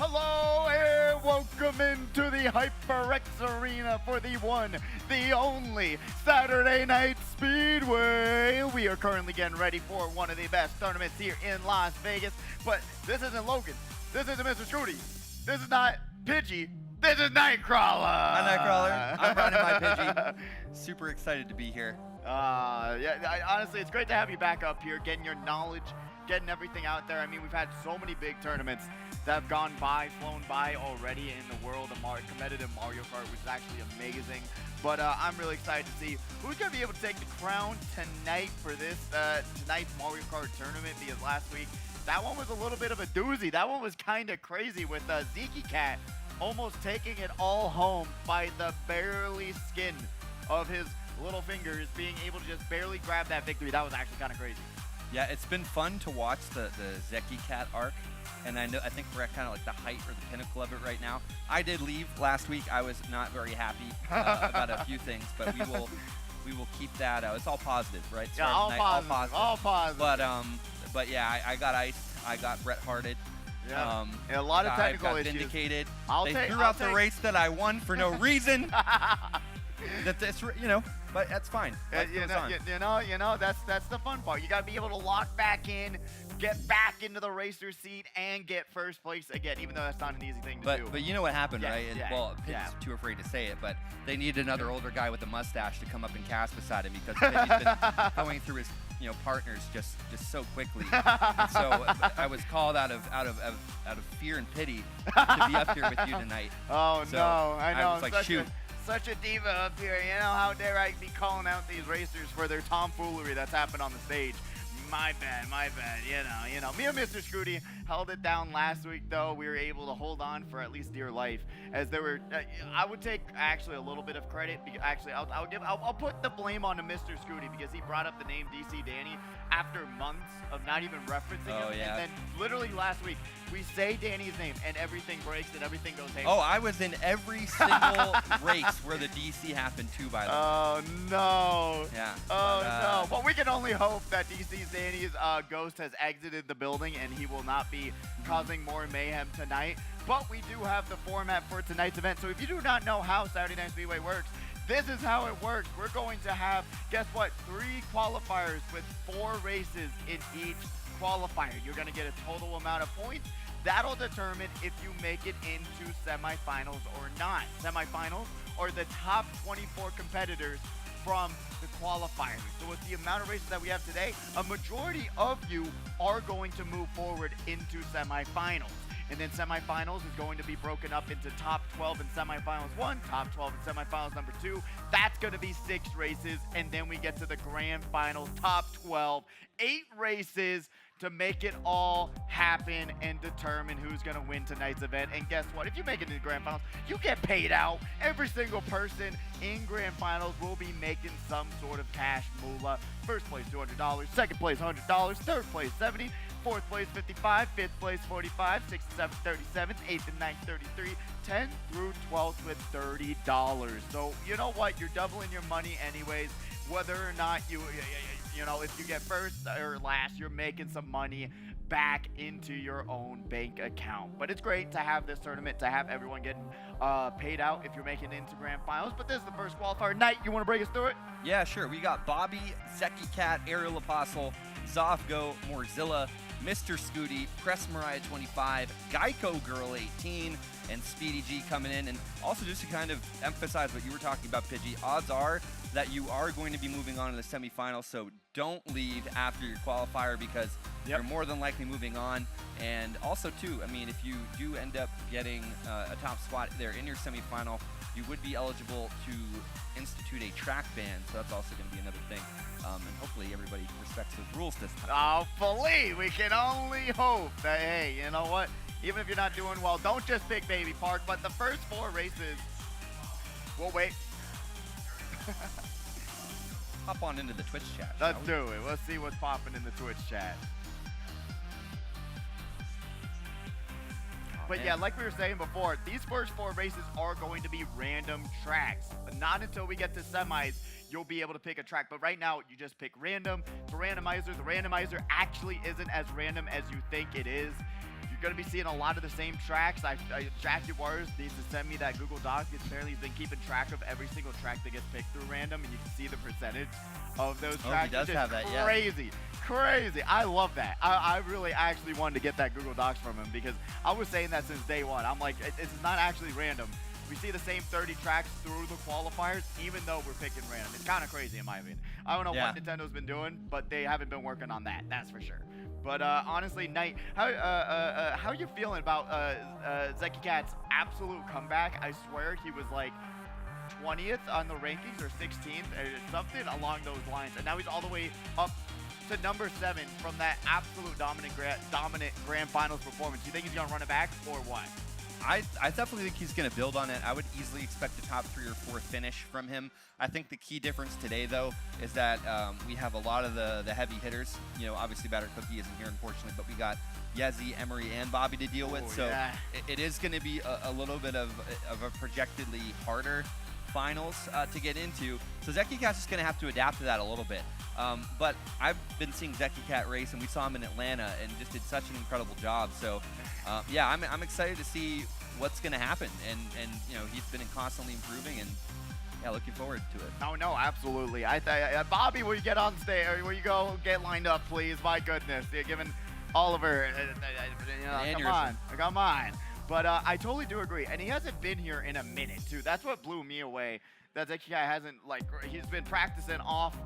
Hello and welcome into the HyperX Arena for the one, the only Saturday Night Speedway. We are currently getting ready for one of the best tournaments here in Las Vegas, but this isn't Logan, this isn't Mr. Scooty, this is not Pidgey, this is Nightcrawler. Hi, Nightcrawler. I'm riding my Pidgey. Super excited to be here. Honestly, it's great to have you back up here, getting your knowledge, getting everything out there. I mean, we've had so many big tournaments that have gone by, flown by already in the world of competitive Mario Kart, which is actually amazing. But I'm really excited to see who's going to be able to take the crown tonight for this tonight's Mario Kart tournament, because last week, that one was a little bit of a doozy. That one was kind of crazy with Zeke Cat almost taking it all home by the barely skin of his little fingers, being able to just barely grab that victory. That was actually kind of crazy. Yeah, it's been fun to watch the Zeki Cat arc, and I think we're at kind of like the height or the pinnacle of it right now. I did leave last week. I was not very happy about a few things, but we will keep that. It's all positive, right? Yeah, all positive. All positive. But yeah, I got iced. I got Bret Harted. Yeah. A lot of technical issues. Vindicated. They threw out the race that I won for no reason. That's but that's fine. That's the fun part. You gotta be able to lock back in, get back into the racer seat, and get first place again. Even though that's not an easy thing to do. But you know what happened, right? Well, Pidge's yeah. too afraid to say it, but they needed another older guy with a mustache to come up and cast beside him, because Pidge's been going through his partners just so quickly. And so I was called out of fear and pity to be up here with you tonight. Oh so no, I know. I was like, shoot. Such a diva up here. How dare I be calling out these racers for their tomfoolery that's happened on the stage. My bad. Me and Mr. Scooty held it down last week, though. We were able to hold on for at least dear life, as there were. I would take actually a little bit of credit. Actually, I'll put the blame on to Mr. Scooty, because he brought up the name DC Danny after months of not even referencing him. Yeah. And then literally last week, we say Danny's name and everything breaks and everything goes haywire. Oh, I was in every single race where the DC happened too, by the way. Oh no. Yeah. No. Well, we can only hope that DC's Danny's ghost has exited the building and he will not be causing more mayhem tonight. But we do have the format for tonight's event. So if you do not know how Saturday Night Speedway works, this is how it works. We're going to have, guess what, 3 qualifiers with 4 races in each qualifier. You're going to get a total amount of points. That'll determine if you make it into semifinals or not. Semifinals are the top 24 competitors from the qualifiers. So with the amount of races that we have today, a majority of you are going to move forward into semifinals. And then semifinals is going to be broken up into top 12 in semifinals 1, top 12 in semifinals number 2. That's going to be 6 races. And then we get to the grand finals, top 12, 8 races to make it all happen and determine who's going to win tonight's event. And guess what? If you make it to the grand finals, you get paid out. Every single person in grand finals will be making some sort of cash moolah. First place, $200. Second place, $100. Third place, $70. Fourth place, $55. Fifth place, $45. Sixth and seventh, $37. Eighth and ninth, $33. 10th through 12th with $30. So you know what? You're doubling your money anyways. Whether or not if you get first or last, you're making some money back into your own bank account. But it's great to have this tournament, to have everyone getting paid out if you're making it into grand finals. But this is the first qualifier. Knight, you want to break us through it? Yeah, sure. We got Bobby, Zeki Cat, Aerial Apostle, Zofgo, Morzilla, Mr. Scooty, Press Mariah 25, Geico Girl 18, and Speedy G coming in. And also, just to kind of emphasize what you were talking about, Pidgey, odds are that you are going to be moving on to the semifinals, so don't leave after your qualifier, because you're more than likely moving on. And also, too, I mean, if you do end up getting a top spot there in your semifinal, you would be eligible to institute a track ban, so that's also going to be another thing. And hopefully everybody respects those rules this time. Hopefully. We can only hope that, hey, you know what? Even if you're not doing well, don't just pick Baby Park, but the first 4 races, we'll wait. Hop on into the Twitch chat. Let's do it. Let's see what's popping in the Twitch chat. But yeah, like we were saying before, these first 4 races are going to be random tracks. But not until we get to semis, you'll be able to pick a track. But right now, you just pick random. The randomizer actually isn't as random as you think it is. You going to be seeing a lot of the same tracks. Jack Duars needs to send me that Google Doc. Apparently, he's been keeping track of every single track that gets picked through random, and you can see the percentage of those tracks. He does have that, yeah. Crazy. I love that. I really actually wanted to get that Google Docs from him because I was saying that since day one. I'm like, it's not actually random. We see the same 30 tracks through the qualifiers, even though we're picking random. It's kind of crazy in my opinion. I don't know what Nintendo's been doing, but they haven't been working on that. That's for sure. But honestly, Knight, how are you feeling about Zeki Cat's absolute comeback? I swear he was like 20th on the rankings or 16th, or something along those lines, and now he's all the way up to number 7 from that absolute dominant grand finals performance. You think he's gonna run it back or what? I definitely think he's going to build on it. I would easily expect a top 3 or 4 finish from him. I think the key difference today, though, is that we have a lot of the heavy hitters. You know, obviously Batter Cookie isn't here, unfortunately, but we got Yezi, Emery, and Bobby to deal with. So it is going to be a little bit of a projectedly harder finals to get into. So Zeki Cat's just going to have to adapt to that a little bit. But I've been seeing Zeki Cat race, and we saw him in Atlanta and just did such an incredible job. So yeah, I'm excited to see what's going to happen. And you know, he's been constantly improving, and yeah, looking forward to it. No, absolutely. Bobby, will you get on stage? Will you go get lined up, please? My goodness, you're giving Oliver, come on. But I totally do agree, and he hasn't been here in a minute too. That's what blew me away. That Zeki guy hasn't, like, he's been practicing off,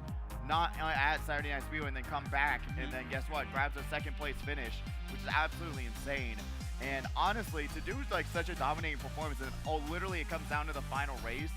not at Saturday Night Speedway, and then come back, and then guess what? Grabs a second place finish, which is absolutely insane. And honestly, to do like such a dominating performance, and literally it comes down to the final race,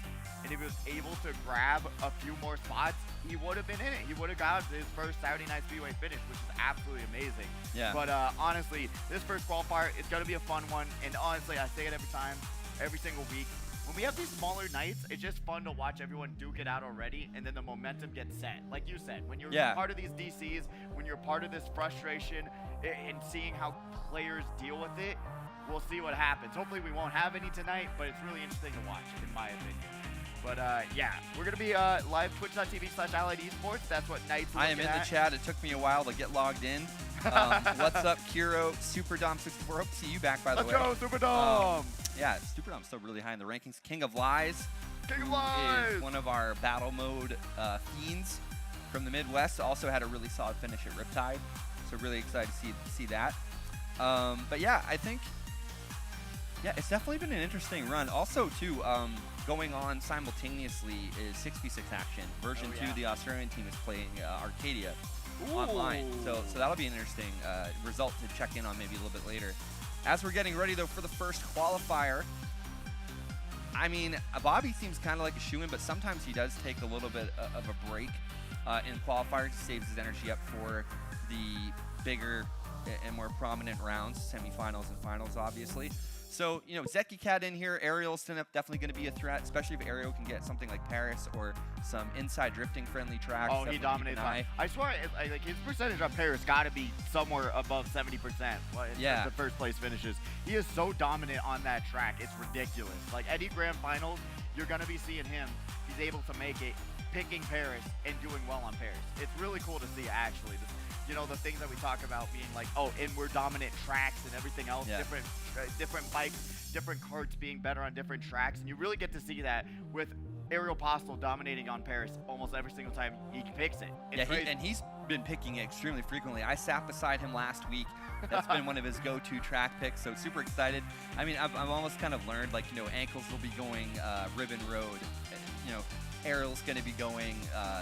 and if he was able to grab a few more spots, he would have been in it. He would have got his first Saturday Night Speedway finish, which is absolutely amazing. Yeah. But honestly, this first qualifier, it's going to be a fun one. And honestly, I say it every time, every single week. When we have these smaller nights, it's just fun to watch everyone duke it out already, and then the momentum gets set. Like you said, when you're part of these DCs, when you're part of this frustration, and seeing how players deal with it, we'll see what happens. Hopefully we won't have any tonight, but it's really interesting to watch, in my opinion. But yeah, we're going to be live twitch.tv/Allied Esports. That's what Knight's looking I am in the chat. It took me a while to get logged in. What's up, Kiro? Superdom64. Hope to see you back, by the way. Let's go, Superdom! Yeah, Superdom's still really high in the rankings. King of Lies. King of Lies! Is one of our battle mode fiends from the Midwest. Also had a really solid finish at Riptide. So really excited to see that. But yeah, I think, yeah, it's definitely been an interesting run. Also, too, going on simultaneously is 6v6 action. Version 2, the Australian team is playing Arcadia online. So that'll be an interesting result to check in on maybe a little bit later. As we're getting ready, though, for the first qualifier, I mean, Bobby seems kind of like a shoo-in, but sometimes he does take a little bit of a break in qualifiers. He saves his energy up for the bigger and more prominent rounds, semifinals and finals, obviously. So, you know, Zeki Cat in here, Ariel's definitely going to be a threat, especially if Ariel can get something like Paris or some inside drifting friendly tracks. Oh, he dominates. I swear, like his percentage on Paris got to be somewhere above 70%. Yeah. The first place finishes. He is so dominant on that track. It's ridiculous. Like any grand finals, you're going to be seeing him. He's able to make it, picking Paris and doing well on Paris. It's really cool to see, actually. You know, the things that we talk about being like, oh, and we're dominant tracks and everything else, different bikes, different carts being better on different tracks. And you really get to see that with Ariel Postel dominating on Paris almost every single time he picks it. And he's been picking it extremely frequently. I sat beside him last week. That's been one of his go-to track picks, so super excited. I mean, I've almost kind of learned, like, you know, Ankles will be going Ribbon Road, you know, Ariel's going to be going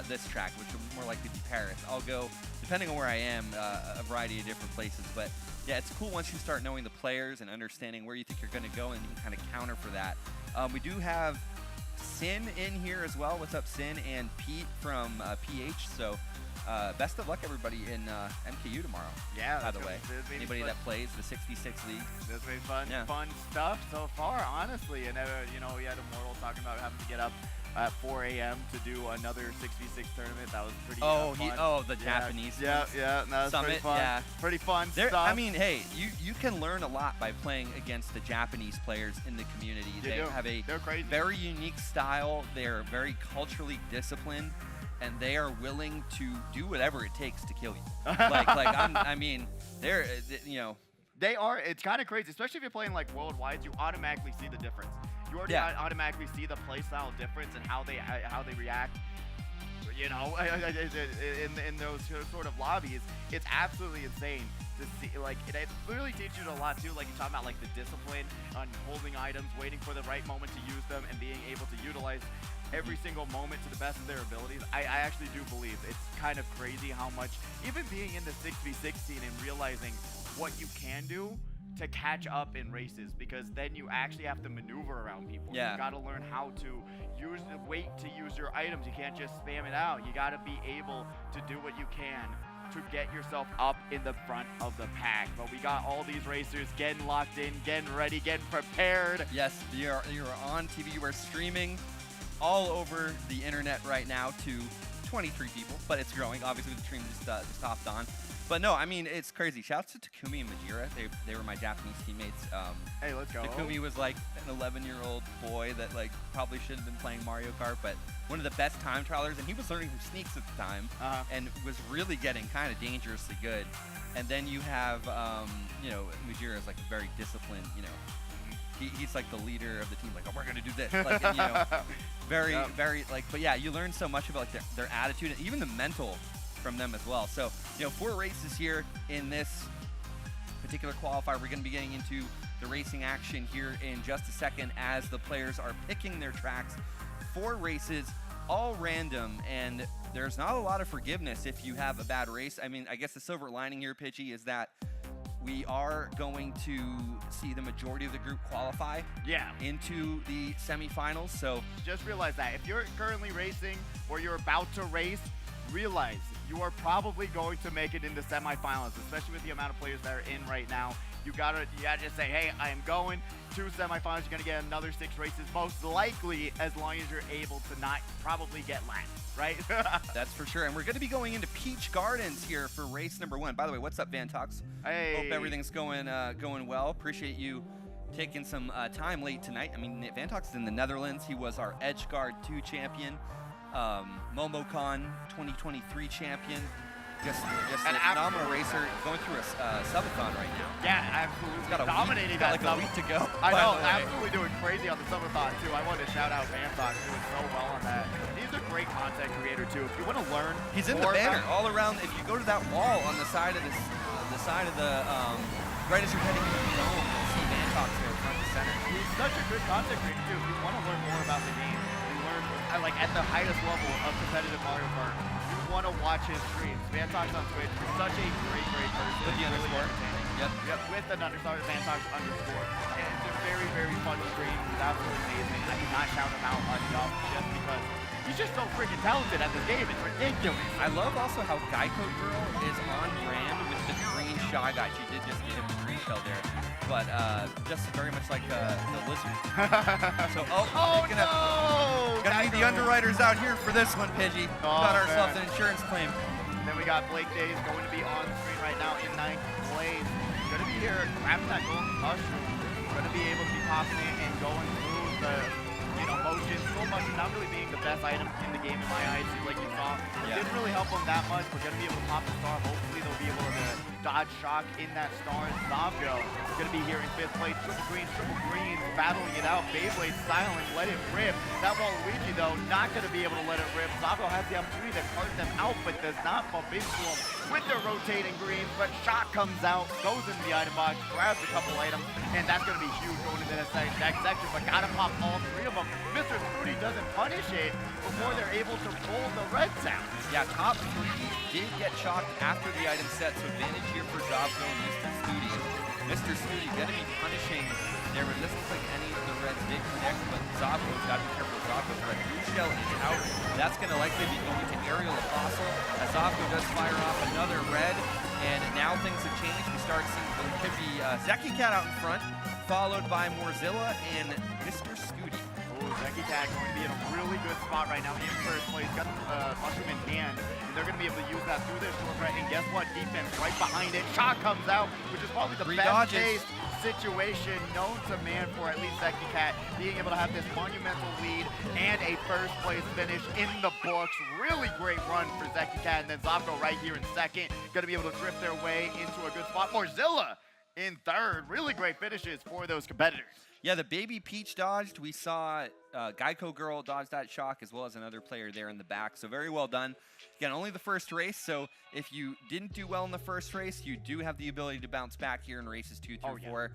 this track, which will more likely be Paris. I'll go, depending on where I am, a variety of different places. But yeah, it's cool once you start knowing the players and understanding where you think you're going to go, and you can kind of counter for that. We do have Sin in here as well. What's up, Sin? And Pete from PH. So best of luck, everybody, in MKU tomorrow. Yeah. By the way, anybody that plays the 66 league. That's been fun, fun stuff so far, honestly. And you know, we had Immortal talking about having to get up at 4 a.m. to do another 6v6 tournament. That was pretty fun. The Japanese no, that was Summit, pretty fun. Pretty fun stuff. I mean, hey, you can learn a lot by playing against the Japanese players in the community. They have a very unique style. They're very culturally disciplined, and they are willing to do whatever it takes to kill you. I mean, they're, you know, They are. It's kind of crazy, especially if you're playing like worldwide. You automatically see the difference. You already automatically see the playstyle difference and how they react. You know, in those sort of lobbies, it's absolutely insane to see. Like, it really teaches you a lot too. Like, you're talking about like the discipline on holding items, waiting for the right moment to use them, and being able to utilize every single moment to the best of their abilities. I actually do believe it's kind of crazy how much, even being in the 6v6 scene and realizing what you can do to catch up in races, because then you actually have to maneuver around people. Yeah. You got to learn how to wait to use your items. You can't just spam it out. You got to be able to do what you can to get yourself up in the front of the pack. But we got all these racers getting locked in, getting ready, getting prepared. Yes, you're on TV. We're streaming all over the internet right now to 23 people, but it's growing. Obviously, the stream just hopped on. But no, I mean, it's crazy. Shouts to Takumi and Majira. They were my Japanese teammates. Hey, let's go. Takumi was like an 11-year-old boy that like probably shouldn't have been playing Mario Kart, but one of the best time trialers, and he was learning from Sneaks at the time, and was really getting kind of dangerously good. And then you have, you know, Majira is like very disciplined, you know. He's like the leader of the team, like, oh, we're going to do this. Like, and, you know, very, like, but yeah, you learn so much about like their attitude and even the mental from them as well. So, you know, 4 races here in this particular qualifier. We're going to be getting into the racing action here in just a second as the players are picking their tracks. 4 races, all random, and there's not a lot of forgiveness if you have a bad race. I mean, I guess the silver lining here, Pidgey, is that we are going to see the majority of the group qualify into the semifinals. So just realize that if you're currently racing or you're about to race, realize you are probably going to make it into semifinals, especially with the amount of players that are in right now. You gotta just say, hey, I am going to semifinals. You're gonna get another 6 races, most likely, as long as you're able to not probably get last, right? That's for sure. And we're gonna be going into Peach Gardens here for race number 1. By the way, what's up, Vantox? Hey. Hope everything's going well. Appreciate you taking some time late tonight. I mean, Vantox is in the Netherlands. He was our Edgeguard 2 champion. MomoCon 2023 champion, just a phenomenal racer, going through a subathon right now. Yeah, absolutely. He's got dominating like a week to go. I know, absolutely doing crazy on the subathon too. I wanted to shout out Vantox, doing so well on that. He's a great content creator too. If you want to learn, he's in the banner all around. If you go to that wall on the side of the right as you're heading into the dome, you'll see Vantox there front and center. He's such a good content creator too. If you want to learn more about the game, like at the highest level of competitive Mario Kart, you want to watch his streams. Vantox on Twitch is such a great person. With the underscore. Yep, with an underscore, Vantox underscore. And it's a very, very fun stream. He's absolutely amazing. I cannot shout him out enough just because he's just so freaking talented at this game. It's ridiculous. I love also how Geico Girl is on brand with the green Shy Guy. She did just get him the green shell there. But just very much like the lizard. So, gotta need the underwriters out here for this one, Pidgey. Got ourselves an insurance claim. Then we got Blake Days going to be on screen right now in 9th place. Going to be here grabbing that golden mushroom. Going to be able to be popping it and going through the motions. Gold mushroom not really being the best item in the game in my eyes, like you saw. It didn't really help them that much. We're going to be able to pop the star. Hopefully they'll be able to dodge shock in that star. Zobgo is going to be here in 5th place. Triple greens, battling it out. Beyblade silent, let it rip. That Waluigi, though, not going to be able to let it rip. Zobgo has the opportunity to cart them out, but does not bump into them with their rotating greens. But Shock comes out, goes into the item box, grabs a couple items, and that's going to be huge going into the next section. But got to pop all 3 of them. Mr. Scooty doesn't punish it before they're able to pull the reds out. Yeah, top 3 did get shocked after the item set, so advantage here for Zobgo and Mr. Scooty. Mr. Scooty going to be punishing there, but it doesn't look like any of the reds did connect, but Zobgo's got to be careful. Zobgo's red blue shell is out. That's going to likely be going to Aerial Apostle, as Zobgo does fire off another red, and now things have changed. We start seeing it could be Zeki Cat out in front, followed by Morzilla and Mr. Scooty. Zeki Cat going to be in a really good spot right now in 1st place. Got the mushroom in hand, and they're going to be able to use that through their shortcut. And guess what? Defense right behind it. Shot comes out, which is probably the best case situation known to man for at least Zeki Cat, being able to have this monumental lead and a 1st place finish in the books. Really great run for Zeki Cat, and then Zobgo right here in 2nd, going to be able to drift their way into a good spot. Morzilla in third. Really great finishes for those competitors. Yeah, the Baby Peach dodged. We saw Geico Girl dodge that shock, as well as another player there in the back. So very well done. Again, only the first race, so if you didn't do well in the first race, you do have the ability to bounce back here in races 2 through 4.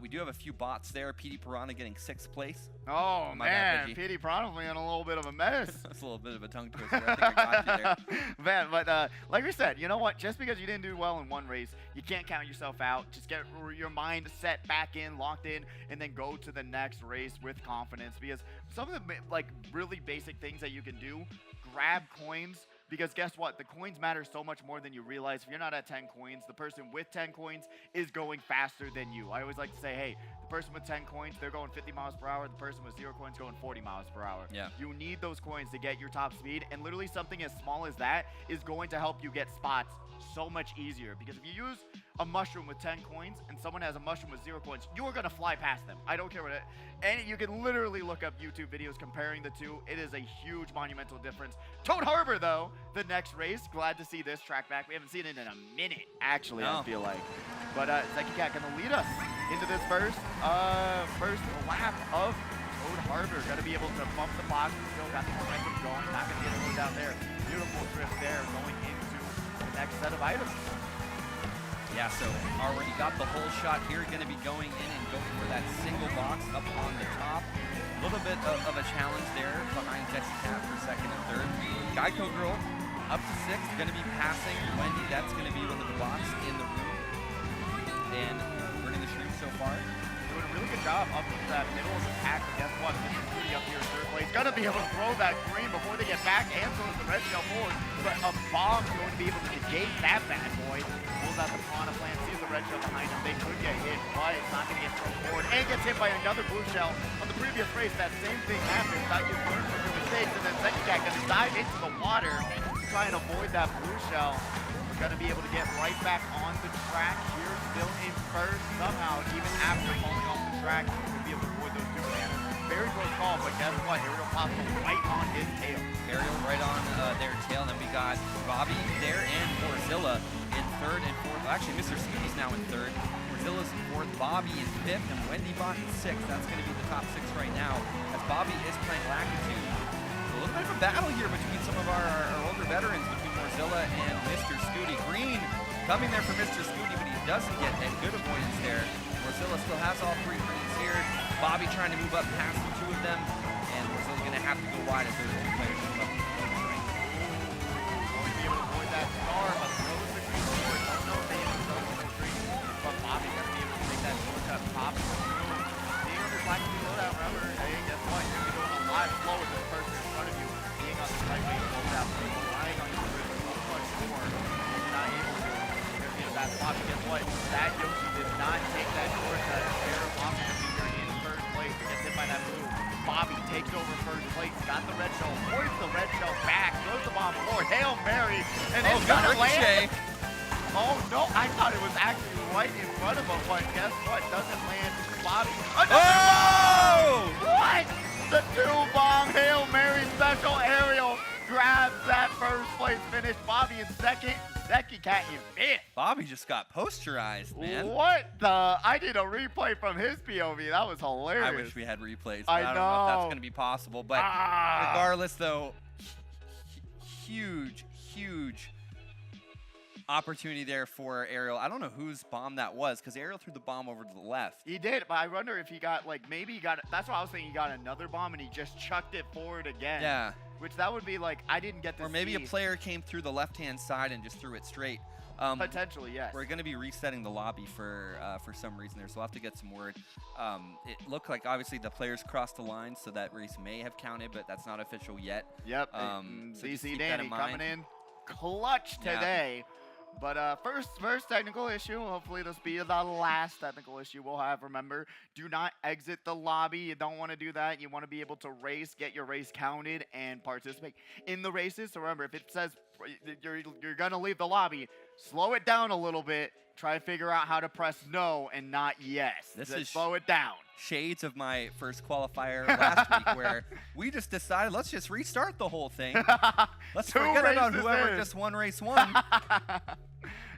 We do have a few bots there. PD Piranha getting 6th place. Oh, man, PD Piranha in a little bit of a mess. That's a little bit of a tongue twister. I think I got you there. Man, but like we said, you know what? Just because you didn't do well in one race, you can't count yourself out. Just get your mind set back in, locked in, and then go to the next race with confidence. Because some of the like really basic things that you can do, grab coins. Because guess what? The coins matter so much more than you realize. If you're not at 10 coins, the person with 10 coins is going faster than you. I always like to say, hey, the person with 10 coins, they're going 50 miles per hour. The person with 0 coins going 40 miles per hour. Yeah. You need those coins to get your top speed. And literally something as small as that is going to help you get spots so much easier. Because if you use a mushroom with 10 coins and someone has a mushroom with 0 coins, you are going to fly past them. I don't care what it is. And you can literally look up YouTube videos comparing the two. It is a huge monumental difference. Toad Harbor, though, the next race. Glad to see this track back. We haven't seen it in a minute, actually, I feel like. But Zeki Cat going to lead us into this first lap of Toad Harbor. Going to be able to bump the box. Still got the momentum going. Not going to get a little down there. Beautiful drift there going into the next set of items. Yeah, so already got the whole shot here. Going to be going in and going for that single box up on the top. A little bit of a challenge there behind Jesse Cat for 2nd and 3rd. Geico Girl up to 6th. Going to be passing Wendy. That's going to be one of the bots in the room. And running the stream so far. Doing a really good job up to that middle of the pack. But guess what? Mr. Beauty up here in 3rd place. Going to be able to throw that green before they get back. And throws the red shell forward. But a bomb's going to be able to negate that bad boy. Pulls out the Piranha Plant, sees the red shell behind him. They could get hit, but it's not going to get thrown forward. And gets hit by another blue shell. On the previous race, that same thing happened. Thought you learned from your mistakes, and then Zeki Cat going to dive into the water, try and avoid that blue shell. We're going to be able to get right back on the track here, still in first. Somehow, even after falling off the track, we'll be able to avoid those two bananas. Very close call, but guess what? Aerial Possible right on his tail. Aerial right on their tail. And then we got Bobby there and Morzilla in 3rd and 4th. Well, actually, Mr. Scooty's now in 3rd. Morzilla's in 4th. Bobby in 5th. And Wendy Bot in 6th. That's going to be the top 6 right now, as Bobby is playing Lackitude. So a little bit of a battle here between some of our older veterans, between Morzilla and Mr. Scooty. Green coming there for Mr. Scooty, but he doesn't get a good avoidance there. Morzilla still has all 3 greens here. Bobby trying to move up past the 2 of them. And Morzilla's going to have to go wide as those 2 players move up. Going to be able to avoid that star, but throws the green forward. Don't know if they even throw the green. But Bobby going to be able to take that shortcut top. Being on this Lackitude loadout, remember, hey, guess what? You're going to be going a lot slower than the person in front of you. Being on this right wing loadout, relying on your wrist so much more. You're not able to. You're going to be in that spot. But guess what? That Yoshi did not take that shortcut. Fair Bobby to be here in 3rd place. Gets hit by that blue. Bobby takes over 1st place, got the red shell, points the red shell back, throws the bomb forward, Hail Mary, and it's gonna land. Oh no, I thought it was actually right in front of him, but guess what? Doesn't land. Bobby. Oh! What? The 2-bomb Hail Mary special aerial grabs that 1st place finish. Bobby in 2nd. Zeki Cat in 5th. Bobby just got posterized, man. What the? I did a replay from his POV. That was hilarious. I wish we had replays, but I don't know if that's going to be possible. But regardless, though, huge opportunity there for Aerial. I don't know whose bomb that was, because Aerial threw the bomb over to the left. He did, but I wonder if he got, like, maybe he got, that's what I was thinking, he got another bomb and he just chucked it forward again. Yeah. Which that would be like, I didn't get to Or maybe see. a player came through the left-hand side and just threw it straight. Potentially, yes. We're going to be resetting the lobby for some reason there, so we'll have to get some word. It looked like, obviously, the players crossed the line, so that race may have counted, but that's not official yet. Yep. So just CC keep that Danny in mind. coming in clutch today. But first technical issue. Hopefully this will be the last technical issue we'll have. Remember, do not exit the lobby. You don't want to do that. You want to be able to race, get your race counted, and participate in the races. So remember, if it says you're going to leave the lobby, slow it down a little bit. try to figure out how to press no and not yes. This Just is slow it down. Shades of my first qualifier last week where we just decided let's just restart the whole thing. Let's forget about whoever just won race 1.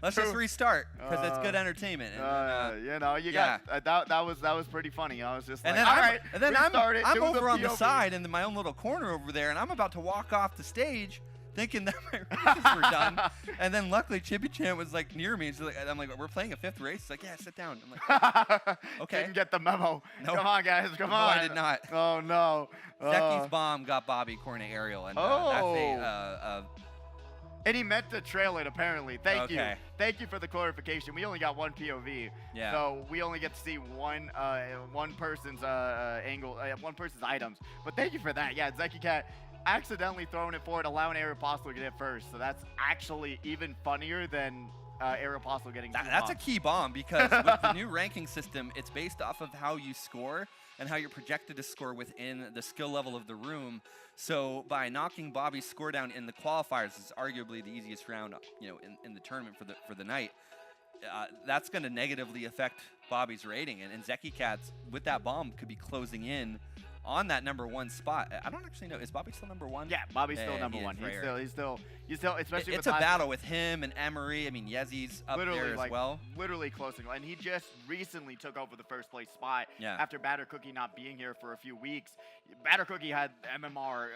Let's just restart because it's good entertainment. And, you know, you got that was pretty funny. I was just and like, then all right, and then I'm over on the POV. side in my own little corner over there, and I'm about to walk off the stage thinking that my races were done. And then luckily Chippy Chan was like near me. And I'm like, we're playing a 5th race. He's like, yeah, sit down. I'm like, okay. Didn't get the memo. Nope. Come on, guys. Come No, on. I did not. Oh, no. Zeki's bomb got Bobby according to Ariel. And that's and he meant to trail it, apparently. Thank you. Okay. Thank you for the clarification. We only got one POV. Yeah. So we only get to see one person's angle, one person's items. But thank you for that. Yeah, Zeki Cat accidentally throwing it forward, allowing Aeropostale to get it first. So that's actually even funnier than Aeropostale getting That's a key bomb because with the new ranking system, it's based off of how you score and how you're projected to score within the skill level of the room. So by knocking Bobby's score down in the qualifiers, it's arguably the easiest round, you know, in the tournament for the night. That's going to negatively affect Bobby's rating, and Zeki Cats with that bomb could be closing in on that #1 spot. I don't actually know. Is Bobby still #1? Yeah, Bobby's still #1. He's still, especially it's a battle with him and Emery. I mean, Yezi's up there as well. Literally closing. And he just recently took over the first place spot after Batter Cookie not being here for a few weeks. Batter Cookie had MMR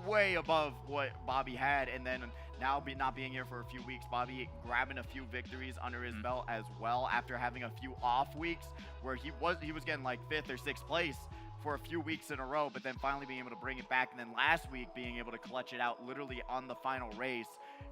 way above what Bobby had, and then now not being here for a few weeks, Bobby grabbing a few victories under his belt as well after having a few off weeks where he was getting like 5th or 6th place for a few weeks in a row, but then finally being able to bring it back, and then last week being able to clutch it out literally on the final race,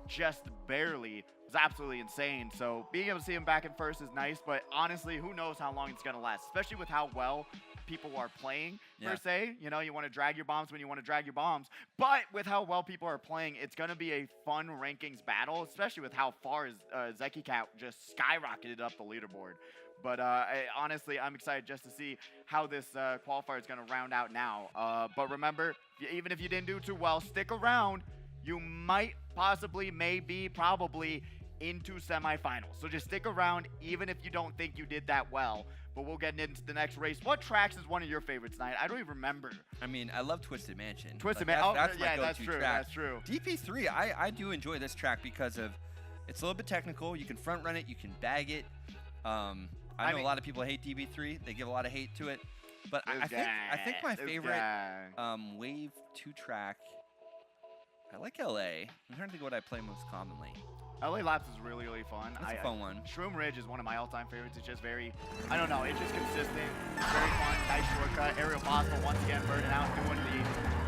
just barely, was absolutely insane. So being able to see him back in first is nice, but honestly, who knows how long it's going to last, especially with how well people are playing, per se. You know, you want to drag your bombs when you want to drag your bombs, but with how well people are playing, it's going to be a fun rankings battle, especially with how far Zeki Cat just skyrocketed up the leaderboard. But honestly, I'm excited just to see how this qualifier is going to round out now. But remember, even if you didn't do too well, stick around. You might possibly, maybe, probably into semifinals. So just stick around, even if you don't think you did that well. But we'll get into the next race. What tracks is one of your favorites tonight? I don't even remember. I mean, I love Twisted Mansion. Twisted Mansion. That's my that's go-to true. track. That's true. DP3, I do enjoy this track because of it's a little bit technical. You can front run it. You can bag it. I know a lot of people hate DB3. They give a lot of hate to it. But I think my favorite Wave 2 track, I like LA. I'm trying to think what I play most commonly. LA Laps is really, really fun. That's a fun one. Shroom Ridge is one of my all-time favorites. It's just very, I don't know, it's just consistent. It's very fun, nice shortcut. Aerial Possible once again burning out, doing the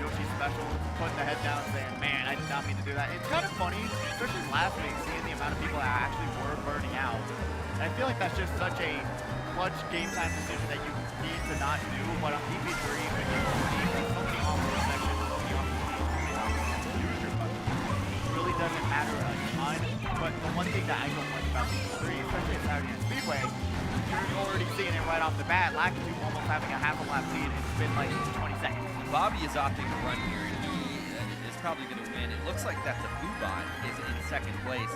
Yoshi special, putting the head down, saying, man, I did not mean to do that. It's kind of funny, especially last week, seeing the amount of people that actually were burning out. And I feel like that's just such a clutch game time decision that you need to not do. But on DP3, when you need so many off-road sections, so many off-road use your button. It really doesn't matter a ton. But the one thing that I don't like about DP3, especially at Saturday Night Speedway, you're already seeing it right off the bat. Lakitu almost having a half a lap lead. It's been like 20 seconds. Bobby is opting to run here, and he is probably going to win. It looks like that the Boobot is in 2nd place.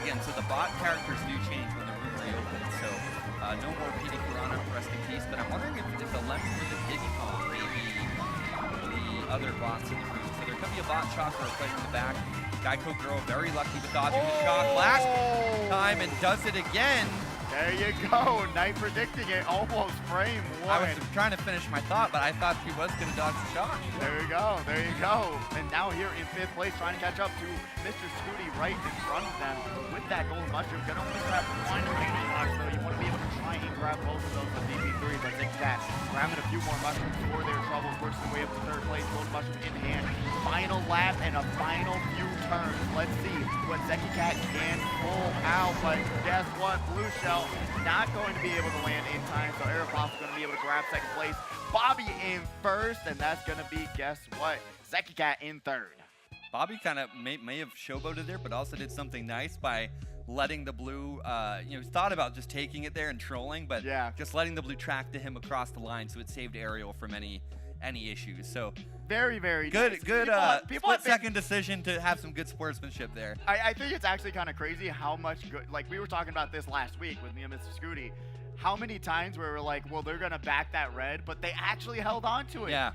Again, so the bot characters do change when the room reopens. So no more PD Piranha, rest in peace. But I'm wondering if the Lemon or the Diddy Kong may be the other bots in the room. So there could be a bot shock or a player in the back. Geico Girl very lucky with dodging the shock last time and does it again. There you go. Knight predicting it almost frame one. I was trying to finish my thought, but I thought he was going to dodge the shock. There you go. There you go. And now here in 5th place, trying to catch up to Mr. Scooty right in front of them with that golden mushroom. Gonna only grab one remaining box, so you want to be able to try and grab both of those with DP3, but Zeki Cat grabbing a few more mushrooms for their troubles, works their way up to 3rd place, golden mushroom in hand. Final lap and a final few turns. Let's see what Zeki Cat can pull out, but guess what? Blue Shell not going to be able to land in time, so Aeropost's going to be able to grab 2nd place. Bobby in 1st, and that's going to be, guess what? Zeki Cat in 3rd. Bobby kind of may have showboated there, but also did something nice by letting the blue, he thought about just taking it there and trolling, but just letting the blue track to him across the line, so it saved Ariel from any any issues. So very, very good, nice. good. People have been, split-second decision to have some good sportsmanship there. I think it's actually kind of crazy how much good. Like we were talking about this last week with me and Mr. Scooty. How many times where we're like, well, they're gonna back that red, but they actually held on to it. Yeah.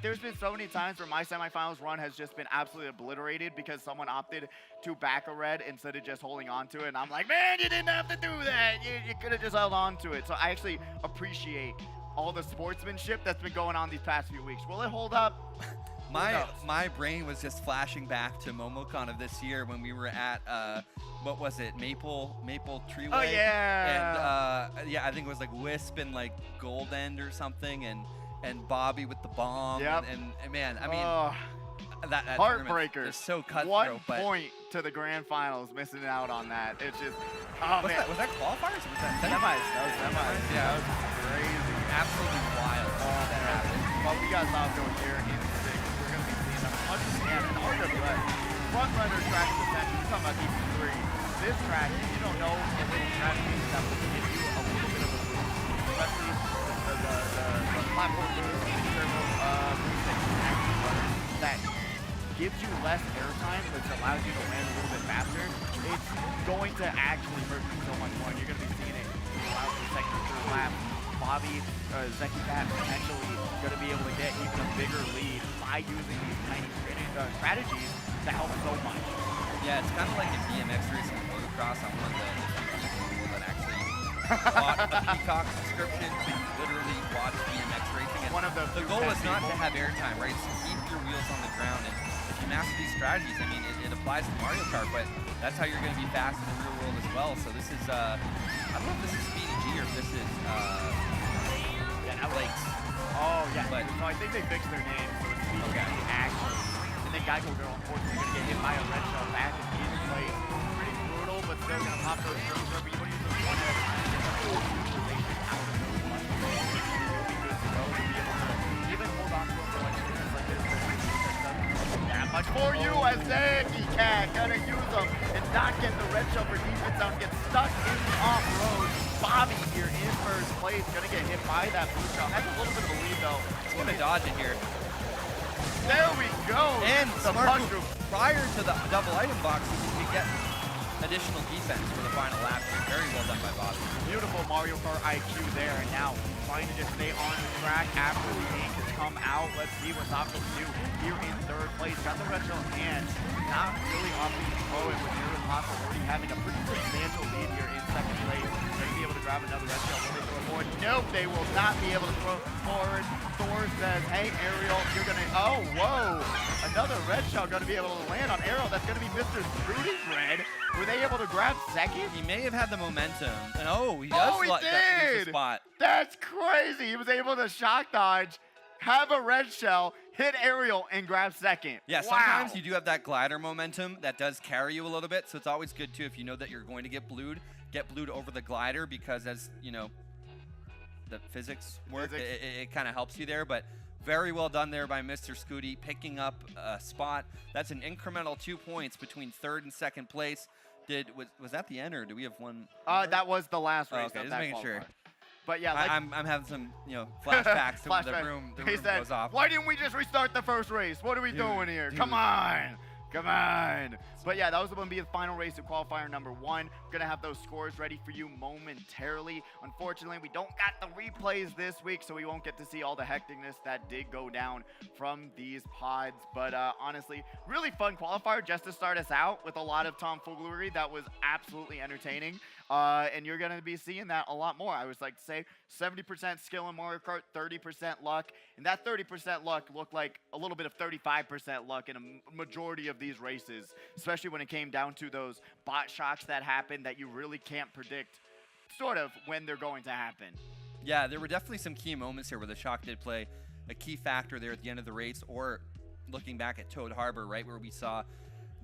There's been so many times where my semifinals run has just been absolutely obliterated because someone opted to back a red instead of just holding on to it. And I'm like, man, you didn't have to do that. You could have just held on to it. So I actually appreciate all the sportsmanship that's been going on these past few weeks. Will it hold up? My brain was just flashing back to MomoCon of this year when we were at what was it, Maple Treeway? Oh yeah. And yeah, I think it was like Wisp and like Gold End or something, and Bobby with the bomb. Yep. And man, I mean, that heartbreaker. is so cutthroat. 1 point to the grand finals, missing out on that. It's just, oh man. Was that qualifiers or was that Semis? That was semis. Yeah. That was crazy. Absolutely wild. That happened. Well, we got Zofko here in 6. We're going to be seeing them understand an RWS front runner track defense. We're talking about EP3. This track, if you don't know the little strategies that will give you a little bit of a boost, especially the platform boost, the turbo boost that you can actually run that gives you less airtime, which allows you to land a little bit faster. It's going to actually hurt you so much more, and you're going to be seeing it throughout the second or third lap. Bobby, Zeki Cat potentially going to be able to get even a bigger lead by using these tiny strategies to help so much. Yeah, it's kind of like a BMX race and motocross. I'm one of the people that actually bought a Peacock subscription to literally watch BMX racing. And the goal is not to have airtime, right? It's to keep your wheels on the ground. And if you master these strategies, I mean, it applies to Mario Kart, but that's how you're going to be fast in the real world as well. So this is, I don't know if this is Speedy G or if this is Blake's. Oh, yeah. But, so I think they fixed their name. So it's Speedy G, actually. And then Geico Girl, unfortunately, going to get hit by a red shell back in place. Pretty brutal, but still going to pop those strings over. You want to use those one at a time. Get that full utilization out of those muscles. You'll be good to go. You'll be able to even hold on to them for like minutes like this. That much for you as Zeki Cat gonna use them and not get the red shell for defense out. Get stuck in the off-road. Bobby here in first place, gonna get hit by that blue shell. Has a little bit of a lead though. He's gonna dodge it here. There we go. And the smart move. Prior to the double item box, you could get additional defense for the final lap. Very well done by Bobby. Beautiful Mario Kart IQ there, and now trying to just stay on the track after the ink has come out. Let's see what Zofko can do here in third place. Got the red shell in hand. Not really opting to throw it with Aeropostale already having a pretty substantial lead here in second place. They're going to be able to grab another red shell. Will they throw it forward? Nope, they will not be able to throw it forward. Thor says, hey, Ariel, you're going to... Oh, whoa. Another red shell going to be able to land on Ariel. That's going to be Mr. Scooty's red. Were they able to grab second? He may have had the momentum. And he does he lose the spot. That's crazy. He was able to shock dodge, have a red shell, hit Ariel, and grab second. Yeah, sometimes you do have that glider momentum that does carry you a little bit. So it's always good, too, if you know that you're going to get blued over the glider because as, you know, the physics work, it kind of helps you there. But very well done there by Mr. Scooty, picking up a spot. That's an incremental 2 points between third and second place. Was that the end, or do we have one? That was the last race. Okay, just making sure. But yeah, I'm having some flashbacks to when the room goes off. Why didn't we just restart the first race? What are we doing here? Come on. But yeah, that was going to be the final race of qualifier number 1. We're going to have those scores ready for you momentarily. Unfortunately, we don't got the replays this week, so we won't get to see all the hecticness that did go down from these pods. But honestly, really fun qualifier just to start us out with a lot of tomfoolery that was absolutely entertaining. And you're going to be seeing that a lot more. I was like to say 70% skill in Mario Kart, 30% luck. And that 30% luck looked like a little bit of 35% luck in a majority of these races, especially when it came down to those bot shocks that happen that you really can't predict sort of when they're going to happen. Yeah, there were definitely some key moments here where the shock did play a key factor there at the end of the race, or looking back at Toad Harbor, right, where we saw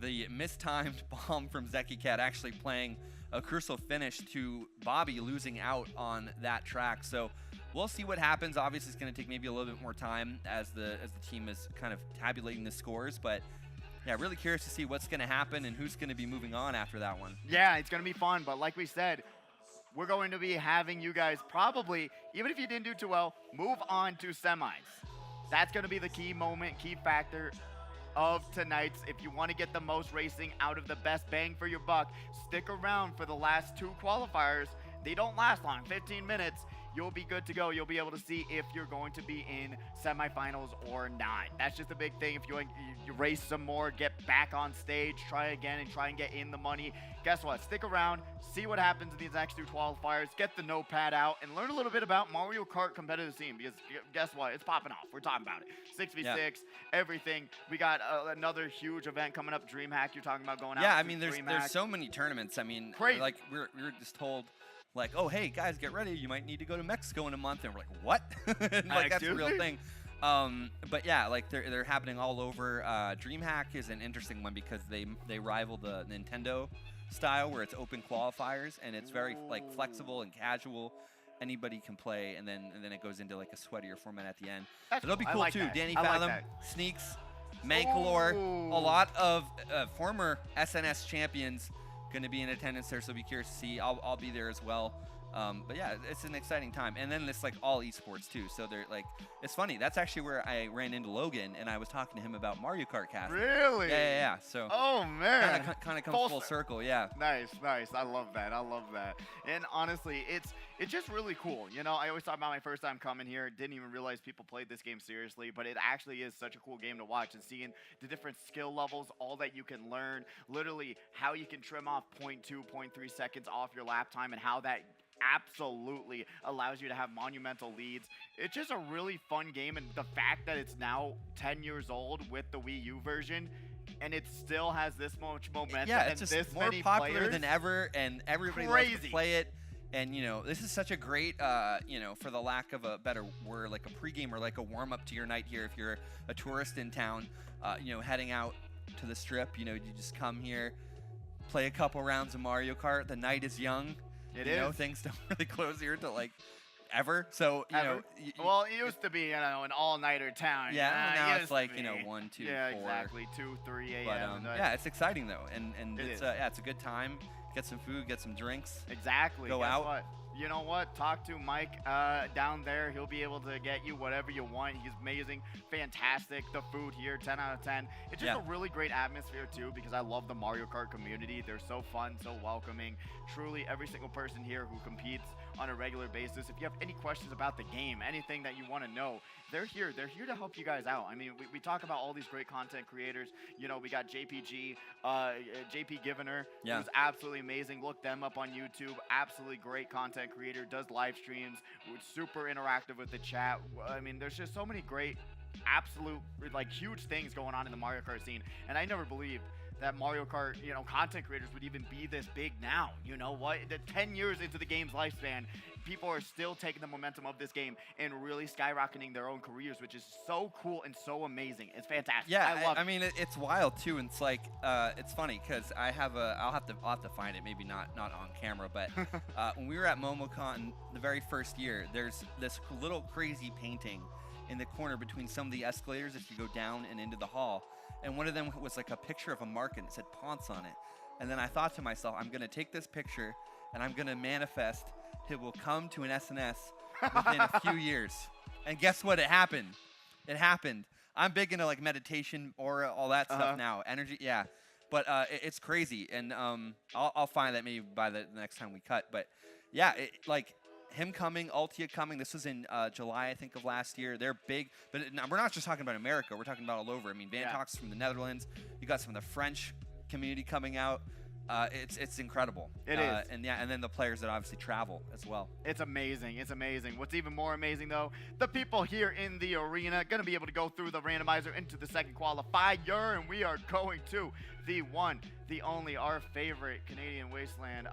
the mistimed bomb from Zeki Cat actually playing a crucial finish to Bobby losing out on that track. So we'll see what happens. Obviously, it's going to take maybe a little bit more time as the team is kind of tabulating the scores, but yeah, really curious to see what's going to happen and who's going to be moving on after that one. Yeah, it's going to be fun, but like we said, we're going to be having you guys probably, even if you didn't do too well, move on to semis. That's going to be the key moment, key factor of tonight's. If you want to get the most racing out of the best bang for your buck, stick around for the last 2 qualifiers. They don't last long, 15 minutes. You'll be good to go. You'll be able to see if you're going to be in semifinals or not. That's just a big thing. If you race some more, get back on stage, try again, and try and get in the money. Guess what? Stick around, see what happens in these next 2 qualifiers, get the notepad out, and learn a little bit about Mario Kart competitive scene, because guess what? It's popping off. We're talking about it. 6v6, everything. We got another huge event coming up, DreamHack. You're talking about going out. Yeah, I mean, there's so many tournaments. I mean, crazy. Like we were just told, like, oh, hey, guys, get ready. You might need to go to Mexico in a month. And we're like, what? Like, that's a real thing. But yeah, like they're happening all over. DreamHack is an interesting one because they rival the Nintendo style, where it's open qualifiers and it's very like flexible and casual. Anybody can play, and then it goes into like a sweatier format at the end. It'll be cool like too. that. Danny I Fathom, like Sneaks, Mankalore, a lot of former SNS champions going to be in attendance there, so be curious to see. I'll be there as well. But yeah, it's an exciting time. And then it's like all esports too. So they're like, it's funny. That's actually where I ran into Logan, and I was talking to him about Mario Kart casting. Really? Yeah. So oh man, kind of comes full circle. Yeah. Nice. I love that. And honestly, it's just really cool. You know, I always talk about my first time coming here. Didn't even realize people played this game seriously, but it actually is such a cool game to watch, and seeing the different skill levels, all that you can learn, literally how you can trim off 0.2, 0.3 seconds off your lap time, and how that absolutely allows you to have monumental leads. It's just a really fun game, and the fact that it's now 10 years old with the Wii U version, and it still has this much momentum, yeah, it's and just this more many popular players than ever, and everybody loves to play it. And, you know, this is such a great, you know, for the lack of a better word, like a pregame or like a warm-up to your night here. If you're a tourist in town, you know, heading out to the strip, you know, you just come here, play a couple rounds of Mario Kart. The night is young. You know, things don't really close here till, like, ever. So, you know. Well, it used to be, you know, an all-nighter town. Yeah, now it's like, you know, 1, 2, 4. Yeah, exactly. 2, 3 a.m. But, yeah, it's exciting, though. And it's, yeah, it's a good time. Get some food, get some drinks. Exactly. Go out. What? You know what? Talk to Mike down there. He'll be able to get you whatever you want. He's amazing, fantastic. The food here, 10 out of 10. It's just a really great atmosphere too, because I love the Mario Kart community. They're so fun, so welcoming. Truly, every single person here who competes on a regular basis. If you have any questions about the game, anything that you want to know, they're here. They're here to help you guys out. I mean, we talk about all these great content creators. You know, we got JPG, JP Givener, who's absolutely amazing. Look them up on YouTube. Absolutely great content creator, does live streams, super interactive with the chat. I mean, there's just so many great, absolute, like, huge things going on in the Mario Kart scene, and I never believed that Mario Kart, you know, content creators would even be this big now. You know what? 10 years into the game's lifespan, people are still taking the momentum of this game and really skyrocketing their own careers, which is so cool and so amazing. It's fantastic. Yeah, I love it. I mean, it's wild too. And it's like, it's funny because I'll have to find it, maybe not on camera, but when we were at MomoCon the very first year, there's this little crazy painting in the corner between some of the escalators if you go down and into the hall. And one of them was like a picture of a market, and it said Ponce on it. And then I thought to myself, I'm going to take this picture and I'm going to manifest it will come to an SNS within a few years. And guess what? It happened. It happened. I'm big into like meditation, aura, all that stuff now. Energy, yeah. But it's crazy. And I'll find that maybe by the next time we cut. But yeah, like him coming, Altia coming. This was in July, I think, of last year. They're big, but we're not just talking about America. We're talking about all over. I mean, Vantox from the Netherlands. You got some of the French community coming out. It's incredible. It is. And yeah, and then the players that obviously travel as well. It's amazing. It's amazing. What's even more amazing, though, the people here in the arena going to be able to go through the randomizer into the second qualifier, and we are going to the one, the only, our favorite Canadian wasteland.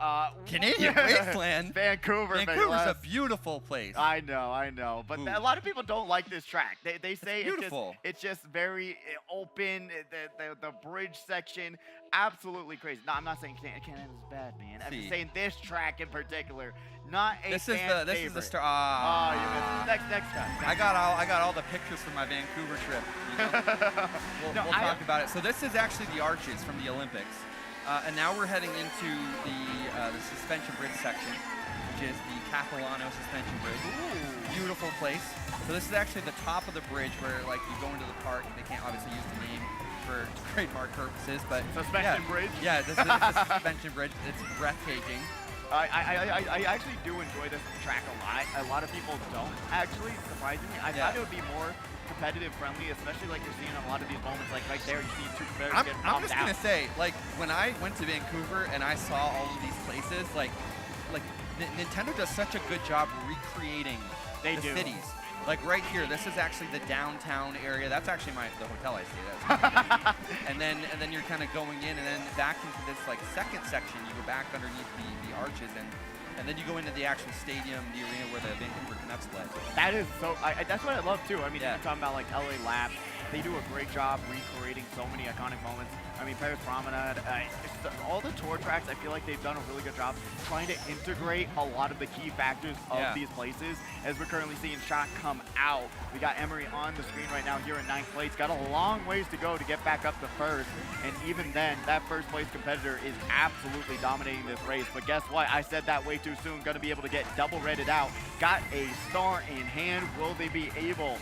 Canadian wasteland? Vancouver. Vancouver's a beautiful place. I know. But a lot of people don't like this track. They say it's beautiful. It's just very open. The bridge section, absolutely crazy. No, I'm not saying Canada's bad, man. I'm just saying this track in particular, not a This is the star. Oh, you missed. Next time. I got all the pictures from my Vancouver trip. You know? We'll talk about it. So this is actually the arches from the Olympics, and now we're heading into the suspension bridge section, which is the Capilano suspension bridge. Ooh. Beautiful place. So this is actually the top of the bridge where like you go into the park. They can't obviously use the name for trademark purposes, but Suspension bridge? Yeah, this is a suspension bridge. It's breathtaking. I actually do enjoy this track a lot. A lot of people don't, actually, surprisingly. I thought it would be more competitive friendly, especially like you're seeing a lot of these moments, like right there, you see two competitors get I'm just knocked gonna say, like when I went to Vancouver and I saw all of these places, like Nintendo does such a good job recreating the cities. Like right here, this is actually the downtown area. That's actually the hotel I stayed at. and then you're kind of going in, and then back into this like second section. You go back underneath the arches, and then you go into the actual stadium, the arena where the Vancouver Canucks play. That is so. That's what I love too. I mean, you're talking about like LA Labs. They do a great job recreating so many iconic moments. I mean, Paris Promenade, all the tour tracks, I feel like they've done a really good job trying to integrate a lot of the key factors of these places. As we're currently seeing Shot come out, we got Emery on the screen right now here in 9th place. Got a long ways to go to get back up to first. And even then, that first place competitor is absolutely dominating this race. But guess what? I said that way too soon. Going to be able to get double redded out. Got a star in hand. Will they be able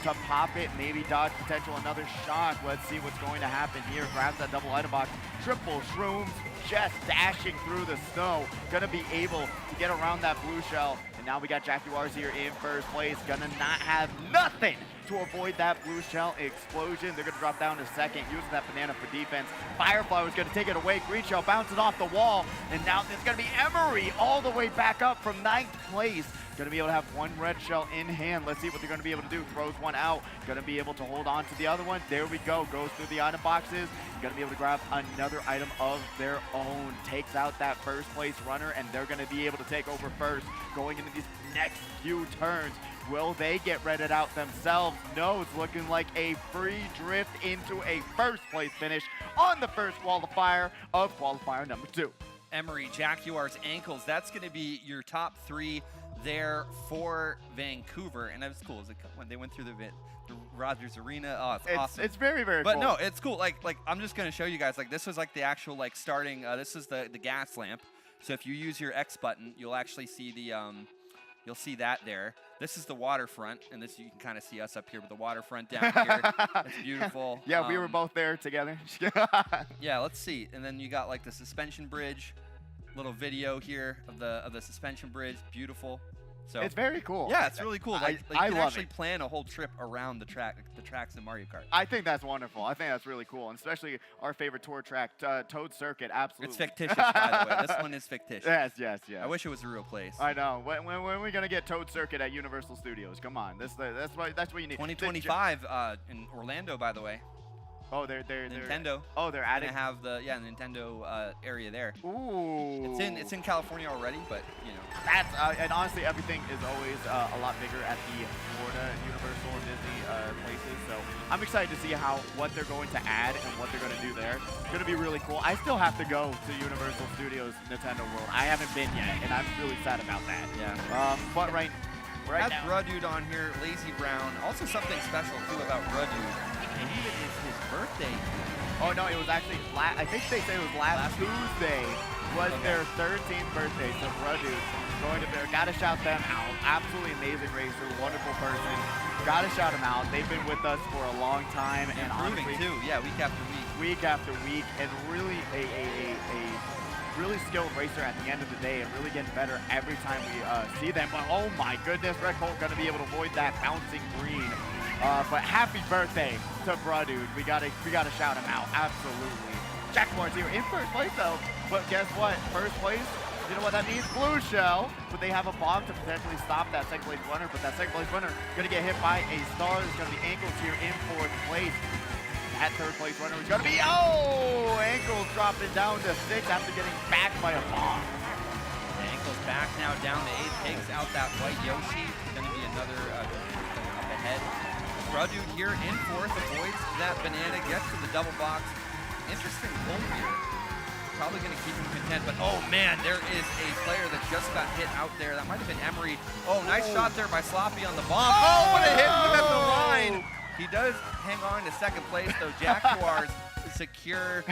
to pop it, maybe dodge potential another shock? Let's see what's going to happen here. Grabs that double item box. Triple shrooms, just dashing through the snow. Gonna be able to get around that blue shell. And now we got Jaguars here in first place. Gonna not have nothing to avoid that blue shell explosion. They're gonna drop down to second, using that banana for defense. Firefly was gonna take it away. Green shell bounces off the wall. And now it's gonna be Emery all the way back up from 9th place. Gonna be able to have one red shell in hand. Let's see what they're gonna be able to do. Throws one out. Gonna be able to hold on to the other one. There we go. Goes through the item boxes. Gonna be able to grab another item of their own. Takes out that first place runner, and they're gonna be able to take over first. Going into these next few turns, will they get redded out themselves? No, it's looking like a free drift into a first place finish on the first qualifier of qualifier number 2. Emery, Jaguars, ankles. That's gonna be your top 3 there for Vancouver, and that was cool. When they went through the Rogers Arena, it's awesome. It's very, very cool. But no, it's cool. Like I'm just gonna show you guys. Like this was like the actual like starting. This is the gas lamp. So if you use your X button, you'll actually see the you'll see that there. This is the waterfront, and this you can kind of see us up here with the waterfront down here. It's beautiful. Yeah, we were both there together. Yeah, let's see. And then you got like the suspension bridge. Little video here of the suspension bridge. Beautiful. So it's very cool. Yeah, it's really cool. Like I you can love actually it. plan a whole trip around the tracks in Mario Kart. I think that's wonderful. I think that's really cool, and especially our favorite tour track, Toad Circuit. Absolutely. It's fictitious, by the way. This one is fictitious. Yes. I wish it was a real place. I know. When are we gonna get Toad Circuit at Universal Studios? Come on, that's what you need. 2025 in Orlando, by the way. Oh, they're Nintendo. Oh, they're adding. Gonna have the Nintendo area there. Ooh. It's in California already, but you know. That's and honestly, everything is always a lot bigger at the Florida Universal and Disney places. So I'm excited to see what they're going to add and what they're going to do there. It's going to be really cool. I still have to go to Universal Studios Nintendo World. I haven't been yet, and I'm really sad about that. Yeah. But right Has now, Brudude on here, Lazy Brown. Also something special too about Brudude. Maybe it is his birthday. Oh no, it was actually I think they say it was last Tuesday was their 13th birthday. So Brudude going to be, gotta shout them out. Absolutely amazing racer, wonderful person. Gotta shout them out. They've been with us for a long time, and improving honestly, too. Yeah, week after week. Week after week, and really a really skilled racer at the end of the day, and really getting better every time we see them. But oh my goodness, Red Colt gonna be able to avoid that bouncing green. But happy birthday to Brudude. We gotta shout him out. Absolutely. Jaguars here in first place though. But guess what? First place, you know what that means? Blue shell. But they have a bomb to potentially stop that second place runner. But that second place runner gonna get hit by a star. There's gonna be ankles here in fourth place. That third place runner is gonna be ankles dropping down to 6 after getting backed by a bomb. Ankles back now down to 8. Takes out that white Yoshi. It's gonna be another up ahead. Brudude here in fourth, avoids that banana, gets to the double box. Interesting pull here. Probably going to keep him content, but oh man, there is a player that just got hit out there. That might have been Emery. Oh, nice shot there by Sloppy on the bomb. Oh, what a hit! Look at the line. He does hang on to second place, though. Jaguars secure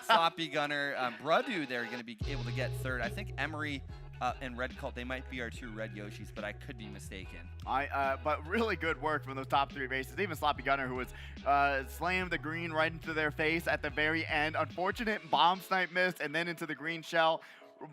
Sloppy Gunner. Brudude, they're going to be able to get third. I think Emery and Red Cult, they might be our 2 red Yoshis, but I could be mistaken. But really good work from those top 3 bases. Even Sloppy Gunner, who was slammed the green right into their face at the very end. Unfortunate bomb snipe missed, and then into the green shell.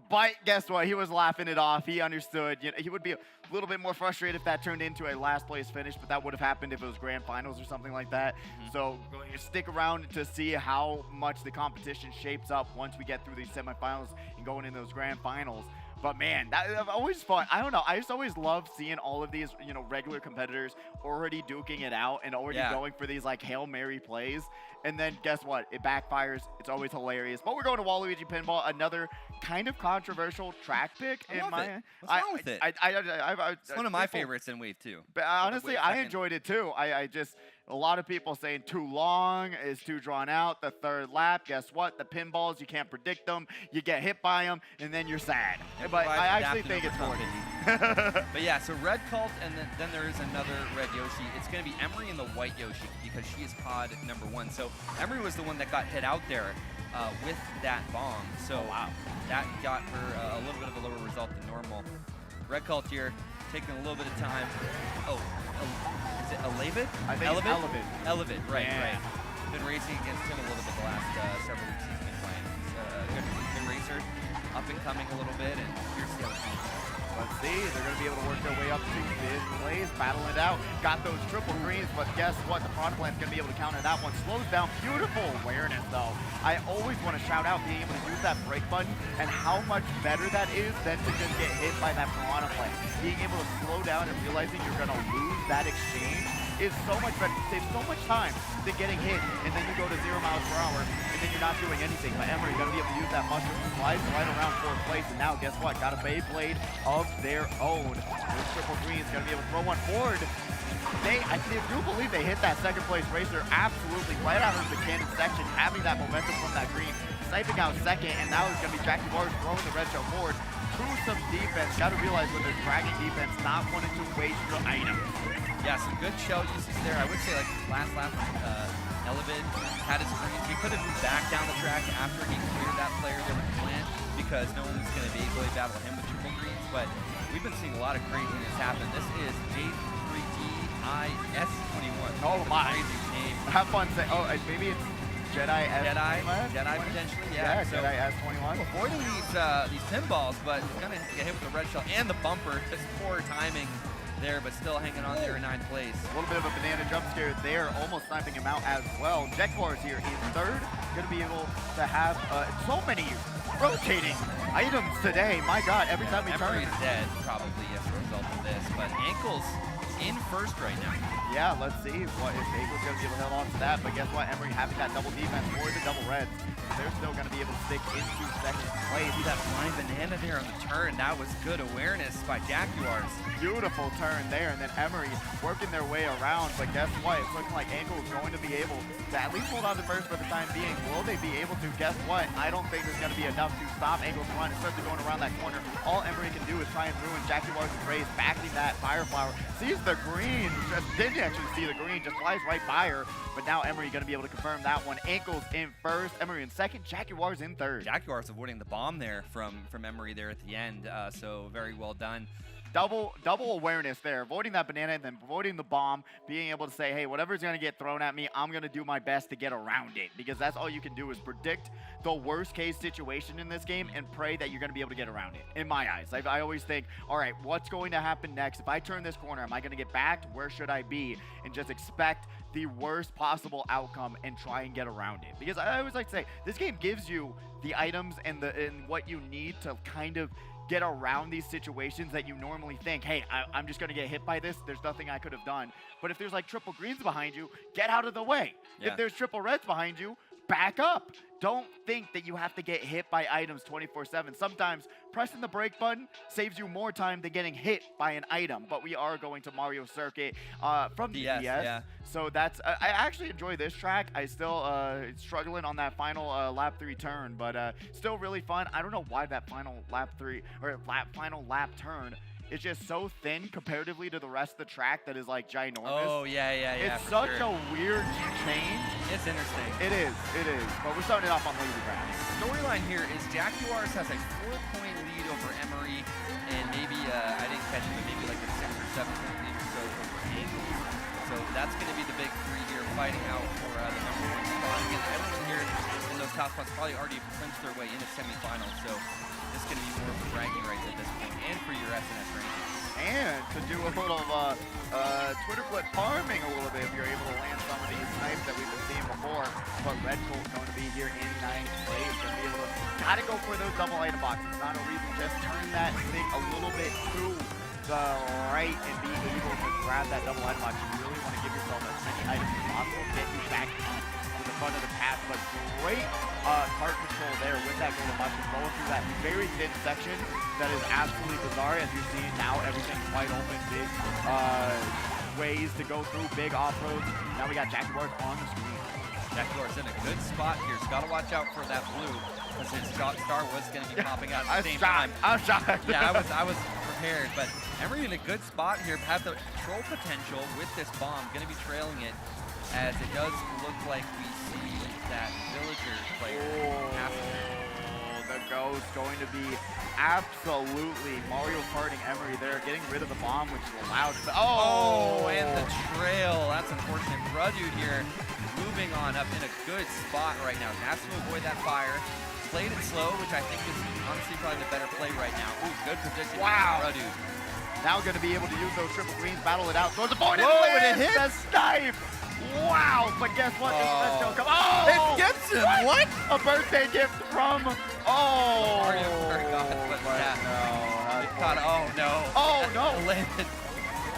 But guess what? He was laughing it off. He understood. You know, he would be a little bit more frustrated if that turned into a last place finish, but that would have happened if it was grand finals or something like that. So stick around to see how much the competition shapes up once we get through these semifinals and going into those grand finals. But man, that's always fun. I don't know. I just always love seeing all of these, you know, regular competitors already duking it out and already going for these like Hail Mary plays. And then guess what? It backfires. It's always hilarious. But we're going to Waluigi Pinball, another kind of controversial track pick. What's wrong with it? It's one of my favorites in Wave 2. But honestly, I enjoyed it too. I just, a lot of people saying too long, is too drawn out. The 3rd lap, guess what? The pinballs, you can't predict them. You get hit by them, and then you're sad. But I actually think it's working. But yeah, so Red Cult, and then there is another red Yoshi. It's going to be Emery and the white Yoshi because she is pod number 1. So Emery was the one that got hit out there with that bomb. So that got her a little bit of a lower result than normal. Red Cult here, taking a little bit of time. Oh, is it Elevid? I think it's Elevid. Elevid, right. Been racing against him a little bit the last several weeks he's been playing. He's a good racer, up and coming a little bit, and here's the other team. Let's see, they're going to be able to work their way up to this place, battle it out. Got those triple greens, but guess what? The Prawn Plant's going to be able to counter that one. Slows down. Beautiful awareness, though. I always want to shout out being able to use that brake button and how much better that is than to just get hit by that Piranha Plant. Being able to slow down and realizing you're going to lose that exchange is so much better. It saves so much time than getting hit, and then you go to 0 miles per hour, and then you're not doing anything. But Emery going to be able to use that mushroom slice right around 4th place, and now guess what? Got a Beyblade of their own. This triple green is going to be able to throw one forward. I do believe they hit that 2nd place racer absolutely right out of the cannon section, having that momentum from that green, sniping out 2nd, and now it's going to be Jackie Wars throwing the red shell forward. Through some defense, got to realize when there's dragging defense, not wanting to waste your items. Yeah, some good shell uses there. I would say like last lap, Elevid had his greens. He could have moved back down the track after he cleared that player there with the plant because no one was going to be able to battle him with triple greens. But we've been seeing a lot of craziness happen. This is J3DIS21. Oh my. Crazy name. Have fun saying, maybe it's Jedi potentially, yeah. So Jedi S21. Avoiding these pinballs, but he's going to get hit with the red shell and the bumper. Just poor timing there, but still hanging on there in 9th place. A little bit of a banana jump scare there, almost sniping him out as well. Jaguars here in 3rd, going to be able to have so many rotating items today. My God, every time we turn. Emery's dead, probably as a result of this, but Ankle's in 1st right now. Yeah, let's see what if Ankle's going to be able to hold on to that. But guess what? Emery having that double defense for the double reds. They're still going to be able to stick into 2nd place. See that flying banana there on the turn. That was good awareness by Jaguars. Beautiful turn there, and then Emery working their way around. But guess what? It's looking like Ankle is going to be able to at least hold on to 1st for the time being. Will they be able to? Guess what? I don't think there's going to be enough to stop Ankle's run, especially going around that corner. All Emery can do is try and ruin Jaguars' race, backing that Fire Flower. Sees the green, just didn't actually see the green, just flies right by her. But now Emery going to be able to confirm that one. Ankle's in 1st, Emery in 2nd, Jaguars in 3rd. Jaguars avoiding the bomb there from Emery there at the end, so very well done. Double awareness there, avoiding that banana and then avoiding the bomb, being able to say, hey, whatever's going to get thrown at me, I'm going to do my best to get around it, because that's all you can do is predict the worst case situation in this game and pray that you're going to be able to get around it, in my eyes. I always think, all right, what's going to happen next? If I turn this corner, am I going to get backed? Where should I be? And just expect the worst possible outcome and try and get around it. Because I always like to say, this game gives you the items and what you need to kind of get around these situations that you normally think, hey, I'm just going to get hit by this. There's nothing I could have done. But if there's like triple greens behind you, get out of the way. Yeah. If there's triple reds behind you, back up. Don't think that you have to get hit by items 24/7. Sometimes pressing the brake button saves you more time than getting hit by an item. But we are going to Mario Circuit from the DS. Yeah. So that's I actually enjoy this track. I still struggling on that final lap 3 turn, but still really fun. I don't know why that final lap 3 or final lap turn is just so thin comparatively to the rest of the track that is like ginormous. Oh, yeah. It's such a weird change. It's interesting. It is. But we're starting it off on lazy ground. Storyline here is Jaguars has a 4-point lead over Emory, and maybe, I didn't catch it, but maybe like a 6 or 7-point lead or so over Angles. So that's going to be the big three here fighting out for the #1 spot. Again, everyone here in those top spots probably already clinched their way into semifinals, so this is going to be more of a bragging right at this point, and for your SNS rankings. And to do a little Twitter flip farming a little bit if you're able to land some of these snipes that we've been seeing before. But Red Colt going to be here in 9th place. Going to be able to gotta go for those double item boxes. Not a reason, just turn that thing a little bit to the right and be able to grab that double item box. You really want to give yourself as many items as possible, get you back to the front of the path. But great cart control there with that golden box, going through that very thin section that is absolutely bizarre. As you see now, everything's wide open, big ways to go through, big off-roads. Now we got Jaguars on the screen. Jaguars in a good spot here. He's got to watch out for that blue, because his star was going to be popping out at the same time. I was shocked. Yeah, I was prepared, but Emory in a good spot here. Have the troll potential with this bomb. Going to be trailing it, as it does look like we see that Villager player. The ghost going to be absolutely Mario Karting Emory there, getting rid of the bomb, which allowed. And the trail. That's unfortunate. Brudude here moving on up in a good spot right now. Has to avoid that fire. Played it slow, which I think is honestly probably the better play right now. Ooh, good position. Wow. Brudude. Now going to be able to use those triple greens, battle it out. Goes the point, and it hits the snipe. Wow, but guess what? It gets him. What? A birthday gift from Mario forgot, but no. Landed.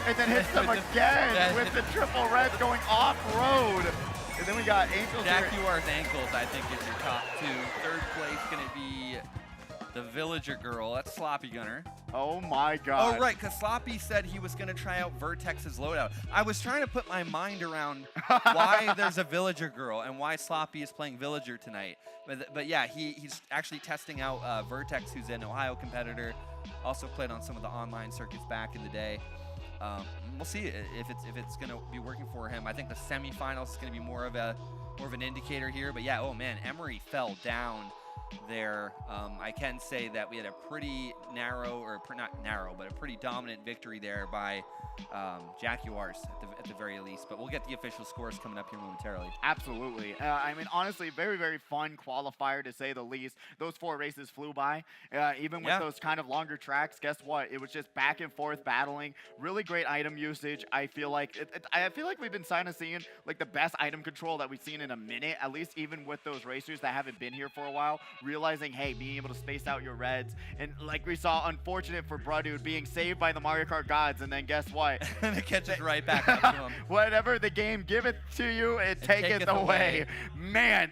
And then hits them again with the triple reds going off-road. And then we got Angels here. Jaguars ankles, I think, is your top two. Third place going to be the Villager girl. That's Sloppy Gunner. Oh my god. Oh, right, because Sloppy said he was going to try out Vertex's loadout. I was trying to put my mind around why there's a Villager girl and why Sloppy is playing Villager tonight. But yeah, he's actually testing out Vertex, who's an Ohio competitor. Also played on some of the online circuits back in the day. We'll see if it's going to be working for him. I think the semifinals is going to be more of an indicator here. But yeah, oh man, Emory fell down there. I can say that we had a pretty narrow, or not narrow, but a pretty dominant victory there by Jaguars at the very least. But we'll get the official scores coming up here momentarily. Absolutely. I mean, honestly, very, very fun qualifier to say the least. Those 4 races flew by. Even with those kind of longer tracks, guess what? It was just back and forth battling. Really great item usage. I feel like we've been seeing like the best item control that we've seen in a minute, at least even with those racers that haven't been here for a while, realizing, hey, being able to space out your reds. And like we saw, unfortunate for Brudude, being saved by the Mario Kart gods, and then guess what? And it catches right back up to him. Whatever the game giveth to you, it taketh away. Man,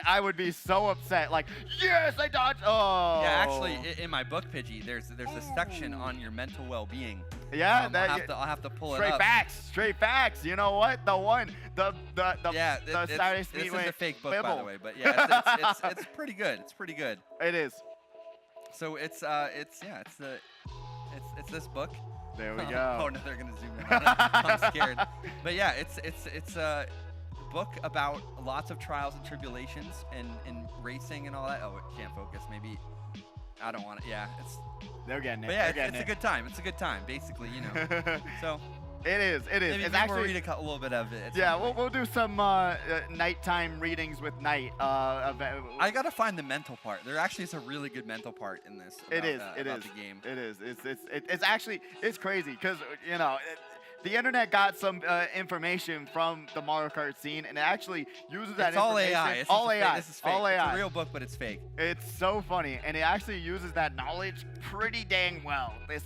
I would be so upset. Like, yes, I dodged. Oh. Yeah, actually, in my book, Pidgey, there's a section on your mental well-being. Yeah, I'll have to pull it up. Straight facts. You know what? The Saturday Speedway. This is a fake book, by the way, but yeah, it's pretty good. It's pretty good. It is. So it's this book. There we go. Oh no, they're gonna zoom in on it. I'm scared. But yeah, it's a book about lots of trials and tribulations and racing and all that. Oh, it can't focus. Maybe I don't want it. Yeah, they're getting it. But yeah, it's a good time. It's a good time, basically, you know. So. It is. Maybe It's actually. We'll read a little bit of it. Yeah, we'll do some nighttime readings with Night. I gotta find the mental part. There actually is a really good mental part in this. It is. The game. It is. It's actually crazy because you know. The internet got some information from the Mario Kart scene, and it actually uses that information. It's all AI. This is all AI. It's a real book, but it's fake. It's so funny, and it actually uses that knowledge pretty dang well. This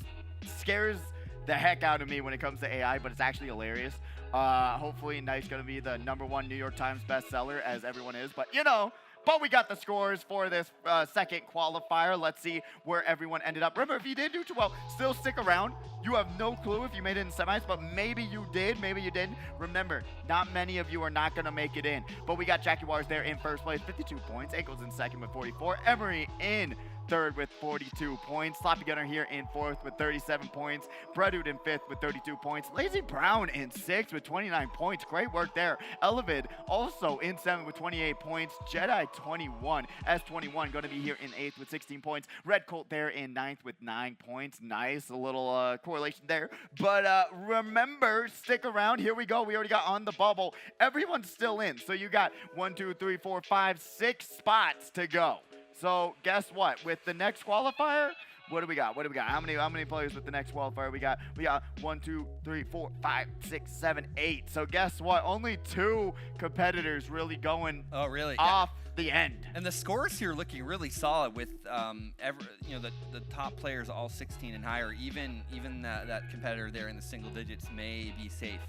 scares the heck out of me when it comes to AI, but it's actually hilarious. Hopefully, Knight's going to be the #1 New York Times bestseller, as everyone is. But, you know, we got the scores for this second qualifier. Let's see where everyone ended up. Remember, if you did do too well, still stick around. You have no clue if you made it in semis, but maybe you did, maybe you didn't. Remember, not many of you are not going to make it in. But we got Jaguars there in first place, 52 points. Ankles in second with 44. Emory in third with 42 points. Sloppy Gunner here in fourth with 37 points. Bredude in fifth with 32 points. Lazy Brown in sixth with 29 points. Great work there. Elevid also in seventh with 28 points. Jedi 21, S21 going to be here in eighth with 16 points. Red Colt there in ninth with 9 points. Nice, a little correlation there. But remember, stick around. Here we go. We already got on the bubble. Everyone's still in. So you got 1, 2, 3, 4, 5, 6 spots to go. So guess what? With the next qualifier, what do we got? How many players with the next qualifier we got? We got 1, 2, 3, 4, 5, 6, 7, 8. So guess what? Only 2 competitors really going off the end. And the scores here looking really solid with the top players all 16 and higher. Even that competitor there in the single digits may be safe.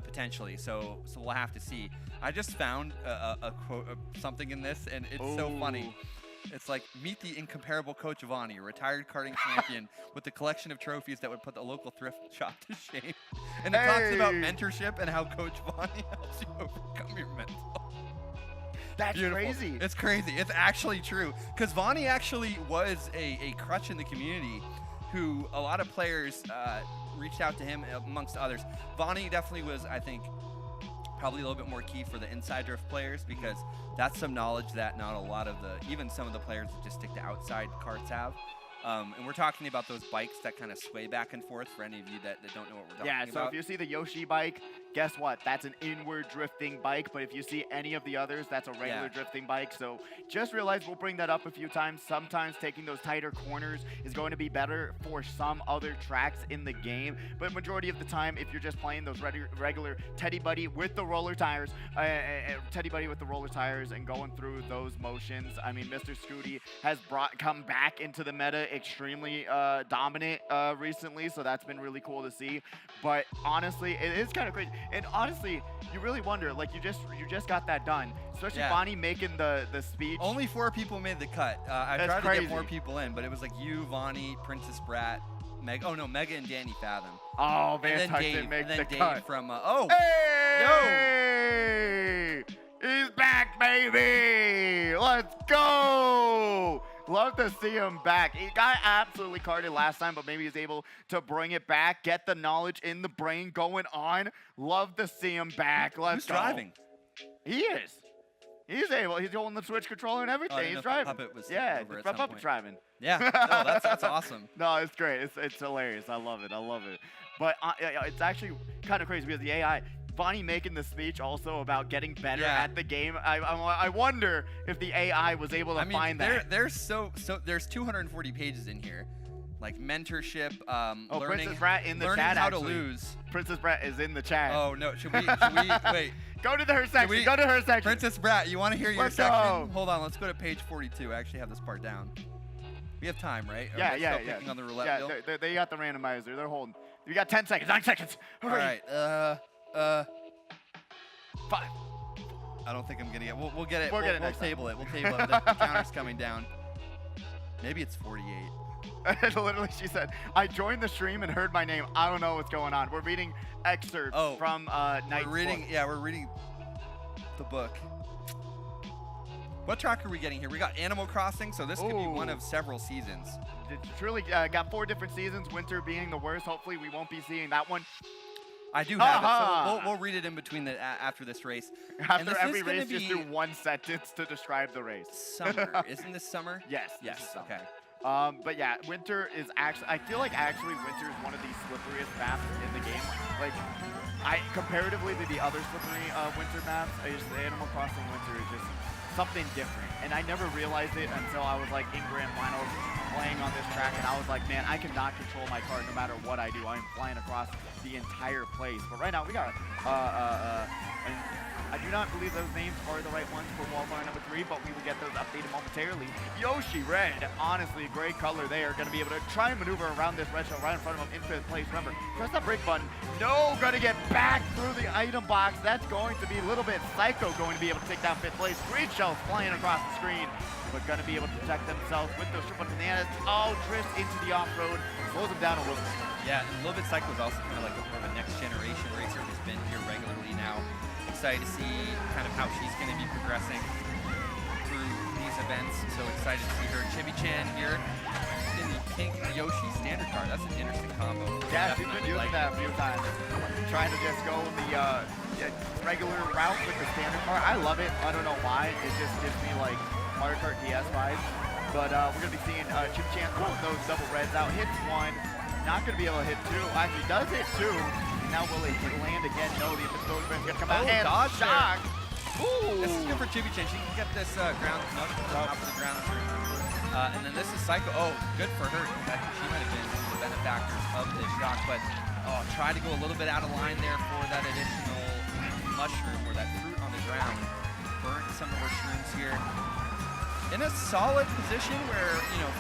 Potentially, so we'll have to see. I just found a quote, something in this, and it's so funny. It's like, meet the incomparable Coach Vani, a retired karting champion with a collection of trophies that would put the local thrift shop to shame. And it talks about mentorship and how Coach Vani helps you overcome your mental. That's Beautiful. crazy. It's crazy. It's actually true. Because Vani actually was a crutch in the community who a lot of players reached out to him amongst others. Vani definitely was, I think, probably a little bit more key for the inside drift players because that's some knowledge that not a lot of even some of the players that just stick to outside karts have. And we're talking about those bikes that kind of sway back and forth for any of you that don't know what we're talking about. Yeah, so if you see the Yoshi bike, guess what? That's an inward drifting bike, but if you see any of the others, that's a regular drifting bike. So just realize we'll bring that up a few times. Sometimes taking those tighter corners is going to be better for some other tracks in the game, but majority of the time, if you're just playing those regular Teddy Buddy with the roller tires, and going through those motions, I mean, Mr. Scooty has come back into the meta extremely dominant recently, so that's been really cool to see. But honestly, it is kind of crazy. And honestly, you really wonder, like, you just got that done, especially Bonnie making the speech. Only 4 people made the cut. I tried to get more people in, but it was like you, Vonnie, Princess Brat, Mega and Danny Fathom. Oh man, and then Dave, make and then the Dave cut. from Hey! He's back, baby! Let's go! Love to see him back. He got absolutely carded last time, but maybe he's able to bring it back, get the knowledge in the brain going on. Love to see him back. Let's go. Who's driving? He is. He's able. He's holding the Switch controller and everything. He's driving. Puppet was Puppet driving. Yeah, no, that's awesome. No, it's great. It's hilarious. I love it. But it's actually kind of crazy because the AI, Bonnie making the speech also about getting better at the game. I wonder if the AI was able to find that. There's 240 pages in here, like mentorship, learning, Princess Brat in the learning chat, how actually. to lose. Princess Brat is in the chat. Oh no, should we wait? Go to her section. Go to her section. Princess Brat, you want to hear your Let's section? go. Hold on, let's go to page 42. I actually have this part down. We have time, right? Yeah. Picking on the roulette wheel? They got the randomizer. They're holding. We got 10 seconds. 9 seconds. Hurry. All right. 5. I don't think I'm getting it. We'll get it. We'll We'll table it. The counter's coming down. Maybe it's 48. Literally, she said, "I joined the stream and heard my name. I don't know what's going on." We're reading excerpts from Night's book. Yeah, we're reading the book. What track are we getting here? We got Animal Crossing, so this could be one of several seasons. It's truly got 4 different seasons, winter being the worst. Hopefully, we won't be seeing that one. I do have it, so we'll read it in between after this race. After every race, just do 1 sentence to describe the race. Summer. Isn't this summer? Yes. Okay. But yeah, winter is actually, I feel like winter is one of the slipperiest maps in the game. Like, comparatively to the other slippery winter maps, the Animal Crossing winter is just something different. And I never realized it until I was like in Grand Finals playing on this track, and I was like, man, I cannot control my car no matter what I do. I am flying across the entire place. But right now we got, and I do not believe those names are the right ones for qualifier number 3, but we will get those updated momentarily. Yoshi Red, honestly, great color there. Going to be able to try and maneuver around this red shell right in front of him in 5th place. Remember, press that brake button. No, going to get back through the item box. That's going to be a little bit Psycho going to be able to take down 5th place. Green shells flying across the screen, but going to be able to protect themselves with those triple bananas. Oh, drifts into the off-road. Slows them down a little bit. Yeah, a little bit Psycho is also kind of like more of a next generation racer who's been here regularly now. Excited to see kind of how she's going to be progressing through these events. So excited to see her. Chibi-chan here in the pink Yoshi standard card. That's an interesting combo. Yeah, she's been Definitely using like that a few times. Trying to just go the regular route with the standard card. I love it. I don't know why. It just gives me like Mario Kart DS vibes. But we're going to be seeing Chibi-chan throw those double reds out. Hits one. Not going to be able to hit two. Actually, does hit two. Now will it land again? No, the invincibility is going to come out. And dodge shock. Ooh. This is good for Chibi-chan. She can get this ground up to the top of the ground. And then this is Psycho. Oh, good for her. She might have been the benefactors of this shock, but try to go a little bit out of line there for that additional mushroom or that fruit on the ground. Burn some of her shrooms here. In a solid position where,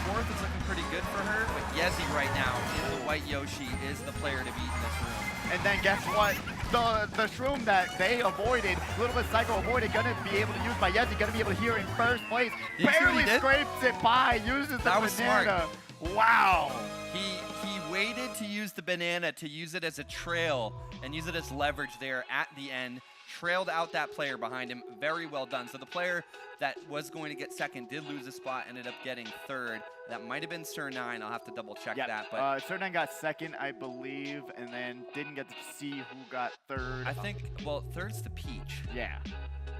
fourth is looking pretty good for her, but Yezi right now in the white Yoshi is the player to beat in this room. And then guess what? The shroom that they avoided, Little Bit Psycho avoided, gonna be able to use by Yezi, gonna be able to hear in first place. Barely scrapes it by, uses the banana. Smart. Wow. He waited to use the banana to use it as a trail and use it as leverage there at the end. Trailed out that player behind him. Very well done. So the player that was going to get second did lose a spot, ended up getting third. That might have been Sir9. I'll have to double check that. But Sir9 got second, I believe, and then didn't get to see who got third. I think, well, third's the Peach. Yeah.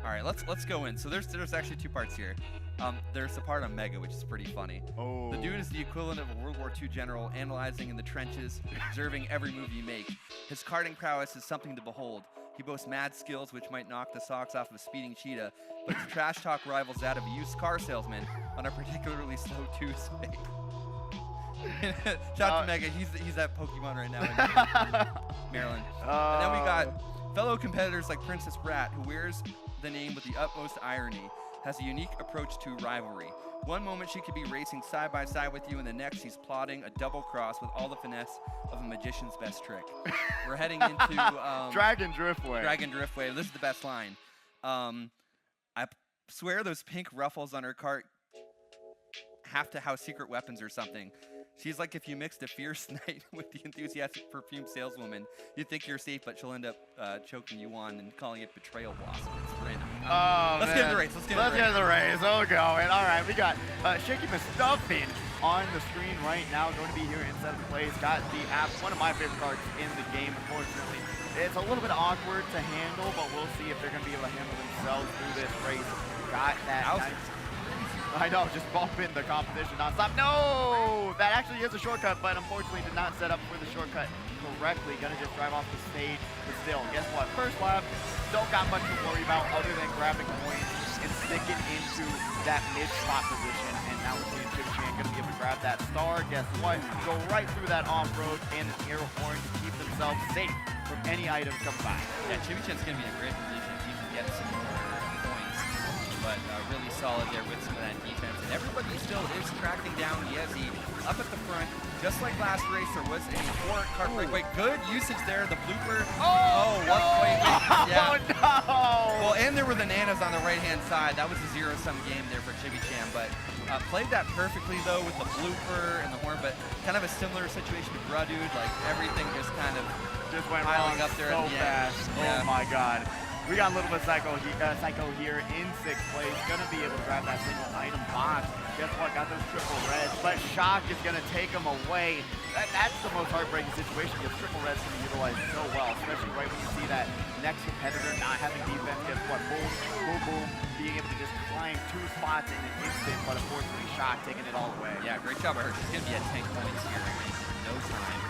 All right, let's go in. So there's actually two parts here. There's the part on Mega, which is pretty funny. Oh. The dude is the equivalent of a World War II general, analyzing in the trenches, observing every move you make. His karting prowess is something to behold. He boasts mad skills which might knock the socks off of a speeding cheetah, but his trash talk rivals that of a used car salesman on a particularly slow Tuesday. Shout out to Mega, he's that Pokemon right now in Maryland. And then we got fellow competitors like Princess Brat, who wears the name with the utmost irony, has a unique approach to rivalry. One moment she could be racing side by side with you, and the next she's plotting a double cross with all the finesse of a magician's best trick. We're heading into Dragon Driftway. Dragon Driftway. This is the best line. I swear those pink ruffles on her cart have to house secret weapons or something. She's like if you mixed a fierce knight with the enthusiastic perfume saleswoman. You think you're safe, but she'll end up choking you on and calling it betrayal blossom. It's random. Let's get into the race. Let's get into the race. Oh, going. All right, we got Shaky Mustafian on the screen right now. Going to be here in seventh place. Got the app, one of my favorite cards in the game, unfortunately. It's a little bit awkward to handle, but we'll see if they're going to be able to handle themselves through this race. Got that. I know, just bumping the competition nonstop. No! That actually is a shortcut, but unfortunately did not set up for the shortcut correctly. Gonna just drive off the stage, but still, guess what? First lap, don't got much to worry about other than grabbing points and sticking into that mid-spot position. And now we're seeing Chibi-chan gonna be able to grab that star. Guess what? Go right through that off-road and an air horn to keep themselves safe from any items coming by. Yeah, Chibi-chan's gonna be in a great position if he can get some more points. But really solid there with some of that defense. And everybody still is tracking down Yezi up at the front. Just like last race, there was a forward cart breakaway. Good usage there, the blooper. Oh, no! Yeah. Oh, no! Well, and there were the nanas on the right-hand side. That was a zero-sum game there for Chibi-chan. But played that perfectly, though, with the blooper and the horn. But kind of a similar situation to Brudude. Like, everything just kind of just went piling up there so at the fast. end. Oh, my God. We got a little bit of Psycho here in sixth place. Gonna be able to grab that single item box. Guess what? Got those triple reds, but Shock is gonna take them away. That's the most heartbreaking situation because triple reds can be utilized so well, especially right when you see that next competitor not having defense. Guess what? Boom, boom, boom, being able to just climb two spots in an instant, but unfortunately Shock taking it all away. Yeah, great job by her. She's gonna be at 10 points here in no time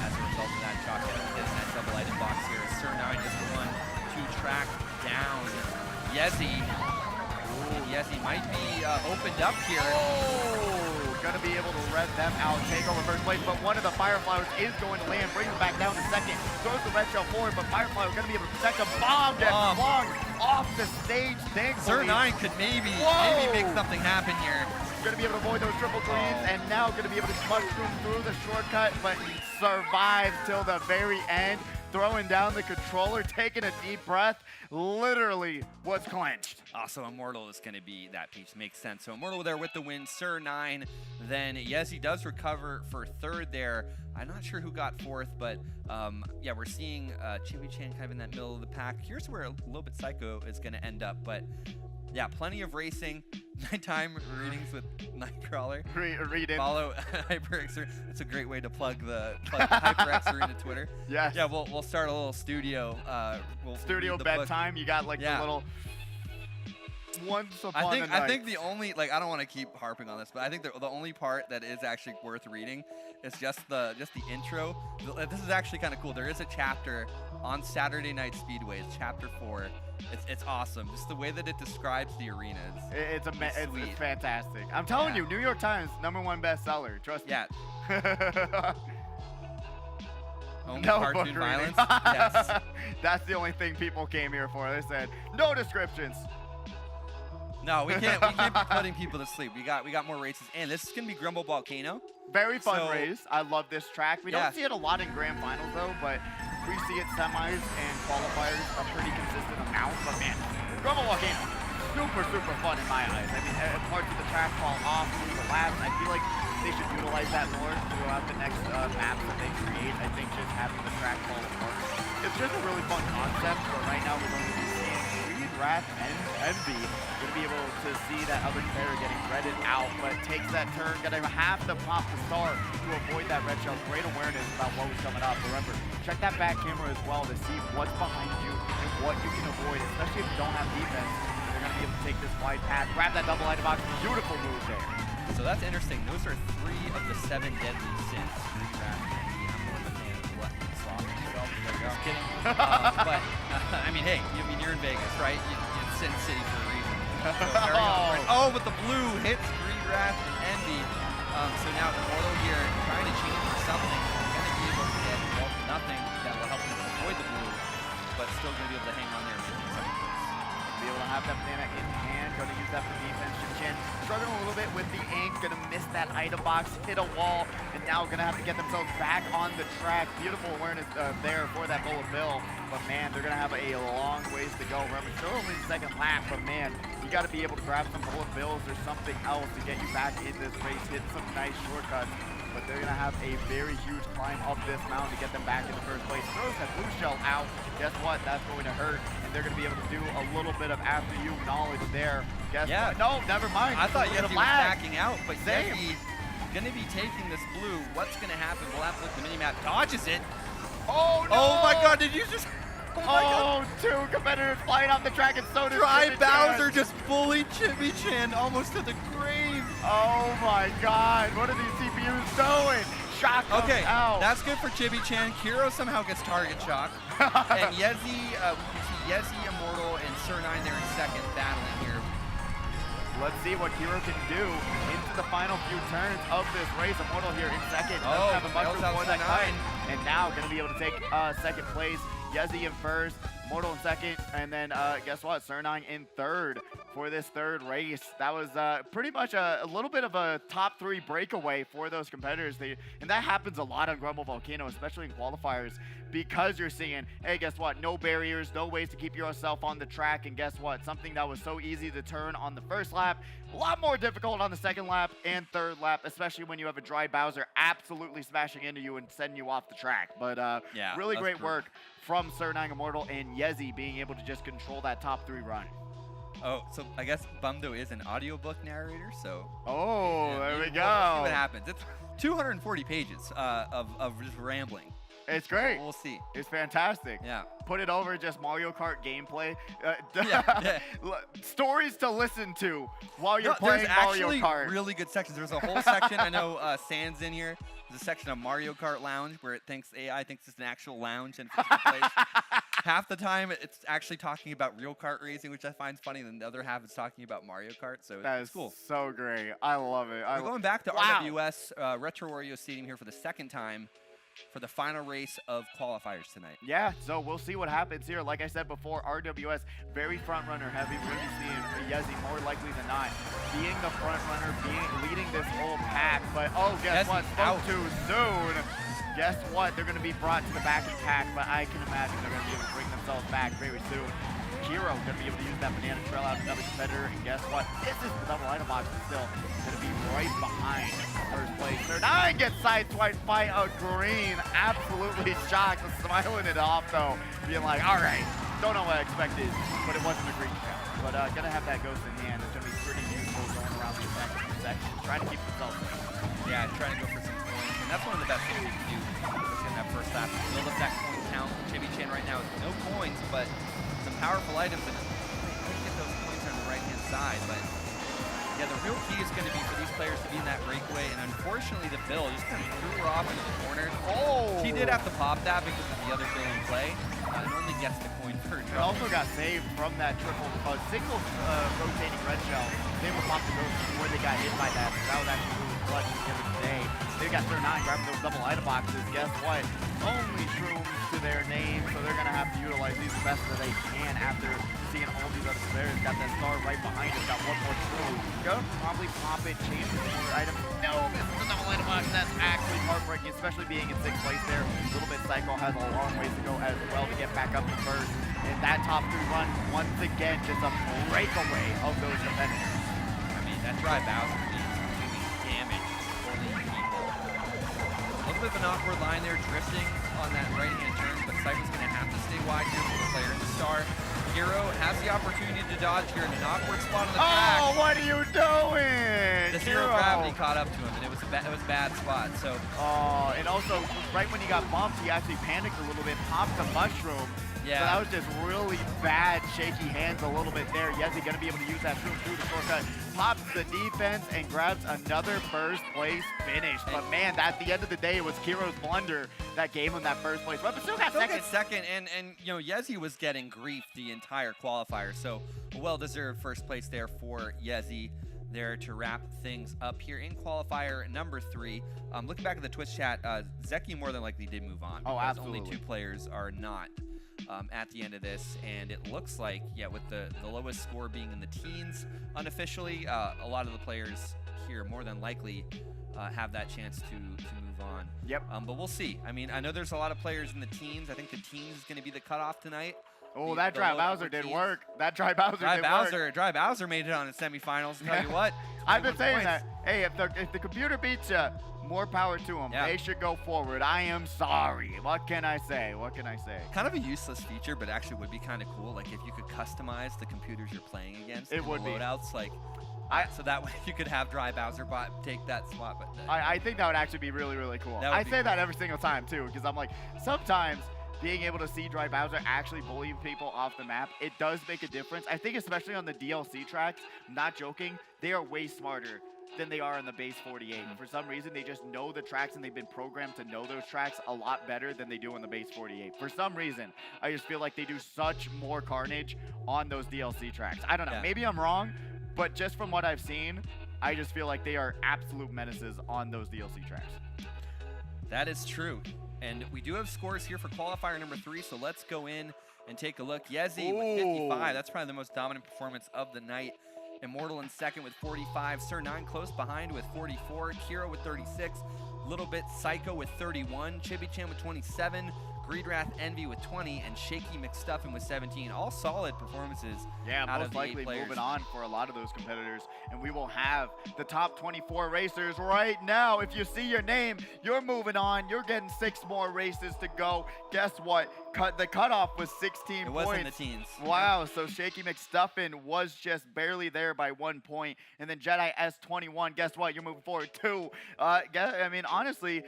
as a result of that. Shock getting that double item box here. Sir9 just won. Track down Yezi. And Yezi might be opened up here. Oh, gonna be able to rev them out, take over first place, but one of the Fireflowers is going to land, brings it back down to second, throws the red shell forward, but Fireflower gonna be able to protect a bomb gets flung off the stage, thankfully. Sir9 could maybe make something happen here. Gonna be able to avoid those triple greens, and now gonna be able to mushroom through the shortcut, but survives till the very end. Throwing down the controller, taking a deep breath, literally was clenched. Also, Immortal is going to be that piece. Makes sense. So Immortal there with the win. Sir9. Then Yezi does recover for third there. I'm not sure who got fourth, but yeah, we're seeing Chibi-chan kind of in that middle of the pack. Here's where a little bit Psycho is going to end up. But yeah, plenty of racing. Nighttime readings with Nightcrawler. Reading. Follow HyperX. It's a great way to plug the HyperX Arena Twitter. Yes. Yeah, we'll start a little studio. We'll Studio read the bedtime. book. You got like the little. Once upon a night. I think the only, like, I don't want to keep harping on this, but I think the only part that is actually worth reading is just the intro. This is actually kind of cool. There is a chapter on Saturday Night Speedway. It's chapter 4. It's awesome. Just the way that it describes the arenas. It's fantastic. I'm telling you, New York Times #1 bestseller. Trust me. Yeah. Only No cartoon book violence. reading. Yes. That's the only thing people came here for. They said no descriptions. No, we can't be putting people to sleep. We got more races, and this is gonna be Grumble Volcano. Very fun race. I love this track. We don't see it a lot in grand finals though, but we see it semis and qualifiers a pretty consistent amount. But man, Grumble Volcano, super fun in my eyes. I mean, parts of the track fall off through the laps. I feel like they should utilize that more throughout the next maps that they create. I think just having the track fall apart, it's just a really fun concept. But right now we're going to be seeing Creed, Wrath, and Envy. We're going to be able to see that other player getting redded out, but takes that turn, gonna have to pop the star to avoid that red shell. Great awareness about what was coming up. Remember, check that back camera as well to see what's behind you and what you can avoid, especially if you don't have defense. They're gonna be able to take this wide path, grab that double light box. Beautiful move there. So that's interesting. Those are 3 of the 7 deadly sins. I'm more of a fan of what soft myself. Just kidding. But I mean, hey, you're in Vegas, right? It's Sin City for a reason. So but the blue hits Greed, Wrath, and Envy. So now Immortal here trying to change for something. Going to be able to get nothing that will help him avoid the blue, but still going to be able to hang on there and make second place. Be able to have that banana in hand, going to use that for defense. Chen struggling a little bit with the ink, going to miss that item box, hit a wall, and now going to have to get themselves back on the track. Beautiful awareness there for that bullet bill, but man, they're going to have a long ways to go. Remember, still only the second lap, but man, you got to be able to grab some bullet bills or something else to get you back in this race, hit some nice shortcuts. But they're going to have a very huge climb up this mountain to get them back in the first place. Throws that blue shell out. Guess what? That's going to hurt. And they're going to be able to do a little bit of after you knowledge there. Guess what? No, never mind. I thought Yezi was backing out, but Same. Yezi going to be taking this blue. What's going to happen? We'll have to look at the minimap. Dodges it. Oh, no. Oh, my God. Did you just... Oh, my God. 2 competitors flying off the track, and so does Dry Chibi Bowser Chan. just bullied Chibi Chan almost to the grave. Oh, my God. What are these CPUs doing? Shock comes out. That's good for Chibi Chan. Kiro somehow gets target shock. And Yezi, we can see Yezi, Immortal, and Sir9 there in second battling here. Let's see what Kiro can do into the final few turns of this race. Immortal here in second. Doesn't have a much before that time. And now going to be able to take second place. Yezi in first, Immortal in second, and then guess what? Sir9 in third for this third race. That was pretty much a little bit of a top 3 breakaway for those competitors. And that happens a lot on Grumble Volcano, especially in qualifiers, because you're seeing, hey, guess what? No barriers, no ways to keep yourself on the track. And guess what? Something that was so easy to turn on the first lap, a lot more difficult on the second lap and third lap, especially when you have a Dry Bowser absolutely smashing into you and sending you off the track. But really great work from Sir9 Immortal and Yezi being able to just control that top 3 run. Oh, so I guess Bumdo is an audiobook narrator, so... Oh, yeah, there we go. We'll see what happens. It's 240 pages of just rambling. It's great. We'll see. It's fantastic. Yeah. Put it over just Mario Kart gameplay. Yeah. Stories to listen to while you're playing Mario Kart. There's actually really good sections. There's a whole section. I know Sand's in here. There's a section of Mario Kart Lounge where it thinks AI thinks it's an actual lounge and physical place. Half the time it's actually talking about real kart racing, which I find funny, and then the other half is talking about Mario Kart. So it's cool. So great. I love it. We're going back to RWS Retro Wario Stadium here for the second time for the final race of qualifiers tonight. Yeah, so we'll see what happens here. Like I said before, RWS, very front runner heavy. We're going to be seeing Yezi more likely than not being the front runner, leading this whole pack. But guess what? Spoke too soon. Guess what? They're going to be brought to the back of the pack, but I can imagine they're going to be able to bring themselves back very soon. Kiro going to be able to use that banana trail out another competitor, and guess what? This is the double item box, but still going to be right behind first place. Sir9 gets sideswiped by a green. Absolutely shocked, smiling it off though, being like, all right, Don't know what I expected, but it wasn't a green count. But gonna have that ghost in hand. It's gonna be pretty useful going around the section, trying to keep themselves safe. Yeah, trying to go for some coins, and that's one of the best things you can do in that first half. Build up that coin count. Chibi Chan right now has no coins, but some powerful items, and couldn't get those coins on the right-hand side. But yeah, the real key is going to be for these players to be in that breakaway, and unfortunately the Bill just kind of threw her off into the corner. Oh! She did have to pop that because of the other Bill in play, and only gets the coin for her. It also got saved from that single rotating red shell. They were popped the ghost before they got hit by that. So that was actually really clutch at the end of the day. They got turn 9, grabbing those double item boxes. Guess what? Only shrooms to their name, so they're gonna have to utilize these the best that they can after seeing all these other players. Got that star right behind us. Got one more shroom. Gonna probably pop it, change the more items. No, misses the double item box. That's actually heartbreaking, especially being in 6th place there. A little bit Psycho has a long ways to go as well to get back up to first. And that top 3 run, once again, just a breakaway of those competitors. I mean, that Dry Bowser is doing damage for the people. A little bit of an awkward line there, drifting on that right-hand turn, but Psycho's going to have to stay wide here for the player in the star. Hero has the opportunity to dodge here in an awkward spot on the track. Oh, what are you doing? The zero gravity caught up to him, and it was a bad spot. So. And also, right when he got bumped, he actually panicked a little bit, popped the mushroom. Yeah. So that was just really bad, shaky hands a little bit there. Yezi gonna be able to use that shroom through the shortcut, pops the defense, and grabs another first place finish. But man, at the end of the day, it was Kiro's blunder that gave him that first place. But still got second. And you know, Yezi was getting grief the entire qualifier. So a well-deserved first place there for Yezi there to wrap things up here in qualifier number 3. Looking back at the Twitch chat, Zeki more than likely did move on. Oh, absolutely. Only 2 players are not. At the end of this, and it looks like, yeah, with the lowest score being in the teens unofficially, a lot of the players here more than likely have that chance to move on. Yep. But we'll see. I mean, I know there's a lot of players in the teens. I think the teens is going to be the cutoff tonight. Oh, that Dry Bowser did work. That Dry Bowser did work. Dry Bowser made it on the semifinals. Tell you what. I've been saying that. Hey, if the computer beats you, more power to them. Yeah. They should go forward. I am sorry. What can I say? What can I say? Kind of a useless feature, but actually would be kind of cool. Like if you could customize the computers you're playing against. It would be. Loadouts, like. So that way you could have Dry Bowser bot take that spot. But I think that would actually be really, really cool. I say that every single time too, because I'm like, sometimes being able to see Dry Bowser actually bully people off the map, it does make a difference. I think especially on the DLC tracks, I'm not joking, they are way smarter than they are on the base 48. For some reason, they just know the tracks and they've been programmed to know those tracks a lot better than they do on the base 48. For some reason, I just feel like they do such more carnage on those DLC tracks. I don't know, maybe I'm wrong, but just from what I've seen, I just feel like they are absolute menaces on those DLC tracks. That is true. And we do have scores here for qualifier number 3, so let's go in and take a look. Yezi with 55, that's probably the most dominant performance of the night. Immortal in second with 45, Sir9 close behind with 44, Kiro with 36, little bit Psycho with 31, Chibi-chan with 27, Greedwrath Envy with 20, and Shaky McStuffin with 17. All solid performances. Yeah, out most of the likely 8 players. Moving on for a lot of those competitors. And we will have the top 24 racers right now. If you see your name, you're moving on. You're getting 6 more races to go. Guess what? The cutoff was 16 points. It was in the teens. Wow, so Shaky McStuffin was just barely there by 1 point. And then Jedi S21, guess what? You're moving forward too. I mean, honestly,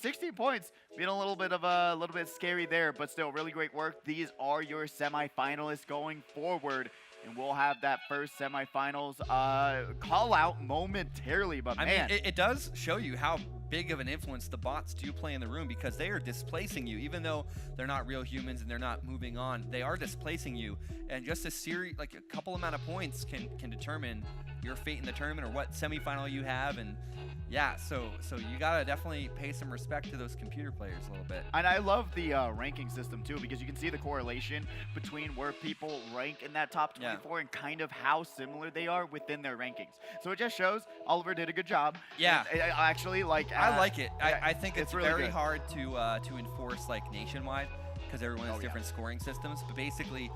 16 points, being a little bit scary there, but still really great work. These are your semifinalists going forward, and we'll have that first semifinals call out momentarily. But I mean, it does show you how big of an influence the bots do play in the room, because they are displacing you, even though they're not real humans and they're not moving on. They are displacing you, and just a series, like a couple amount of points, can determine your fate in the tournament or what semifinal you have. And yeah, so you gotta definitely pay some respect to those computer players a little bit. And I love the ranking system too, because you can see the correlation between where people rank in that top 24 and kind of how similar they are within their rankings. So it just shows Oliver did a good job. Yeah, actually, like I like it. I think it's really very good. hard to enforce like nationwide, because everyone has different scoring systems. But basically,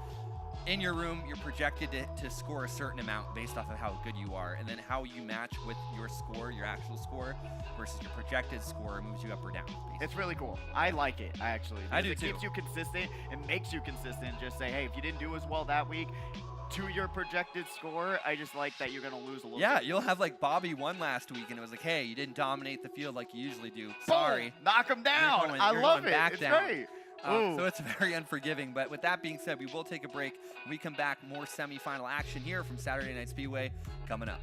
in your room, you're projected to score a certain amount based off of how good you are, and then how you match with your score, your actual score, versus your projected score moves you up or down. Basically. It's really cool. I like it, actually. I do it too. Keeps you consistent. It makes you consistent. Just say, hey, if you didn't do as well that week, to your projected score, I just like that you're going to lose a little Yeah, bit. you'll have like Bobby won last week, and it was like, hey, you didn't dominate the field like you usually do. Sorry. Boom! Knock him down. You're I going love it. back It's down. great. So it's very unforgiving. But with that being said, we will take a break. When we come back, more semifinal action here from Saturday Night Speedway coming up.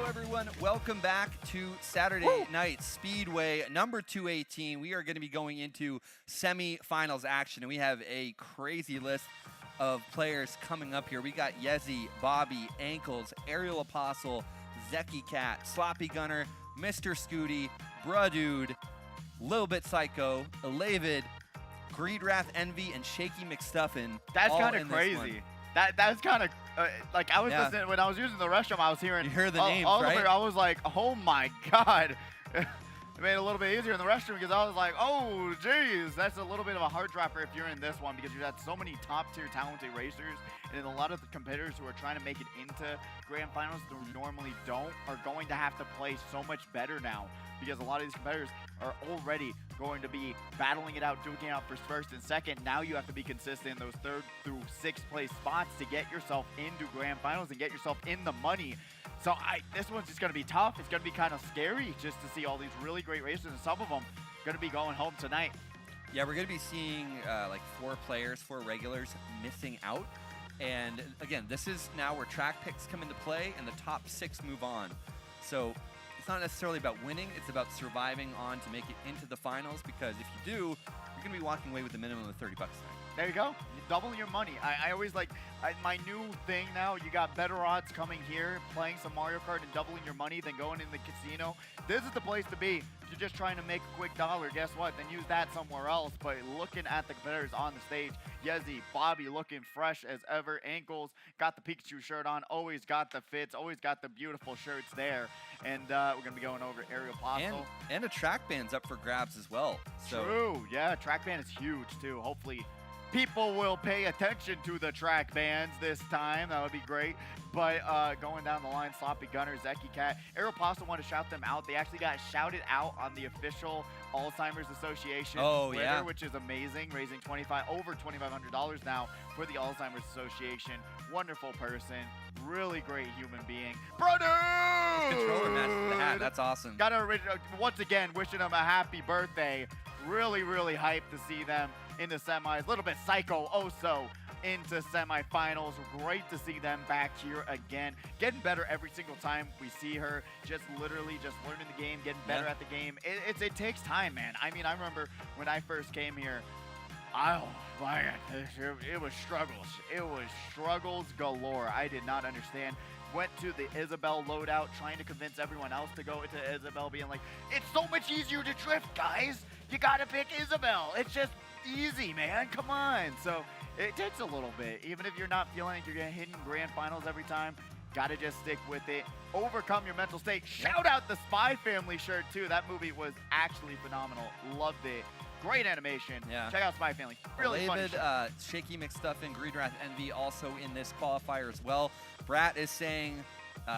everyone. Welcome back to Saturday Night Speedway number 218. We are going to be going into semi-finals action, and we have a crazy list of players coming up here. We got Yezi, Bobby, Ankles, Aerial Apostle, Zeki Cat, Sloppy Gunner, Mr. Scooty, Bruh Lil Bit Psycho, Elavid, Greed Wrath Envy, and Shaky McStuffin. That's kind of crazy. That's kind of like I was listening when I was using the restroom. I was hearing you hear the names, right? I was like, oh my god. It made it a little bit easier in the restroom because I was like, oh geez, that's a little bit of a heart dropper if you're in this one because you've had so many top tier talented racers, and a lot of the competitors who are trying to make it into grand finals who normally don't are going to have to play so much better now because a lot of these competitors are already going to be battling it out, duking out for first and second. Now you have to be consistent in those 3rd through 6th place spots to get yourself into grand finals and get yourself in the money. So this one's just going to be tough. It's going to be kind of scary just to see all these really great racers, and some of them going to be going home tonight. Yeah, we're going to be seeing like 4 players, 4 regulars missing out. And again, this is now where track picks come into play and the top 6 move on. So it's not necessarily about winning, it's about surviving on to make it into the finals, because if you do, you're going to be walking away with a minimum of $30 tonight. There you go. Double your money. I always like my new thing now. You got better odds coming here, playing some Mario Kart and doubling your money than going in the casino. This is the place to be. If you're just trying to make a quick dollar, guess what? Then use that somewhere else. But looking at the competitors on the stage, Yezi, Bobby looking fresh as ever. Ankles got the Pikachu shirt on. Always got the fits. Always got the beautiful shirts there. And we're going to be going over Aerial Apostle. And a track band's up for grabs as well. So. True. Yeah, track band is huge too. Hopefully people will pay attention to the track bands this time. That would be great. But going down the line, Sloppy Gunner, Zeki Cat, Aerial Apostle want to shout them out. They actually got shouted out on the official Alzheimer's Association Twitter, which is amazing, raising over $2,500 now for the Alzheimer's Association. Wonderful person, really great human being. Brother! Controller match for the hat. That's awesome. Got to once again wishing them a happy birthday. Really, really hyped to see them in the semis. Little bit Psycho also into semifinals. Great to see them back here again. Getting better every single time we see her. Just literally just learning the game, getting better at the game. It takes time, man. I mean, I remember when I first came here, oh man, it was struggles. It was struggles galore. I did not understand. Went to the Isabel loadout, trying to convince everyone else to go into Isabel, being like, it's so much easier to drift, guys. You gotta pick Isabel. It's just easy, man. Come on. So it takes a little bit. Even if you're not feeling like you're getting hit in grand finals every time, gotta just stick with it. Overcome your mental state. Shout out the Spy Family shirt, too. That movie was actually phenomenal. Loved it. Great animation. Yeah. Check out Spy Family. Really fun. Shaky McStuffin, Greed Wrath Envy also in this qualifier as well. Brat is saying,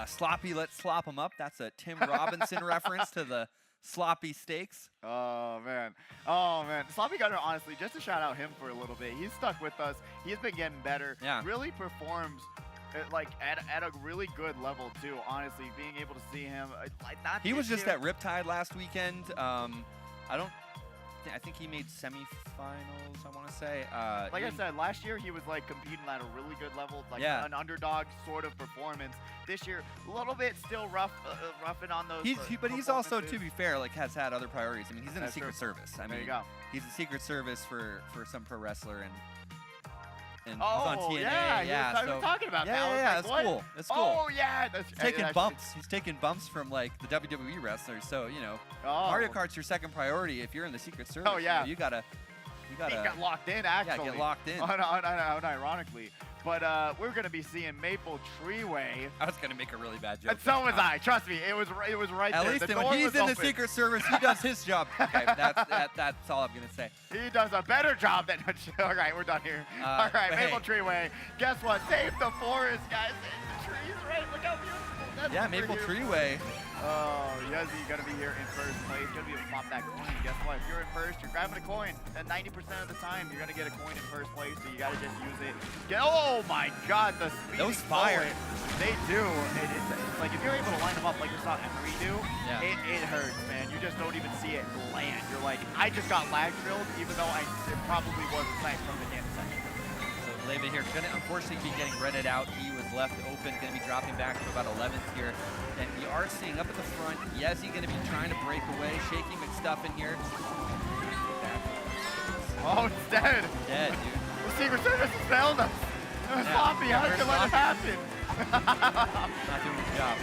sloppy, let's slop him up. That's a Tim Robinson reference to the sloppy steaks. Oh, man. Oh, man. Sloppy Gunner, honestly, just to shout out him for a little bit. He's stuck with us. He's been getting better. Yeah. Really performs like at a really good level, too, honestly. Being able to see him. He was just at Riptide last weekend. I think he made semifinals, I want to say. Like I said, last year he was like competing at a really good level, like an underdog sort of performance. This year, a little bit still roughing on those. But he's also, to be fair, like has had other priorities. I mean, he's in a Secret Service. I mean, there you go. He's a Secret Service for some pro wrestler, and he's oh, on TNA. Yeah, so, we talking about that. Yeah, that's cool. That's cool. Oh, yeah. He's taking bumps. He's taking bumps from like the WWE wrestlers. So Mario Kart's your second priority if you're in the Secret Service. Oh yeah. You gotta. Get locked in, actually. Yeah, get locked in. Unironically. But we're going to be seeing Maple Treeway. I was going to make a really bad joke. And so was I. Trust me, it was right At there. Least when he's in the Secret Service, he does his job. Okay, that's all I'm going to say. He does a better job than... All right, we're done here. All right, Maple Treeway. Guess what? Save the forest, guys. Save the trees, right? Look how beautiful. That's Maple Treeway. Oh, Yezi going to be here in first place. Going to be able to pop that coin. Guess what? If you're in first, you're grabbing a coin. And 90% of the time, you're going to get a coin in first place, so you got to just use it. Oh, my God. The speed. Those fire. They do. It's like, if you're able to line them up like you saw Emery do, it hurts, man. You just don't even see it land. You're like, I just got lag drilled, even though it probably wasn't sniped from the damn section. So Leva here gonna unfortunately be getting rented out. He was left open, gonna be dropping back to about 11th here. And we are seeing up at the front, Yezi gonna be trying to break away, shaking McStuffin here. Oh, it's dead. Dead, dude. The Secret Service has failed us. Sloppy, how did you let it happen? Not doing his job.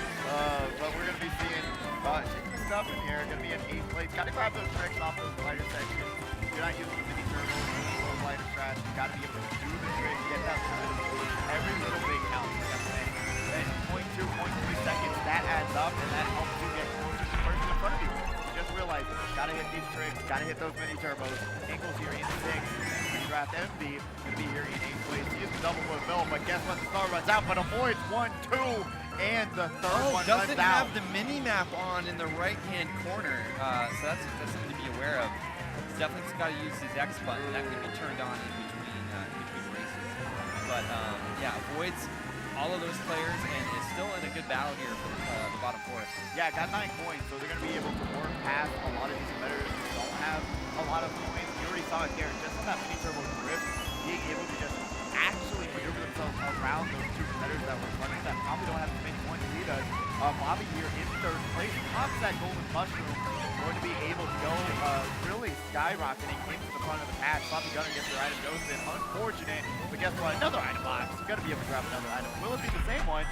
But we're gonna be seeing shaking McStuffin here, gonna be in 8th place. Gotta grab those tricks off those lighter sections. You're not using the mini turbos, those lighter trash. You gotta be able to do the trick, get that solidity. Every little bit counts, like I'm saying. Then 0.2, 0.3 seconds, that adds up, and that helps you get closer to the person in front of you. Just realize, gotta hit these tricks, gotta hit those mini turbos. Ankles here in 6th. Draft MB, gonna be here in 8th place. He is the double with Bill, but guess what? The star runs out, but avoids 1, 2, and the third one runs doesn't out. have the mini map on in the right-hand corner, so that's something to be aware of. He's definitely got to use his X button. That can be turned on in between races. But yeah, avoids all of those players and is still in a good battle here for the bottom 4. Yeah, got 9 points, so they're gonna be able to work past a lot of these competitors who don't have a lot of points. You already saw it there, just on that mini turbo drift, being able to just actually maneuver themselves around those 2 competitors that were running that probably don't have as many points as he does. Bobby here in 3rd place, pops that golden mushroom, going to be able to go really skyrocketing into the front of the pack. Bobby Gunner gets their item ghosted. Unfortunate, but guess what? Another item box. You gotta be able to grab another item. Will it be the same one?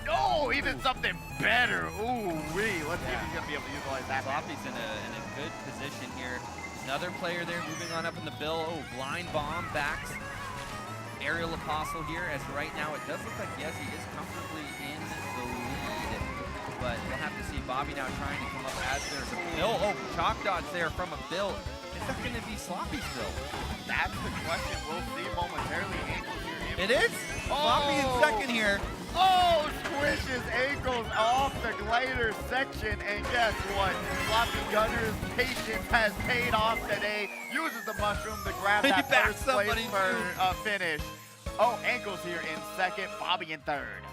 No, even something better. Ooh-wee. Let's see if he's gonna be able to utilize that. Sloppy's in a good position here. Another player there moving on up in the bill. Oh, blind bomb backs Aerial Apostle here, as right now it does look like Yezi is comfortably in the lead. But we'll have to see Bobby now trying to come up as there's a Bill. Oh, chalk dodge there from a Bill. Is that going to be Sloppy's Bill? That's the question. We'll see momentarily. Ankles here. It is? Sloppy in 2nd here. Oh, squishes ankles off the glider section, and guess what? Sloppy Gunner's patience has paid off today. Uses the mushroom to grab that first place for finish. Oh, ankles here in 2nd, Bobby in 3rd.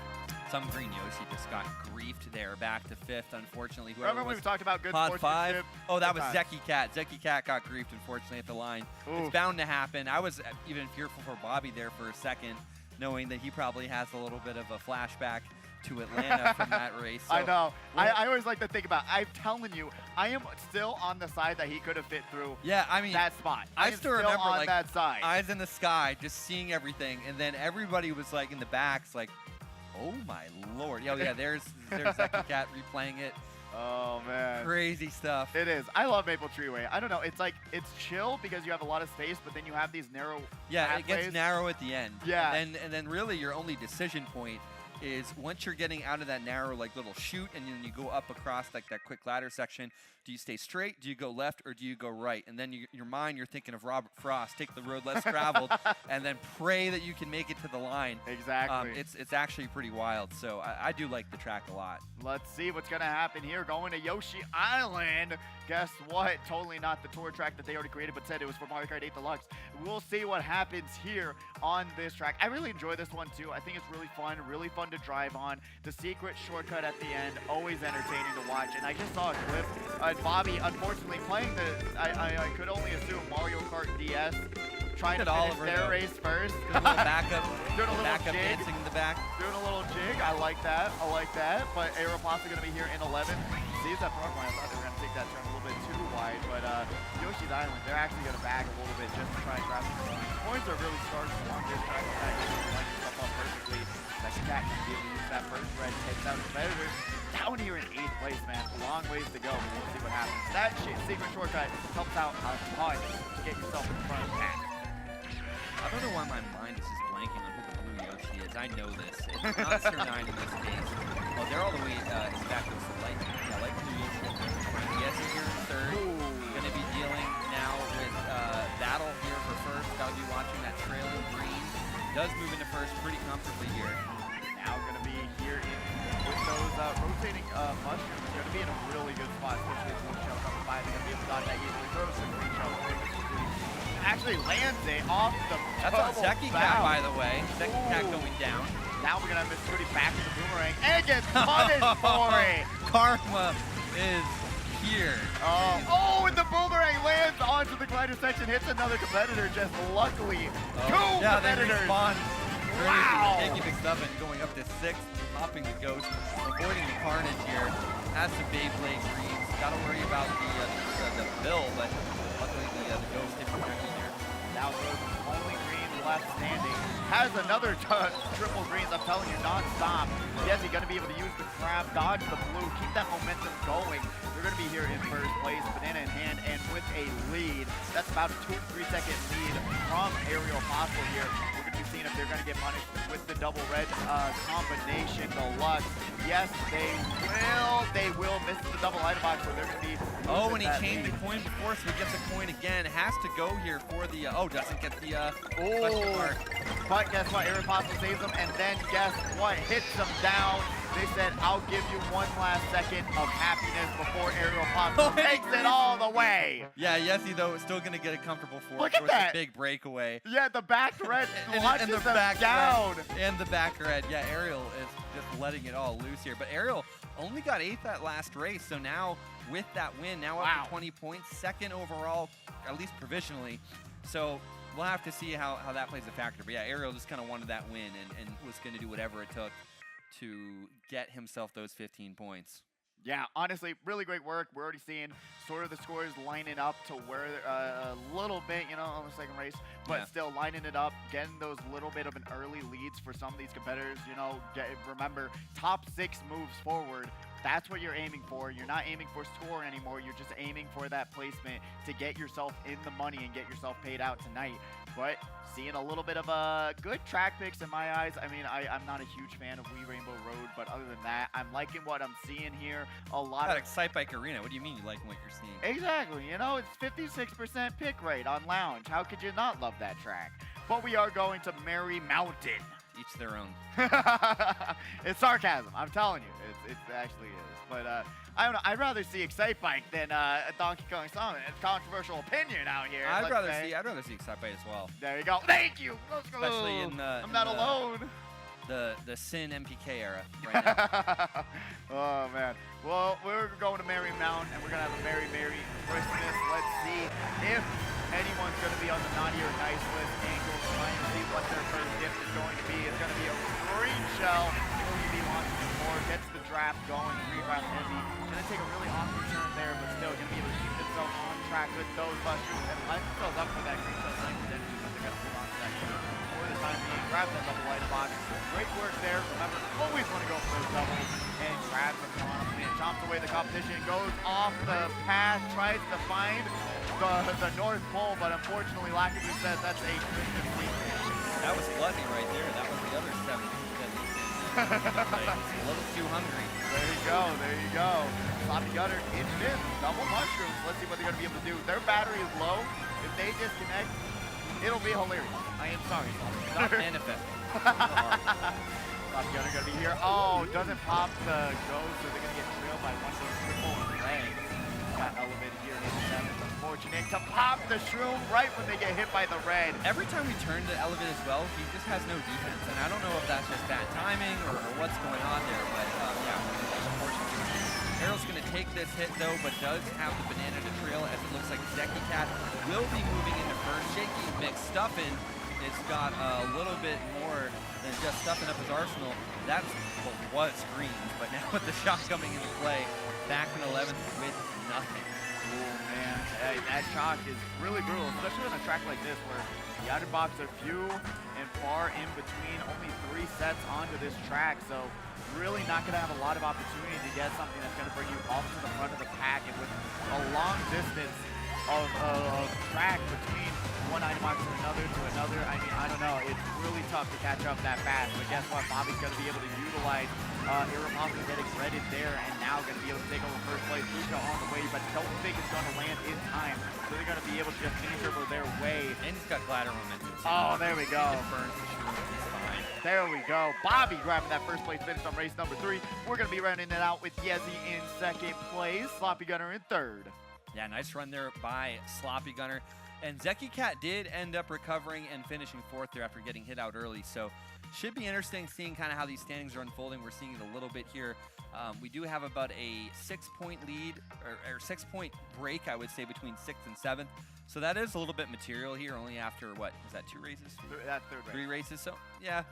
Some green Yoshi just got griefed there, back to 5th, unfortunately. Remember when we talked about good Pod 5? Oh, that was Zeki. Zeki Cat. Zeki Cat got griefed, unfortunately, at the line. Ooh. It's bound to happen. I was even fearful for Bobby there for a second, knowing that he probably has a little bit of a flashback to Atlanta from that race. So, I know. I always like to think about, I'm telling you, I am still on the side that he could have fit through that spot. I still remember on like that side. eyes in the sky, just seeing everything, and then everybody was like in the backs like, oh my lord. Oh yeah, there's Zeki Cat replaying it. Oh man. Crazy stuff. It is. I love Maple Treeway. I don't know. It's like, it's chill because you have a lot of space, but then you have these narrow pathways. It gets narrow at the end. Yeah. And then really your only decision point is once you're getting out of that narrow like little chute and then you go up across like that quick ladder section, do you stay straight, do you go left, or do you go right? And then your mind, you're thinking of Robert Frost, take the road less traveled, and then pray that you can make it to the line. Exactly. It's actually pretty wild, so I do like the track a lot. Let's see what's going to happen here. Going to Yoshi Island. Guess what? Totally not the tour track that they already created, but said it was for Mario Kart 8 Deluxe. We'll see what happens here on this track. I really enjoy this one, too. I think it's really fun to drive on. The secret shortcut at the end, always entertaining to watch. And I just saw a clip. Bobby, unfortunately, playing I could only assume Mario Kart DS, trying to finish their race first. Doing a little backup, doing a little backup jig. dancing in the back. Doing a little jig. I like that. But Aeropost's going to be here in 11th. Sees that front line. I thought they were going to take that turn a little bit too wide. But Yoshi's Island, they're actually going to back a little bit just to try and grab some points. Points are really starting along this track. Line yourself up perfectly. Second Cat can be able to use that first red. Takes out competitors. Down here in 8th place, man. A long ways to go. We'll see what happens. That secret shortcut helps out a ton to get yourself in front of the pack. I don't know why my mind is just blanking on who the blue Yoshi is. I know this. It's not Sir 9 in this case. Oh, they're all the way back to the light. Yeah, light blue Yoshi. Yes, here in 3rd. Going to be dealing now with battle here for 1st. Got to be watching that trailing green. Does move into 1st pretty comfortably here. Now going to be here with those rotating mushrooms. Going to be in a really good spot, especially if blue shell number 5. They're going to be able to dodge that easily. Throws some green shell. Actually lands it off the That's on Zeki Cat, by the way. Zeki Cat going down. Now we're going to have Miss Fruity back in the boomerang and gets punished for it. Karma is here. Oh, and the boomerang lands onto the glider section, hits another competitor, just luckily. Two yeah, competitors. they respawn. Wow. Taking the stuff and going up to 6, popping the ghost, avoiding the carnage here. Has some Beyblade greens. Got to worry about the bill, but luckily the ghost did protect him there. Now goes only green left standing. Has another triple greens, I'm telling you, non-stop. Yes, he's going to be able to use the crab, dodge the blue, keep that momentum going. They're going to be here in first place, banana in hand, and with a lead. That's about a 2-3 second lead from Aerial Apostle here. We're going to be seeing if they're going to get punished with the double red combination deluxe. Yes, they will miss the double item box, where they're going to be. Oh, and he chained the coin before, so he gets a coin again. Has to go here for the, doesn't get the question mark. But guess what? Aerial Apostle saves him, and then guess what? Hits him down. They said, I'll give you one last second of happiness before Aerial Apostle takes it all the way. Yeah, Yesy, though, is still going to get a comfortable fourth. Look at that. A big breakaway. Yeah, the back red launches the them back down. Red, and the back red. Yeah, Aerial is just letting it all loose here. But Aerial only got 8th that last race, so now with that win, now up to 20 points, 2nd overall, at least provisionally. So we'll have to see how that plays a factor. But yeah, Aerial just kind of wanted that win and was going to do whatever it took to get himself those 15 points. Yeah, honestly, really great work. We're already seeing sort of the scores lining up to where a little bit, on the second race, but still lining it up, getting those little bit of an early leads for some of these competitors. Remember, top 6 moves forward. That's what you're aiming for. You're not aiming for score anymore. You're just aiming for that placement to get yourself in the money and get yourself paid out tonight. But seeing a little bit of a good track picks in my eyes. I mean, I'm not a huge fan of Wii Rainbow Road, but other than that, I'm liking what I'm seeing here. A lot of Excite Bike Arena. What do you mean you like what you're seeing? Exactly. It's 56% pick rate on Lounge. How could you not love that track? But we are going to Merry Mountain. Each their own. It's sarcasm. I'm telling you. It actually is. But I don't know. I'd rather see Excite Bike than Donkey Kong Summit. It's a controversial opinion out here. I'd rather see Excite Bike as well. There you go. Thank you. Let's go. Especially in I'm not alone. The Sin MPK era right now. Oh man. Well, we're going to Merry Mountain and we're gonna have a Merry Christmas. Let's see if anyone's gonna be on the naughty or nice list. Angels trying to see what their first gift is going to be. It's gonna be a green shell. Will he be launching the floor? Gets the draft going. Green round heavy. Gonna take a really awkward turn there, but still gonna be able to keep himself on track with those busters and line themselves up for that green shell. Nice potential, but they're gonna hold on to that for the time being. Grab that double item box. Great work there. Remember, always want to go for those doubles and grab the quantum and chomps away the competition. Goes off the path, tries to find the North Pole, but unfortunately, Lackady says that's a Christmas secret. That was gluttony right there. That was the other 7 that he a little too hungry. There you go. There you go. Sloppy Gutter inched in. Double mushrooms. Let's see what they're going to be able to do. Their battery is low. If they disconnect, it'll be hilarious. I am sorry, Stop manifesting. Sloppy Gutter going to be here. Oh, doesn't pop the ghost, so they're going to get trailed by one of those triple legs. Got elevated here in 7. Unfortunate to pop the shroom right when they get hit by the red. Every time we turn to Elevate as well, he just has no defense, and I don't know if that's just bad timing or what's going on there, but yeah, unfortunately. Aerial's going to take this hit though, but does have the banana to trail as it looks like Zeki Cat will be moving into first. Shaky McStuffin has got a little bit more than just stuffing up his arsenal. That's what was greens, but now with the shot coming into play, back in 11th with nothing. Oh man, hey, that shock is really brutal, especially on a track like this where the outer box are few and far in between, only 3 sets onto this track, so really not going to have a lot of opportunity to get something that's going to bring you off to the front of the pack, and with a long distance of track between one item box to another, I mean, I don't know, it's really tough to catch up that fast, but guess what, Bobby's going to be able to utilize Irrepossible getting redded there, and now going to be able to take over first place. Lucha on the way, but don't think it's going to land in time, so they're going to be able to just finish over their way. And he's got glider momentum. Oh, there we go. Burns the shroom. He's fine. There we go. Bobby grabbing that first place finish on race number 3. We're going to be rounding it out with Yezi in 2nd place, Sloppy Gunner in 3rd. Yeah, nice run there by Sloppy Gunner. And Zeki Cat did end up recovering and finishing 4th there after getting hit out early. So Should be interesting seeing kind of how these standings are unfolding. We're seeing it a little bit here. We do have about a 6-point lead, or 6-point break, I would say, between 6th and 7th. So that is a little bit material here, only after, what, was that 2 races? That's third race. 3 races, so, yeah.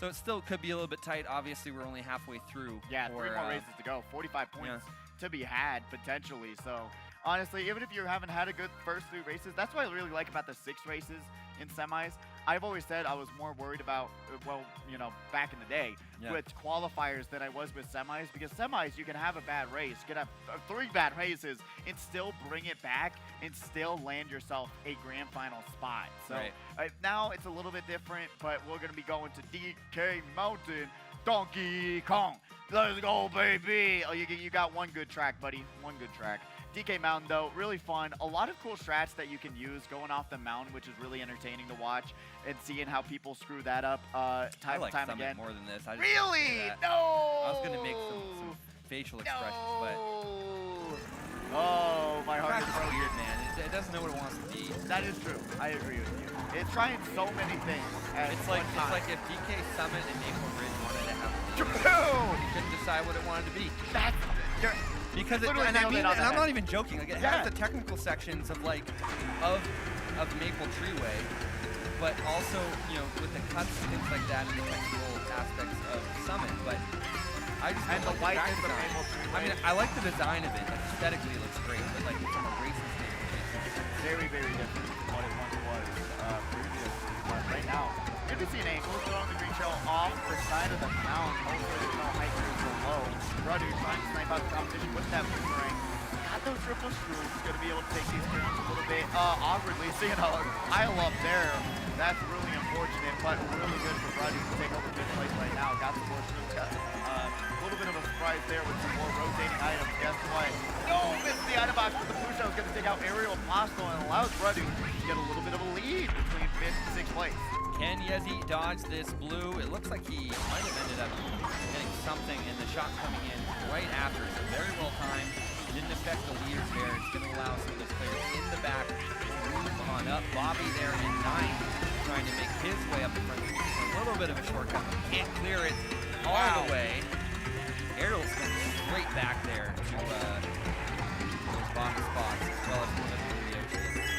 So it still could be a little bit tight. Obviously, we're only halfway through. Yeah, 3 more races to go. 45 points to be had, potentially. So, honestly, even if you haven't had a good first 3 races, that's what I really like about the 6 races in semis. I've always said I was more worried about, well, you know, back in the day with qualifiers than I was with semis, because semis, you can have a bad race, you can have 3 bad races and still bring it back and still land yourself a grand final spot. So now it's a little bit different, but we're going to be going to DK Mountain, Donkey Kong. Let's go, baby. Oh, you got one good track, buddy. One good track. DK Mountain, though, really fun. A lot of cool strats that you can use going off the mountain, which is really entertaining to watch, and seeing how people screw that up time and time again. More than this. Really? No! I was going to make some facial expressions, but... Oh, my heart is broken. Weird, man. It doesn't know what it wants to be. That is true. I agree with you. It's trying so many things at it's one time. like if DK Summit and Maple Ridge wanted to have it couldn't decide what it wanted to be. That's... Because it, and I'm not even joking. Like it has the technical sections of of Maple Treeway, but also with the cuts and things like that and the technical aspects of Summit. But I just and the whiteness of Maple Treeway. I mean, I like the design of it. Like aesthetically, it looks great, but like from a racing standpoint, it's very, very different from what it once was previously. But right now, good to see an angle throwing the green shell off the side of the mound. Hopefully, there's no hikers below. Ruddy trying to snipe out the competition with that boomerang. Got those triple screws. Going to be able to take these turns a little bit awkwardly. Seeing a pile up there. That's really unfortunate, but really good for Ruddy to take over fifth place right now. Got some more screws. Got a little bit of a surprise there with some more rotating items. Guess what? No, missed the item box, but the blue shell is going to take out Aerial Apostle and allows Ruddy to get a little bit of a lead between 5th and 6th place. Can Yezi dodge this blue? It looks like he might have ended up getting something, and the shot coming in right after. So very well timed. Didn't affect the leaders there. It's going to allow some of those players in the back to move on up. Bobby there in 9th, trying to make his way up the front. A little bit of a shortcut. Can't clear it all the way. Ariel's going straight back there to those bottom spots, as well as one of the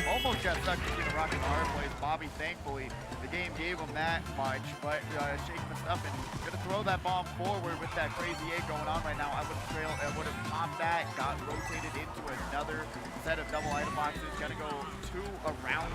almost got stuck between the rock and the hard place. Bobby, thankfully, the game gave him that much, but shaking the stuff and gonna throw that bomb forward with that crazy egg going on right now. I would have popped that, got rotated into another set of double item boxes. Gonna go 2 around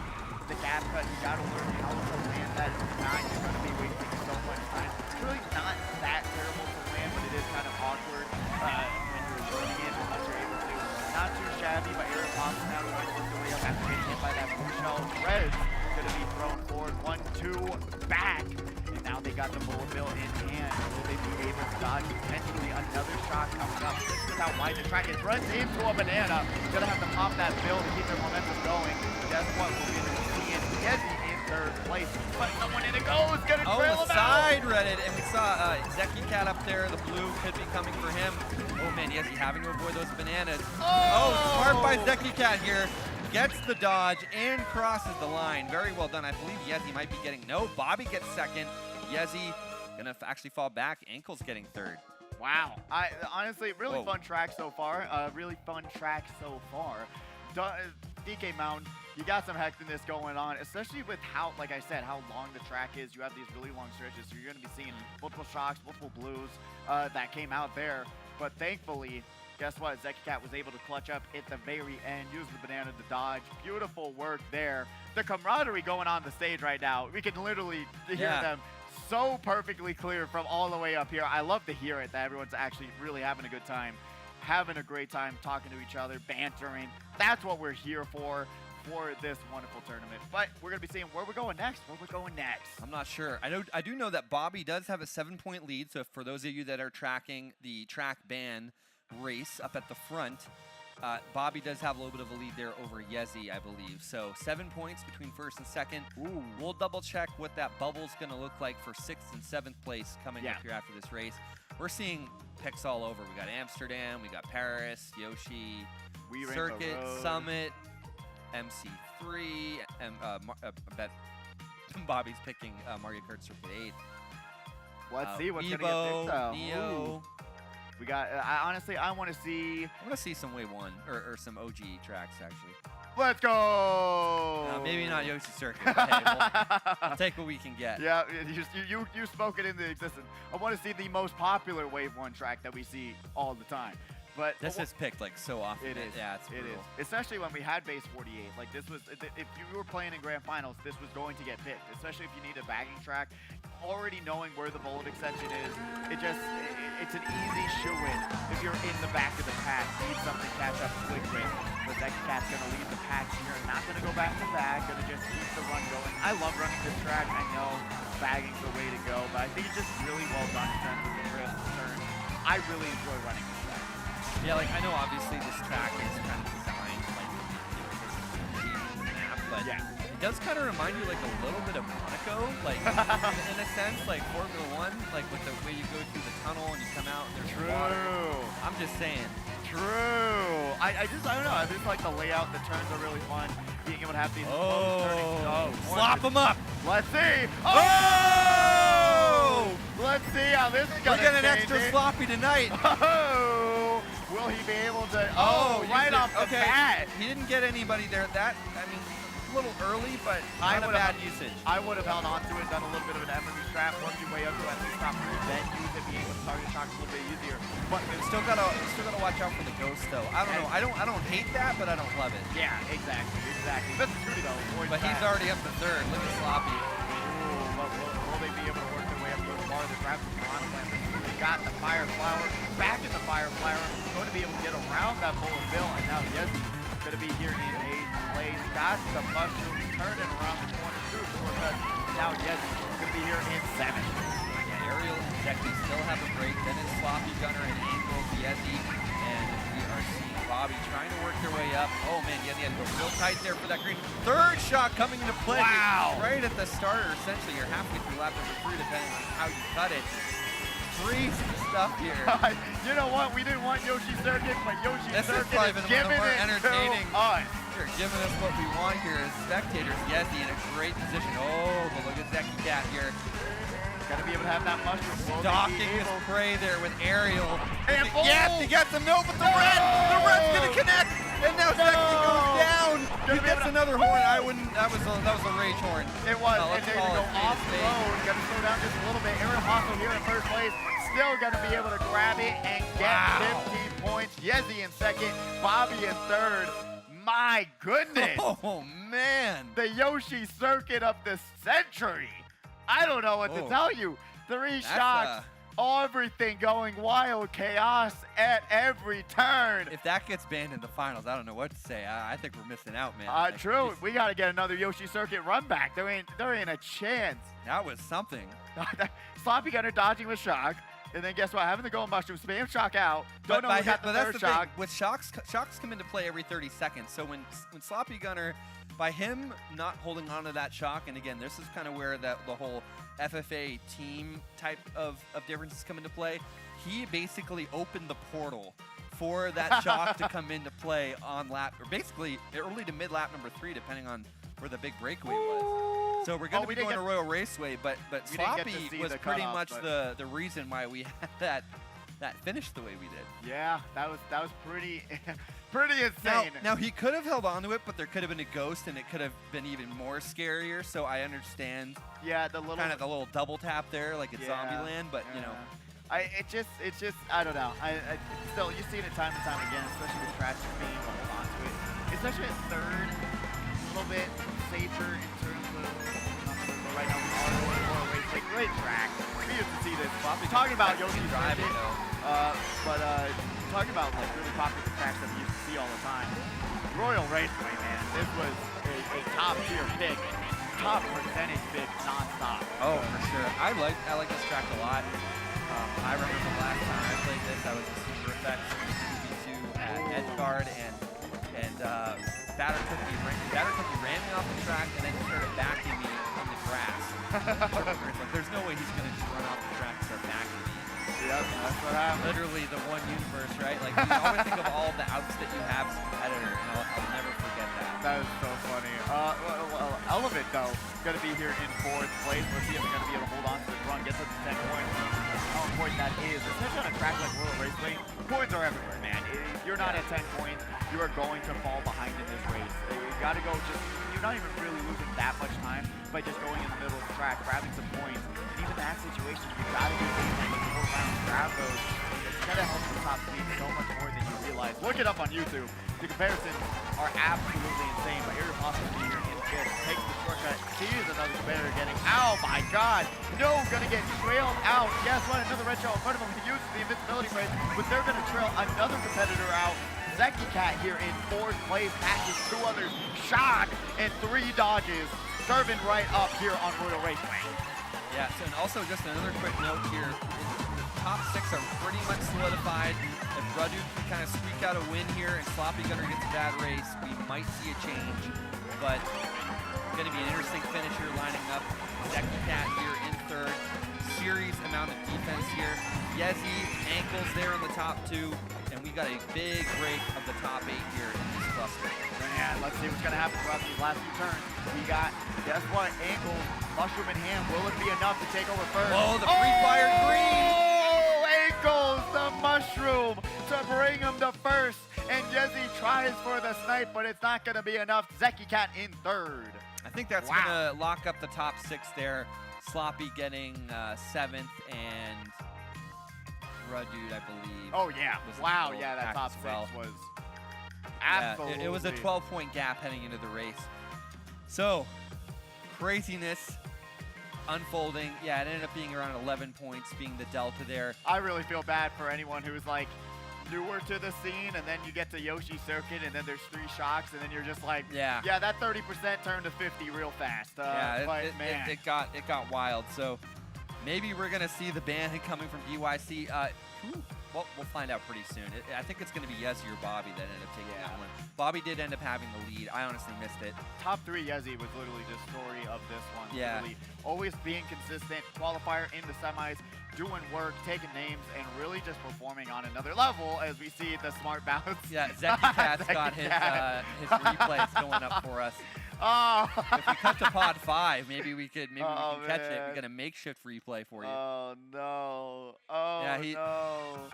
the gap cut. You gotta learn how to land that. You're gonna be wasting so much time. It's really not that terrible to land, but it is kind of awkward when you're learning it as much as you're able to. Not too shabby, but Aaron Thompson now going to work their way up after getting hit by that blue shell. Red's going to be thrown forward. 1-2 back. And now they got the bullet bill in hand. Will they be able to dodge potentially another shot coming up? This is how wide the track is. Runs into a banana. Going to have to pop that bill to keep their momentum going. Guess what? We'll be seeing Yezi in 3rd place. But someone in it goes. Going to trail him out. Side Reddit. And we saw Zeki Cat up there. The blue could be coming for him. Oh man, Yezi having to avoid those bananas. Oh, smart by Zeki Cat here. Gets the dodge and crosses the line. Very well done. I believe Yezi might be getting, no, Bobby gets 2nd. Yezi gonna actually fall back. Ankle's getting 3rd. Wow. Honestly, really fun track so far. Really fun track so far. DK Mountain, you got some hecticness going on, especially with how, like I said, how long the track is. You have these really long stretches, so you're going to be seeing multiple shocks, multiple blues that came out there. But thankfully, guess what? Zeki Cat was able to clutch up at the very end, use the banana to dodge. Beautiful work there. The camaraderie going on the stage right now, we can literally hear them so perfectly clear from all the way up here. I love to hear it, that everyone's actually really having a good time, having a great time talking to each other, bantering. That's what we're here for this wonderful tournament. But we're going to be seeing where we're going next. I'm not sure. I do know that Bobby does have a 7-point lead. So for those of you that are tracking the track ban race up at the front, Bobby does have a little bit of a lead there over Yezi, I believe. So 7 points between 1st and 2nd. Ooh. We'll double check what that bubble's going to look like for 6th and 7th place coming up here after this race. We're seeing picks all over. We got Amsterdam, we got Paris, Yoshi, Circuit, Summit, MC3, and bet Bobby's picking Mario Kart Circuit 8. Let's see what's going to get Evo, picked up. Neo. Ooh. We got, honestly, I want to see. I want to see some Wave 1 or some OG tracks, actually. Let's go! Maybe not Yoshi Circuit, but hey, we'll take what we can get. Yeah, you spoke it into existence. I want to see the most popular Wave 1 track that we see all the time. But This is picked like so often. It is. Yeah, it's It brutal. is. Especially when we had base 48. Like this was, if you were playing in grand finals, this was going to get picked. Especially if you need a bagging track. Already knowing where the bullet extension is, it's an easy shoe-in if you're in the back of the pack. Need something to catch up quick with. But that cat's gonna leave the pack here. Not gonna go back to back. Gonna just keep the run going. I love running this track. I know bagging's the way to go, but I think it's just really well done in terms of the crisp turn. I really enjoy running this track. Yeah, like I know obviously this track is kind of designed like the map, but Yeah. it does kind of remind you like a little bit of Monaco, like in a sense, like Formula 1, like with the way you go through the tunnel and you come out and there's water. I'm just saying. True. I don't know. I just like the layout. The turns are really fun. Being able to have these Slop them up. Let's see. Oh! Let's see how this is going to We're getting extra sloppy tonight. Oh! Will he be able to? Oh, right off the bat. He didn't get anybody there. That, I mean, a little early, but not a bad usage. I would have held on to it, done a little bit of an emerald strap, worked your way up to at least top 3, then use it, being able to target shots a little bit easier. But we still gotta watch out for the ghost though. I don't know. I don't hate that, but I don't love it. Yeah, exactly. That's the truth though. But he's already up to 3rd. Look at Sloppy. Ooh, but will they be able to work their way up to the bar? The grab from Ron They got the fire flower, back in the fire flower, going to be able to get around that bullet bill, and now Yezi going to be here in 8th place. Got the mushroom turning around the corner too, because now Yezi going to be here in 7th. Yeah, Ariel and Zeki still have a break. Then it's Sloppy Gunner and Angel, Yezi, and we are seeing Bobby trying to work their way up. Oh man, Yezi had to go real tight there for that green. 3rd shot coming into play. Wow. Right at the starter, essentially. You're halfway through lap number 3, depending on how you cut it. Crazy stuff here. You know what? We didn't want Yoshi Circuit, but Yoshi Circuit is giving more it entertaining. to us. You're giving us what we want here as spectators. Yezi in a great position. Oh, but look at Zeki Cat here. Gotta be able to have that mushroom. Stalking his prey there with Ariel. And yes, he gets him. No, but the red's gonna connect. And now Zeki goes down. He gets another horn. I wouldn't. That was a rage horn. It was. No, And they're gonna go off the road. Gotta slow down just a little bit. Aaron Hostel here in 1st place. Still gonna be able to grab it and get 15 points. Yezi in 2nd. Bobby in 3rd. My goodness. Oh man. The Yoshi Circuit of the century. I don't know what to tell you. 3 shots, everything going wild, chaos at every turn. If that gets banned in the finals, I don't know what to say. I think we're missing out, man. True. We got to get another Yoshi Circuit run back. There ain't a chance. That was something. Sloppy Gunner dodging with shock. And then guess what? Having the golden mushroom, spam shock out. Don't know who got the 3rd shock. With shocks come into play every 30 seconds. So when Sloppy Gunner, by him not holding on to that shock, and again, this is kind of where the whole FFA team type of differences come into play. He basically opened the portal for that shock to come into play on lap, or basically early to mid lap number 3, depending on where the big breakaway was. So we're going to be going to Royal Raceway, but Sloppy was pretty much the reason why we had that finished the way we did. Yeah, that was pretty pretty insane. Now he could have held on to it, but there could have been a ghost, and it could have been even more scarier. So I understand. Yeah, the little double tap there, like it's Zombieland, but you know. It's just I don't know. Still you see it time and time again, especially with tracks being able to hold on to it, especially at 3rd, a little bit safer in terms of right now we are going more away. It's a great track. We used to see this. Talking about Yoshi driving, but talking about like really popular tracks that we used to see all the time. Royal Raceway, man, this was a top tier pick, top percentage pick nonstop. Oh, for sure. I like this track a lot. I remember the last time I played this, I was a Super Effects TV2 at Edgard, and Batter Cookie ran me off the track and then started backing me in the grass. Like, there's no way he's gonna just run off the track and start backing me. Yep, that's what happened. Literally the one universe, right? Like you always think of all the outs that you have as a competitor, and I'll never forget that. That is so funny. Element though, gonna be here in 4th place. Let's see if they're gonna be able to hold on to the run, gets up to 10 points. How important that is, especially on a track like Royal Raceway. Points are everywhere, man. If you're not at 10 points, you are going to fall behind in this race. You got to go you're not even really losing that much time by just going in the middle of the track, grabbing some points. And even that situation, you got to do things like 4 rounds, grab those. It's going to help the top speed so much more than you realize. Look it up on YouTube. The comparisons are absolutely insane, but Aerial Possible here in fifth takes the shortcut. He is another competitor getting, oh my god, no, gonna get trailed out. Guess what, another red shell in front of him. He uses the invincibility phrase, but they're gonna trail another competitor out. Zeki Cat here in 4th place, passes 2 others, shock, and 3 dodges, serving right up here on Royal Raceway. Yeah, so, and also just another quick note here, the top 6 are pretty much solidified. If Radu can kind of squeak out a win here and Sloppy Gunner gets a bad race, we might see a change. But it's going to be an interesting finish here lining up. Zeki Cat here in 3rd. Serious amount of defense here. Yezi, ankles there in the top 2. And we got a big break of the top 8 here in this cluster. And let's see what's going to happen throughout these last few turns. We got, guess what, ankles, mushroom in hand. Will it be enough to take over first? Oh, the pre-fired green! Ankles, the mushroom to bring him to first. And Yezi tries for the snipe, but it's not going to be enough. Zeki Cat in 3rd. I think that's going to lock up the top 6 there. Sloppy getting 7th, and Rudude, I believe. Oh, yeah. Wow, yeah, that pack top as well. 6 was absolutely. Yeah, it was a 12-point gap heading into the race. So, craziness unfolding. Yeah, it ended up being around 11 points, being the delta there. I really feel bad for anyone who's like newer to the scene, and then you get to Yoshi Circuit, and then there's 3 shocks, and then you're just like, yeah, that 30% turned to 50 real fast. Yeah, but it got wild. So maybe we're gonna see the ban coming from DYC. Well, we'll find out pretty soon. I think it's going to be Yezi or Bobby that ended up taking that one. Bobby did end up having the lead. I honestly missed it. Top 3 Yezi was literally the story of this one. Yeah. Literally always being consistent, qualifier in the semis, doing work, taking names, and really just performing on another level as we see the smart bounce. Yeah, Zeki Cat's got his replays going up for us. Oh. If we cut to pod 5, maybe we can catch it. We got a makeshift replay for you. Oh no! Oh yeah, no!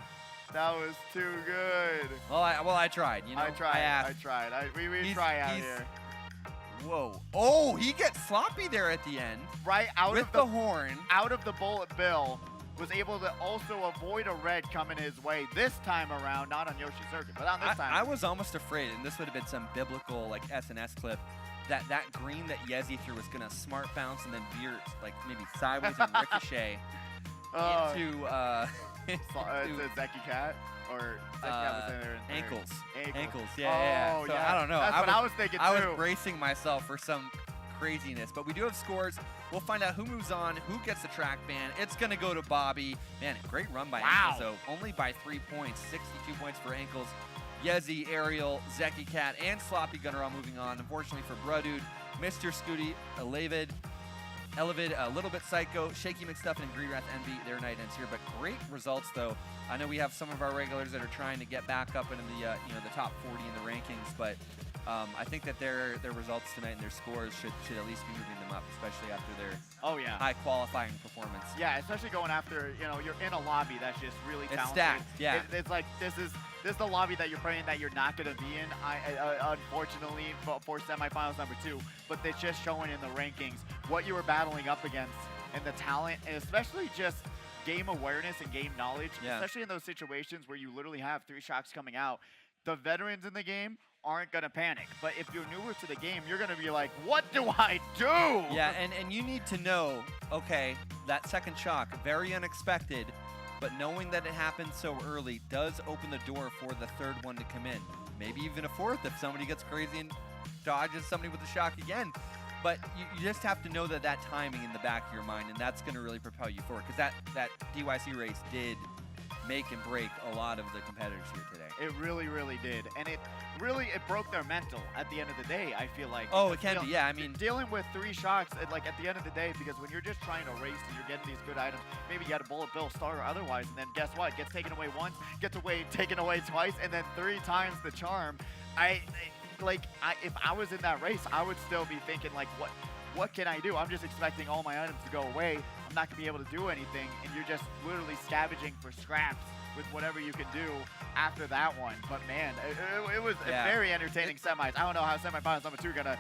That was too good. Well, I tried. You know, I tried. We try out here. Whoa! Oh, he gets sloppy there at the end. Right out with of the horn. Out of the bullet bill. Was able to also avoid a red coming his way this time around, not on Yoshi Circuit, but on this time. I was almost afraid, and this would have been some biblical like SNS clip, that green that Yezi threw was gonna smart bounce and then veer like maybe sideways and ricochet into Zeki Cat or Zeki Cat was in there. Ankles. Ankles. Yeah. Oh, so yeah. I don't know. That's what I was thinking too. I was bracing myself for some craziness, but we do have scores. We'll find out who moves on, who gets the track ban. It's going to go to Bobby. Man, great run by Ankles, though. Only by 3 points, 62 points for Ankles. Yezi, Ariel, Zeki Cat, and Sloppy Gunner all moving on. Unfortunately for Brudude, Mr. Scooty, Elevid, a little bit Psycho, Shaky McStuffin, and Greedrath Envy, their night ends here. But great results, though. I know we have some of our regulars that are trying to get back up into the the top 40 in the rankings, but I think that their results tonight and their scores should at least be moving them up, especially after their high qualifying performance. Yeah, especially going after, you're in a lobby that's just really talented. It's stacked, yeah. It's like this is the lobby that you're praying that you're not going to be in, unfortunately, for semifinals number 2. But it's just showing in the rankings what you were battling up against and the talent, and especially just game awareness and game knowledge, especially in those situations where you literally have 3 shocks coming out. The veterans in the game aren't going to panic. But if you're newer to the game, you're going to be like, what do I do? Yeah, and you need to know, okay, that second shock, very unexpected, but knowing that it happened so early does open the door for the 3rd one to come in. Maybe even a 4th if somebody gets crazy and dodges somebody with a shock again. But you just have to know that timing in the back of your mind, and that's going to really propel you forward, because that DYC race did make and break a lot of the competitors here today. It really, really did. And it broke their mental at the end of the day, I feel like. Oh, it can be, yeah. I mean, dealing with 3 shocks, like at the end of the day, because when you're just trying to race and you're getting these good items, maybe you got a bullet bill star or otherwise, and then guess what? Gets taken away once, gets taken away twice, and then 3 times the charm. If I was in that race, I would still be thinking, like, what can I do? I'm just expecting all my items to go away. I'm not going to be able to do anything, and you're just literally scavenging for scraps with whatever you can do after that one. But man, it was a very entertaining semis. I don't know how semifinals number 2 gonna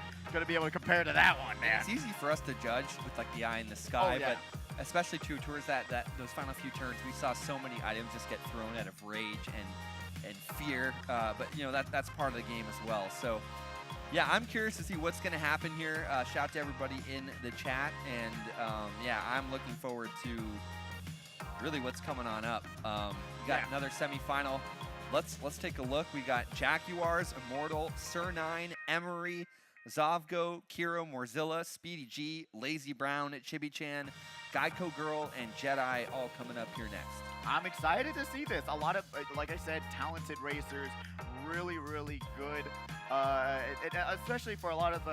be able to compare to that one, man. It's easy for us to judge with like the eye in the sky, but especially towards those final few turns, we saw so many items just get thrown out of rage and fear. But you know, that's part of the game as well. So yeah, I'm curious to see what's going to happen here. Shout out to everybody in the chat, and yeah, I'm looking forward to really what's coming on up. We got another semifinal. Let's take a look. We got Jaguars, Immortal, Sir9, Emery, Zovgo, Kiro, Morzilla, Speedy G, Lazy Brown, Chibi Chan, Geico Girl, and Jedi all coming up here next. I'm excited to see this. A lot of, like I said, talented racers, really, really good. Especially for a lot of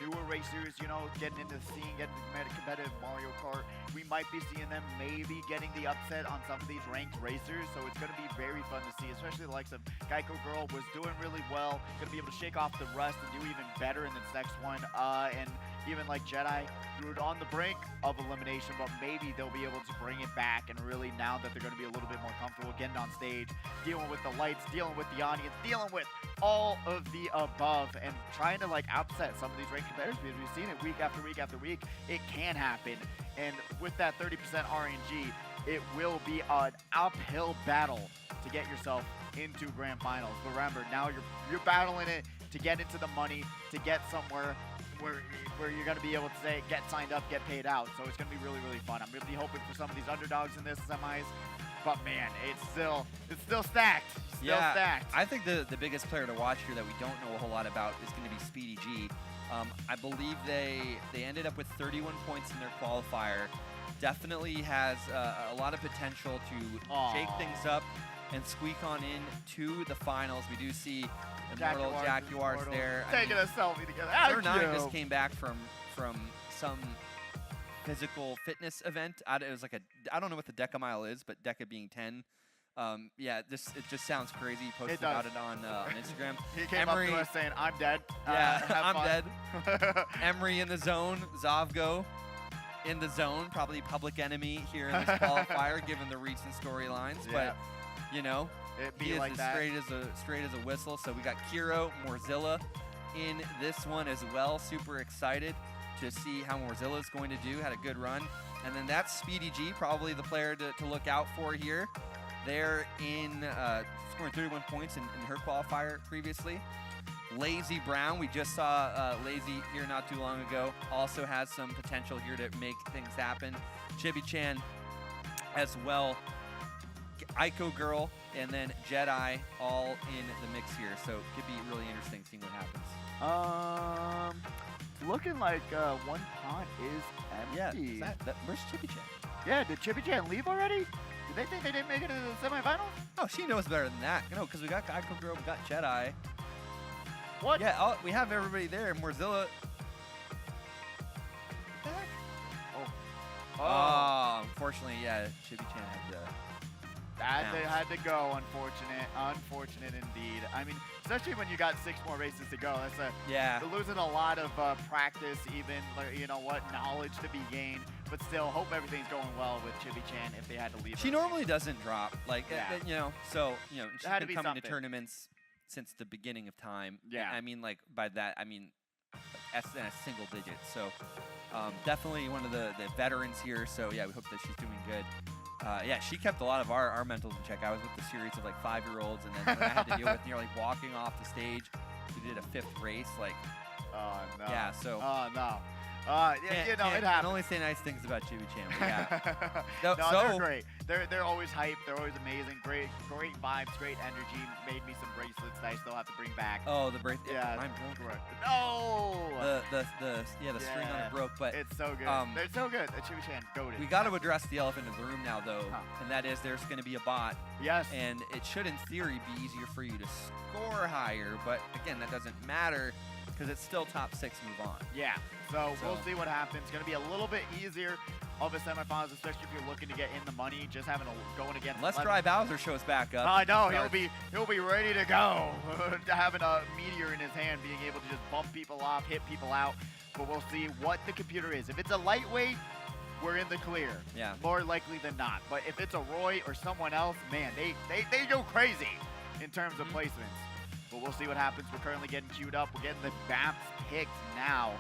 newer racers, you know, getting into the scene, getting into competitive Mario Kart. We might be seeing them maybe getting the upset on some of these ranked racers, so it's going to be very fun to see, especially the likes of Geico Girl was doing really well, going to be able to shake off the rust and do even better in this next one, and even like Jedi, who are on the brink of elimination, but maybe they'll be able to bring it back, and really now that they're going to be a little bit more comfortable getting on stage, dealing with the lights, dealing with the audience, dealing with all of the above, and trying to like upset some of these ranked competitors, because we've seen it week after week after week. It can happen, and with that 30% RNG, it will be an uphill battle to get yourself into grand finals. But remember, now you're battling it to get into the money, to get somewhere where you're going to be able to say, get signed up, get paid out. So it's going to be really, really fun. I'm really hoping for some of these underdogs in this semis. But man, it's still stacked. Still stacked. I think the biggest player to watch here that we don't know a whole lot about is going to be Speedy G. I believe they ended up with 31 points in their qualifier. Definitely has a lot of potential to shake things up and squeak on in to the finals. We do see Immortal Jaguars there. Taking a selfie together. Sir9 just came back from some physical fitness event. It was like I don't know what the Deca mile is, but Deca being 10. Yeah, it just sounds crazy. He posted about it on Instagram. He came up to us saying, "I'm dead." Yeah, I'm dead. Emery in the zone. Zovgo in the zone. Probably public enemy here in this qualifier, given the recent storylines. But you know, he is like straight as a whistle. So we got Kiro, Morzilla in this one as well. Super excited to see how Morzilla is going to do. Had a good run. And then that's Speedy G, probably the player to look out for here. They're in scoring 31 points in her qualifier previously. Lazy Brown, we just saw Lazy here not too long ago, also has some potential here to make things happen. Chibi Chan as well. Ico Girl, and then Jedi all in the mix here. So it could be really interesting seeing what happens. Looking like one pot is empty. Yeah, where's Chibi Chan? Yeah, did Chibi Chan leave already? Did they think they didn't make it to the semifinals? Oh, she knows better than that. You know, because we got Ico Girl, we got Jedi. What? Yeah, we have everybody there. Morzilla. Oh, unfortunately, yeah, Chibi Chan had to go. Unfortunate indeed. I mean, especially when you got 6 more races to go. That's they're losing a lot of practice, even knowledge to be gained. But still, hope everything's going well with Chibi Chan if they had to leave. She normally doesn't drop, so she's been coming to tournaments since the beginning of time. Yeah. I mean, like by that, I mean, a single digit. So definitely one of the veterans here. So yeah, we hope that she's doing good. Yeah, she kept a lot of our mentals in check. I was with the series of like 5-year-olds, and then when I had to deal with like walking off the stage, we did a 5th race. Like, oh no. Yeah. So. Oh no. It happens. I can only say nice things about Chibi Chan. Yeah. They're great. They're always hype. They're always amazing. Great vibes, great energy. Made me some bracelets that I still have to bring back. Oh, the bracelet. Yeah, mine broke. No. The string on it broke, but it's so good. They're so good. The Chibi Chan goated. We got to address the elephant in the room now, though, and that is there's going to be a bot. Yes. And it should, in theory, be easier for you to score higher, but again, that doesn't matter because it's still top 6 move on. Yeah. So we'll see what happens. It's going to be a little bit easier of a semifinals, especially if you're looking to get in the money. Just having going against. Unless Dry Bowser shows back up. I know he'll be ready to go. Having a meteor in his hand, being able to just bump people off, hit people out. But we'll see what the computer is. If it's a lightweight, we're in the clear. Yeah. More likely than not. But if it's a Roy or someone else, man, they go crazy in terms of placements. But we'll see what happens. We're currently getting queued up. We're getting the maps picked now.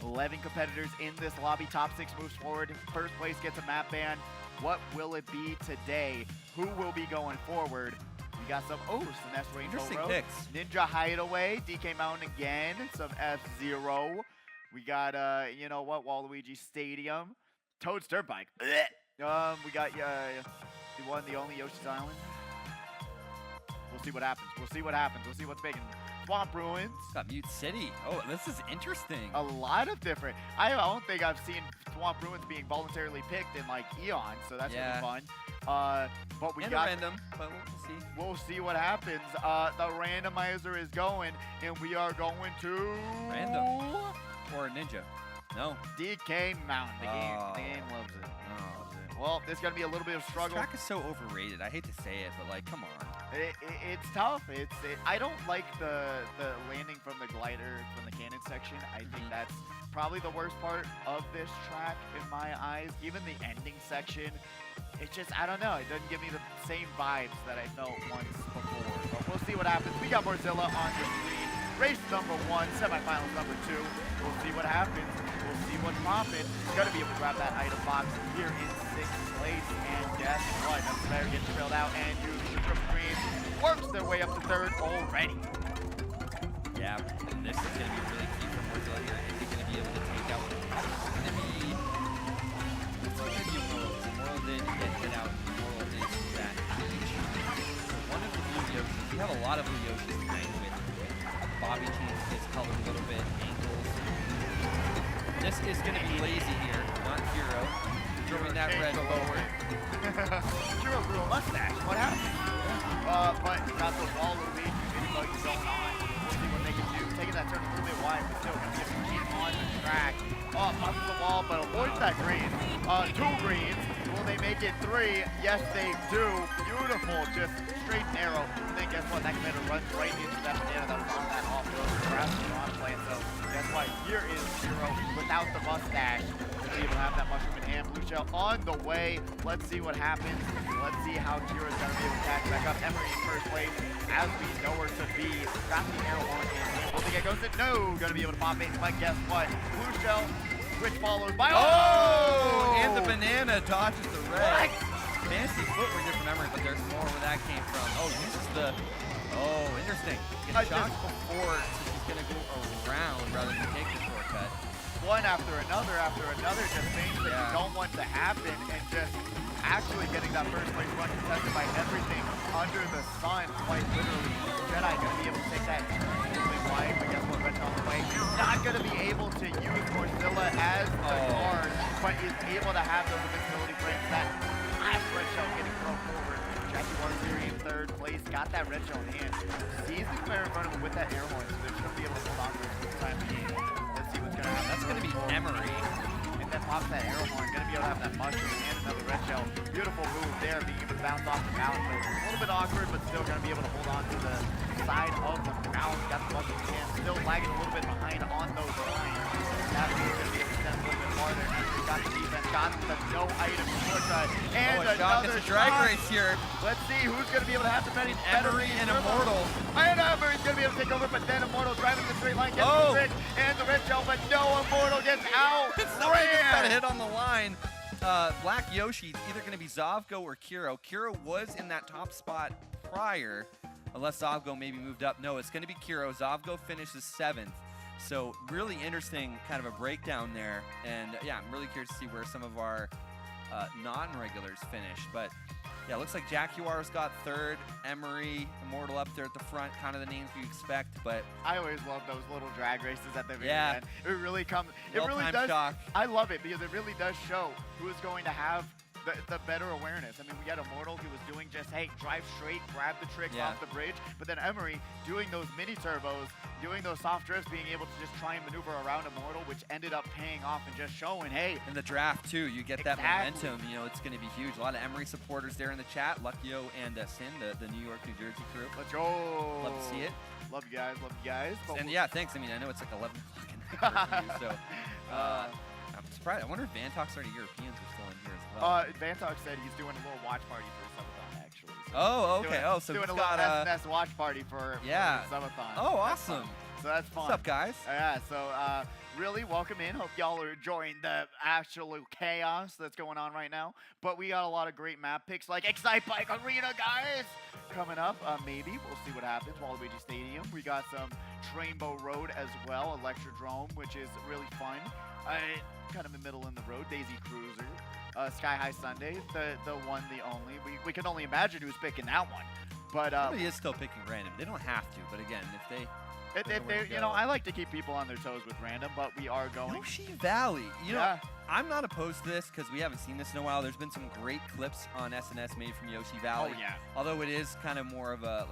11 competitors in this lobby. Top 6 moves forward. First place gets a map ban. What will it be today? Who will be going forward? We got some, some S Rainbow Interesting Road. picks. Ninja Hideaway, DK Mountain again, some F-Zero. We got, you know what, Waluigi Stadium. Toad's Dirt Bike. We got the one, the only Yoshi's Island. We'll see what happens. We'll see what happens. We'll see what's big. Swamp Ruins. Got Mute City. Oh, this is interesting. A lot of different. I don't think I've seen Swamp Ruins being voluntarily picked in like eons, so that's gonna be fun. But we got random, but we'll see. We'll see what happens. The randomizer is going, and we are going to Random or Ninja. No. DK Mountain. The game loves it. Well, there's gonna be a little bit of struggle. This track is so overrated. I hate to say it, but like, come on. It's tough. I don't like the landing from the glider from the cannon section. I think that's probably the worst part of this track in my eyes. Even the ending section, it's just, I don't know. It doesn't give me the same vibes that I felt once before. But we'll see what happens. We got Morzilla on the screen. Race number 1, semifinals number 2. We'll see what happens. We'll see what's popping. Gonna be able to grab that item box here in 6th place. And guess what? Another player gets trailed out, and Super Green works their way up to 3rd already. Yeah, this is gonna be really key for Morzilla here. Is he gonna be able to take out? It's gonna be Immortal. Immortal did get hit out. Immortal is that huge. One of the blue Yoshis. We have a lot of blue Yoshis tonight with Bobby changed his color a little bit, ankles. This is going to be lazy here, not Hero. Throwing that red forward. Hero grew a mustache. What happened? But got the Waluigi bugs going on. We'll see what they can do. Taking that turn a little bit wide, but still going to be able to keep on the track. Bumps the wall, but avoids that green. 2 greens. Will they make it 3? Yes, they do. Beautiful. Just straight and narrow. And then guess what? That commander runs right into that banana that was on that off-road. Grabs the wrong plane. So guess what? Here is Hero without the mustache. We'll be able to have that mushroom in hand. Blue shell on the way. Let's see what happens. Let's see how Kira's going to be able to catch back up. Emery in first place, as we know her to be. Got the air horn in hand. Will they get ghosted? No. Going to be able to pop it. But guess what? Blue shell, which follows by... And the banana dodges the red. Fancy footwork here from Emery, but there's more where that came from. Uses the... interesting. Gets shocked before, so he's going to go around rather than take the shortcut. One after another, just things that you don't want to happen, and just actually getting that first place run contested by everything under the sun, quite literally. Jedi going to be able to take that really wide, but guess what? Red on the way. Not going to be able to use Morzilla as the guard, but is able to have those invincibility frames. That last red shell getting thrown forward. Jackie Warzilla in 3rd place, got that red shell in hand. Sees the player in front of him with that air horn, so they're just going to be able to hold on to it for the time being. Let's see what's going to happen. That's going to be Emery. And then pops that air horn, going to be able to have that mushroom and another red shell. Beautiful move there, being able to bounce off the mountain. So a little bit awkward, but still going to be able to hold on to the side of the mountain. Got the mushroom in hand, still lagging a little bit behind on those lines. That means going to be able to extend a little bit farther. After he got the defense, got the no item shortcut. And It's a drag race here. Let's see who's going to be able to have the better Emery and Immortal. And Emery's going to be able to take over, but then Immortal driving the straight line, gets the trick and the red shell, but no, Immortal gets out. Somebody just got hit on the line. Black Yoshi, either going to be Zovgo or Kiro. Kiro was in that top spot prior, unless Zovgo maybe moved up. No, it's going to be Kiro. Zovgo finishes 7th. So really interesting kind of a breakdown there. And yeah, I'm really curious to see where some of our non-regulars finish. But yeah, looks like Jaguar's got 3rd, Emery, Immortal up there at the front, kind of the names we expect. But I always love those little drag races at the very end. It really comes, it really does. Shock. I love it because it really does show who is going to have the better awareness. I mean, we got Immortal who was doing just, hey, drive straight, grab the tricks off the bridge. But then Emery doing those mini turbos, doing those soft drifts, being able to just try and maneuver around Immortal, which ended up paying off and just showing, hey. In the draft, too, you get that momentum. You know, it's going to be huge. A lot of Emery supporters there in the chat. Luckyo and Sin, the New York, New Jersey crew. Let's go. Love to see it. Love you guys. Love you guys. And yeah, thanks. I mean, I know it's like 11 o'clock at night for you, so I'm surprised. I wonder if Vantox or the Europeans are still in here as well. Vantox said he's doing a little watch party for his subathon, actually. So Oh, okay. doing, So doing he's a little got SNS watch party for yeah. his subathon. Oh, That's awesome. fun. So that's fun. What's up, guys? Yeah, so really welcome in. Hope y'all are enjoying the absolute chaos that's going on right now. But we got a lot of great map picks like Excite Bike Arena, guys, coming up. Maybe. We'll see what happens. Waluigi Stadium. We got some Trainbow Road as well, Electrodrome, which is really fun. Kind of in the middle in the road. Daisy Cruiser. Sky High Sunday, the one, the only. We can only imagine who's picking that one. But somebody is still picking random. They don't have to, but again, if they you know, I like to keep people on their toes with random, but we are going. Yoshi Valley. You know, I'm not opposed to this because we haven't seen this in a while. There's been some great clips on SNS made from Yoshi Valley. Oh yeah. Although it is kind of more of a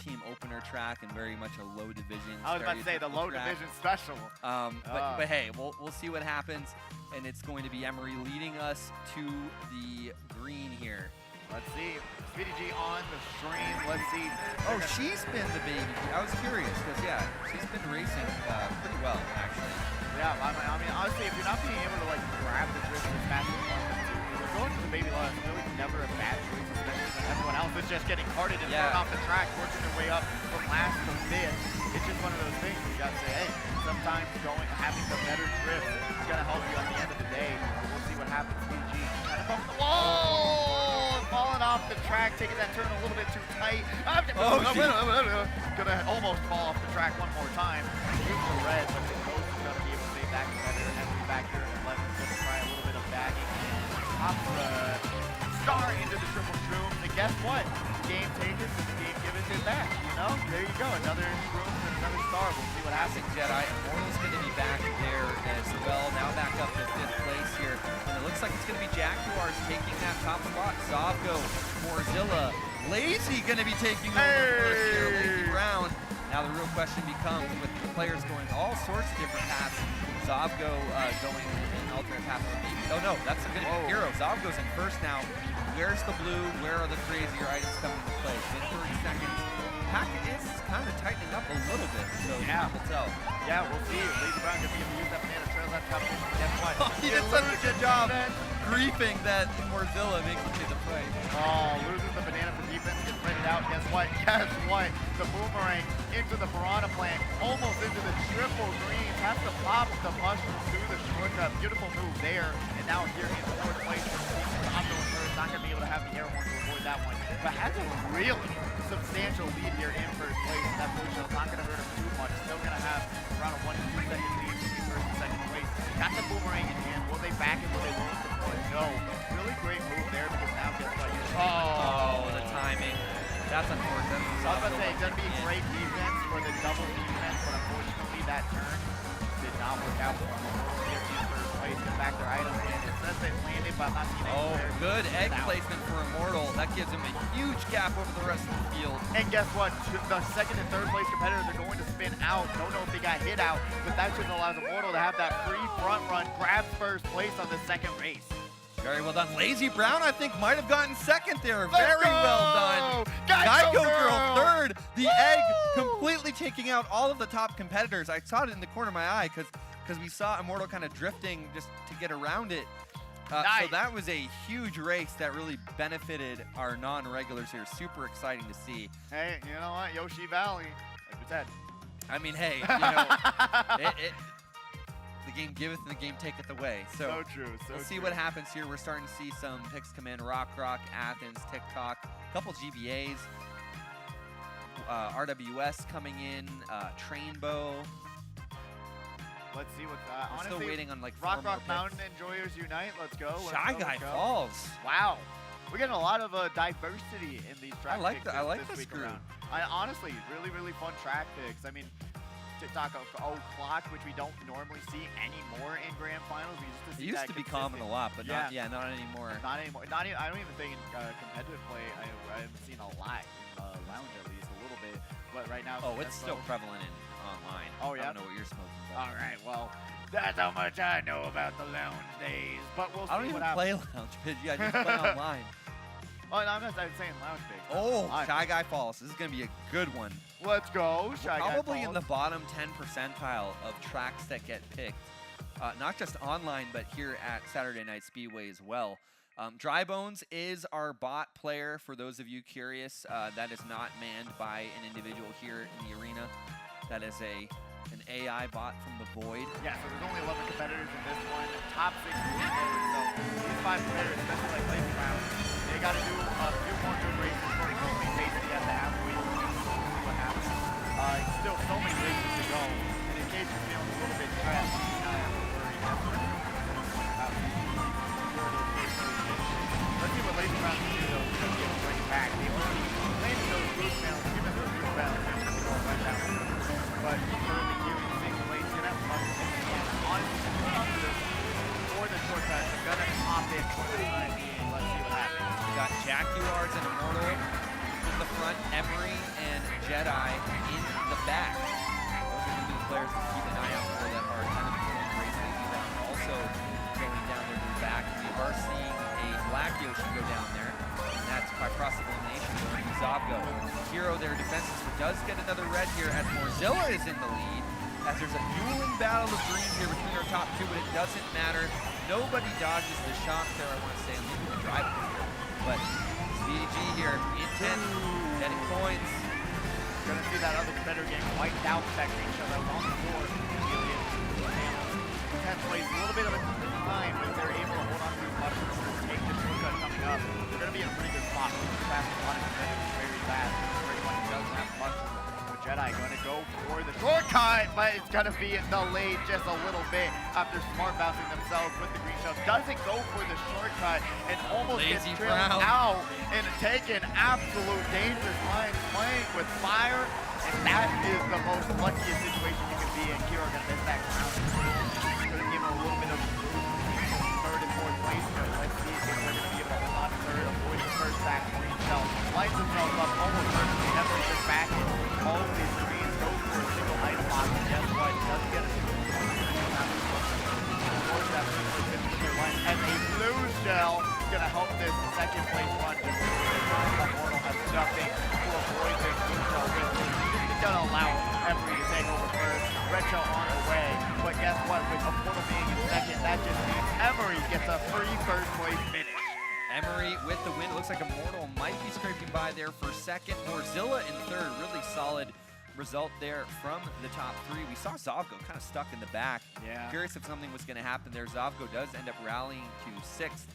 team opener track and very much a low division. I was about to say the low division special. But hey, we'll see what happens, and it's going to be Emery leading us to the green here. Let's see. Speedy G on the stream. Let's see. Oh, she's been the baby. I was curious because, yeah, she's been racing pretty well, actually. Yeah, I mean, honestly, if you're not being able to, like, grab the drift as fast as you want them to, going to the baby lot is really never a bad choice, especially when everyone else is just getting carted and thrown off the track, working their way up from last to fifth. It's just one of those things where you got to say, hey, sometimes having the better drift is going to help you at the end of the day. We'll see what happens. Speedy G kind of bump the wall. Falling off the track, taking that turn a little bit too tight. Gonna almost fall off the track one more time. Here's the red, but the coach is gonna be able to save that competitor. Henry back here at 11 is gonna try a little bit of bagging and pop the star into the triple shroom. And guess what? Game takers and the game givers it back. You know, there you go. Another shroom and another star. We'll see what happens. Jedi Immortal's gonna be back there as well. Now back up to 5th place here. And it looks like it's gonna be Jaguars taking that top spot. Zavgo, Morzilla, Lazy gonna be taking over first here. Lazy Brown. Now the real question becomes, with the players going all sorts of different paths, Zavgo going in alternate path. Oh no, that's gonna be Hero. Zavgo's in first now. Where's the blue? Where are the crazier items coming into play? In 30 seconds. Packet is kind of tightening up a little bit, so time will tell. Yeah, we'll see. Lazy Brown gonna be able to use that banana trail. That's competition. Guess what? He did such a good job griefing that Morzilla makes it to the play. Oh, loses the banana for defense, gets rented out. Guess what? Guess what? The boomerang into the piranha plant, almost into the triple greens. Has to pop the mushroom through the shortcut. Beautiful move there. And now here in fourth place. I'm going first. Not going to be able to have the air horn to avoid that one. But has a really substantial lead here in first place. That push is not going to hurt him too much. Still going to have around a 1 to 2 second lead between first and second place. Got the boomerang in hand. Will they back it? Will they lose the point? No. Really great move there because now guess what? Oh, the timing. That's unfortunate. I was about to say, it's going to be great defense for the double defense, but unfortunately that turn did not work out for them. Here in first place, get back their item in. It says they landed, but I'm not seeing it. Good egg placement for Immortal. That gives him a huge gap over the rest of the field. And guess what? The second and third place competitors are going to spin out. Don't know if they got hit out, but that just allows Immortal to have that free front run, grab first place on the second race. Very well done. Lazy Brown, I think, might have gotten second there. Very well done. Geico Girl third. The egg completely taking out all of the top competitors. I saw it in the corner of my eye because we saw Immortal kind of drifting just to get around it. Nice. So that was a huge race that really benefited our non-regulars here. Super exciting to see. Hey, you know what? Yoshi Valley, like we said. I mean, hey, you know, the game giveth and the game taketh away. So true. We'll see what happens here. We're starting to see some picks come in. Rock, Athens, TikTok, a couple GBAs. RWS coming in, Trainbow. Let's see what's We're honestly, still waiting on like Rock more Mountain Enjoyers Unite. Let's go. Shy Guy Falls. Wow. We're getting a lot of diversity in these track picks I like this this week group. around. Honestly, really fun track picks. I mean, TikTok o'clock, which we don't normally see anymore in grand finals. We used to see it used to be common a lot, but not anymore. Not anymore. Not even, I don't even think in competitive play I haven't seen a lot in lounge at least a little bit. But right now, oh, it's still prevalent in online. Oh yeah. I don't know what you're smoking about. All right, well, that's how much I know about the lounge days. But we'll see I don't even play lounge, but I just play online. Oh, no, I'm not saying lounge picks. Oh, Shy Guy Falls. This is going to be a good one. Let's go, Shy Guy Probably Falls. in the bottom 10 percentile of tracks that get picked not just online, but here at Saturday Night Speedway as well. Dry Bones is our bot player, for those of you curious. That is not manned by an individual here in the arena. That is an AI bot from the void. Yeah, so there's only 11 competitors in this one. Top 6 will be voted, so these 5 competitors, especially like late round, they got to do a few more good races. But we're only basically at the halfway point. We'll see what happens. Still so many races to go. And in case you're feeling a little bit stressed, you don't have to worry. Let's see what late round can do, though. We're going to get bring back. They already landed those boost panels, given those boost panels, they're going to go right down. But early here, you think the late's going to have fun. Honestly, for the shortcut, they're going to pop it for the time being. Let's see what happens. We got Jaguars and Immortal in the front, Emery and Jedi in the back. Those are going to be the players to keep an eye out for that are kind of pulling race lately that are also going down there to the back. We are seeing a Black Yoshi go down there, and that's by process of elimination going to Zabgo. Hero their defenses, but does get another red here as Morzilla is in the lead, as there's a dueling battle of green here between our top 2, but it doesn't matter. Nobody dodges the shot there, I want to say, and leaving the drive here. But Speedy G here, intent, getting points. Gonna see that other competitor getting wiped out with that green shot that was on the floor. Julian, 10th place, a little bit of a time, but they're able to hold on to these buttons and take this shortcut coming up. They're gonna be in a pretty good spot. Fast a lot of competitors very fast. Pretty much doesn't have much. But Jedi gonna go for the shortcut, but it's gonna be delayed just a little bit after smart bouncing themselves with the green shot. Doesn't go for the shortcut and almost gets trailed out and taken absolute dangerous lines playing with fire. And that is the most luckiest situation you can be in. Kira gonna miss that ground. Gonna give him a little bit of third and fourth place. Let's see if they're gonna be able to hold on to third, avoid the first back green shell. Lights themselves up almost perfectly. Definitely just back in all of these screens. Goes for a single item box. And guess what? Doesn't get a single and a blue shell gonna help this second place run. Just Immortal has nothing to avoid this blue shell with. He's gonna allow Emery to take over first. Red shell on the way. But guess what? With Immortal being in second, that just means Emery gets a free first place finish. Emery with the win. Looks like Immortal might be scraping by there for second. Morzilla in third. Really solid result there from the top 3. We saw Zavgo kind of stuck in the back. Yeah. Curious if something was going to happen there. Zavgo does end up rallying to 6th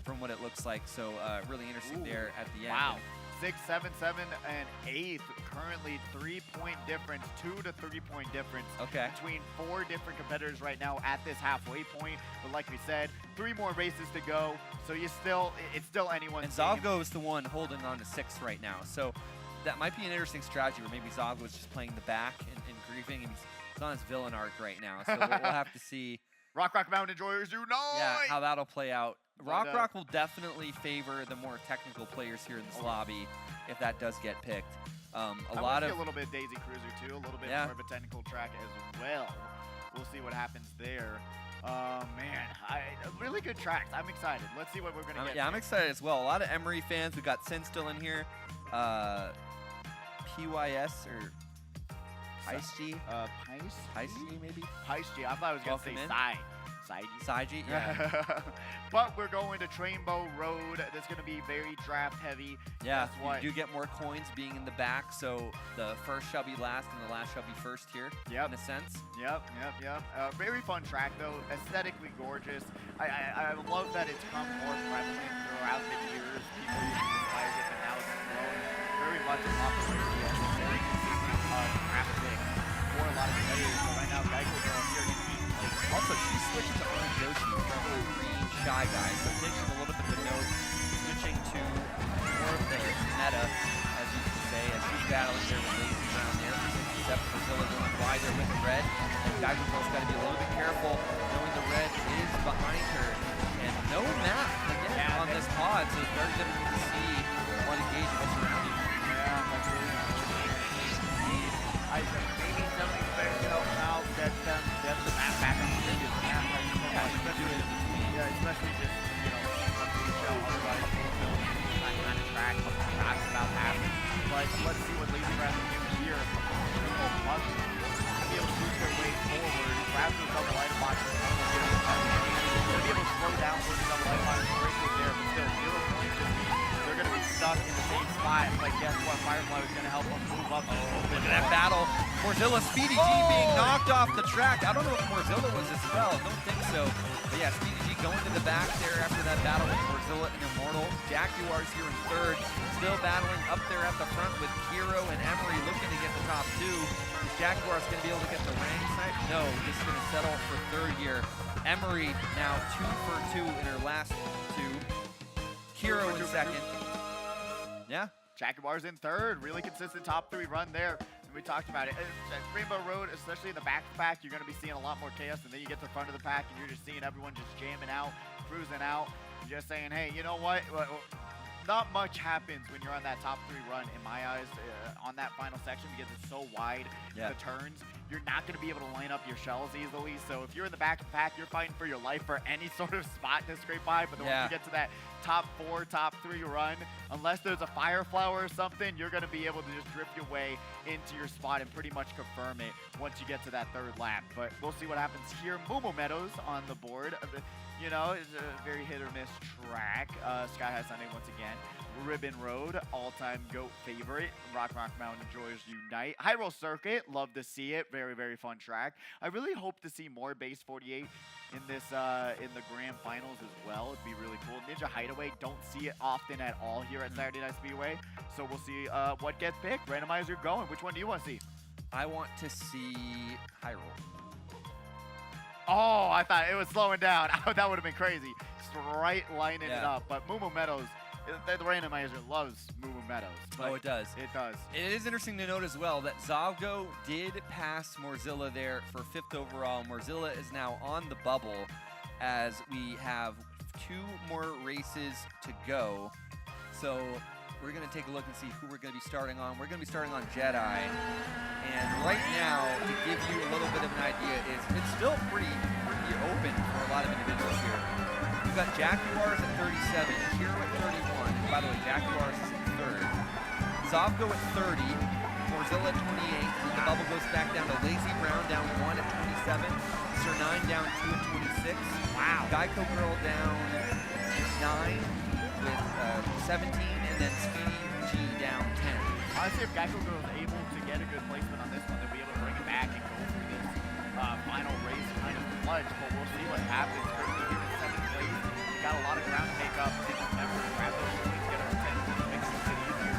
from what it looks like. So really interesting there at the end. Wow. 6, 7, 7, and 8th. Currently 3-point difference, 2 to 3-point difference between 4 different competitors right now at this halfway point. But like we said, 3 more races to go. So it's still anyone's game. And Zavgo is the one holding on to 6th right now. So that might be an interesting strategy where maybe Zavgo is just playing the back and grieving, and he's on his villain arc right now. So we'll have to see. Rock Mountain Enjoyers unite! Yeah, how that'll play out. Rock will definitely favor the more technical players here in this lobby if that does get picked. A little bit Daisy Cruiser too, a little bit more of a technical track as well. We'll see what happens there. Man, really good tracks. I'm excited. Let's see what we're gonna get. Yeah, I'm excited as well. A lot of Emery fans. We got Sin still in here. PYS or Heisty? Heisty maybe? Heisty. I thought I was going to say Sai. Saiji, yeah. But we're going to Trainbow Road. That's going to be very draft heavy. Yeah, you do get more coins being in the back, so the first shall be last and the last shall be first here, in a sense. Yep. Very fun track, though. Aesthetically gorgeous. I love that it's come more prevalent throughout the years. People used to despise it, but now it's growing very much in popularity as a very consistent graphic for a lot of competitors. So right now, Geico Girl here in also, she switched to Orange Yoshi from a green Shy Guy, so taking a little bit of the note, switching to more of the meta, as you can say, as she's battling there with Lazy Brown there. 67 Brazil going wide there with the red, and Geico Girl's got to be a little bit careful, knowing the red is behind her. And no map, again, on this pod, so it's very difficult to see what engage what's around you. Yeah, that's really nice. I think maybe something's better to help out, get the map back on the previous map. Especially just, on the show, otherwise that kind of track, that's about happening. But let's see what Lazy Brown can do here. to be able to boost their way forward, grab those double item boxes, and they're going to be able to slow down for the double item boxes quickly there, but still, 0 points just means they're going to be stuck in the same spot. But guess what? Firefly was going to help them move up. Look at that battle. Morzilla, Speedy G being knocked off the track. I don't know if Morzilla was as well. Don't think so. But yeah, Speedy G going to the back there after that battle with Morzilla and Immortal. Jaguars here in third. Still battling up there at the front with Kiro and Emery looking to get the top two. Is Jaguars going to be able to get the rank side? No, just going to settle for third here. Emery now 2 for 2 in her last two. Kiro in second. Yeah. Jaguars in third. Really consistent top 3 run there. We talked about it. At Rainbow Road, especially in the back of the pack, you're going to be seeing a lot more chaos, and then you get to the front of the pack, and you're just seeing everyone just jamming out, cruising out, and just saying, hey, you know what? Not much happens when you're on that top 3 run, in my eyes, on that final section, because it's so wide, the turns. You're not going to be able to line up your shells easily. So if you're in the back of the pack, you're fighting for your life for any sort of spot to scrape by. But then once you get to that top 4, top 3 run, unless there's a fire flower or something, you're going to be able to just drift your way into your spot and pretty much confirm it once you get to that 3rd lap. But we'll see what happens here. Momo Meadows on the board. You know, it's a very hit or miss track. Sky High Sunday once again. Ribbon Road, all-time GOAT favorite. Rock Mountain Enjoyers Unite. High Roll Circuit, love to see it. Very, very fun track. I really hope to see more Base 48 in this in the grand finals as well. It'd be really cool. Ninja Hideaway, don't see it often at all here at Saturday Night Speedway. So we'll see what gets picked. Randomizer going. Which one do you want to see? I want to see High Roll. Oh, I thought it was slowing down. That would have been crazy. Straight lining it up. But Mumu Meadows, the randomizer loves Mumu Meadows. Oh, it does. It does. It is interesting to note as well that Zavgo did pass Morzilla there for 5th overall. Morzilla is now on the bubble as we have 2 more races to go. So we're going to take a look and see who we're going to be starting on. We're going to be starting on Jedi. And right now, to give you a little bit of an idea, it's still pretty open for a lot of individuals here. We've got Jaguars at 37, Kiro at 31. By the way, Jaguars is in 3rd. Zavgo at 30, Morzilla at 28. The bubble goes back down to Lazy Brown down 1 at 27. Sir 9 down 2 at 26. Wow. Geico Girl down 9 with 17, and then Speedy G down 10. Honestly, if Geico Girl is able to get a good placement on this one, they'll be able to bring it back and go through this final race kind of clutch. But we'll see what happens. Currently here in 7th place, we got a lot of ground to make up. And remember, grab those points, get our 10, makes it easier.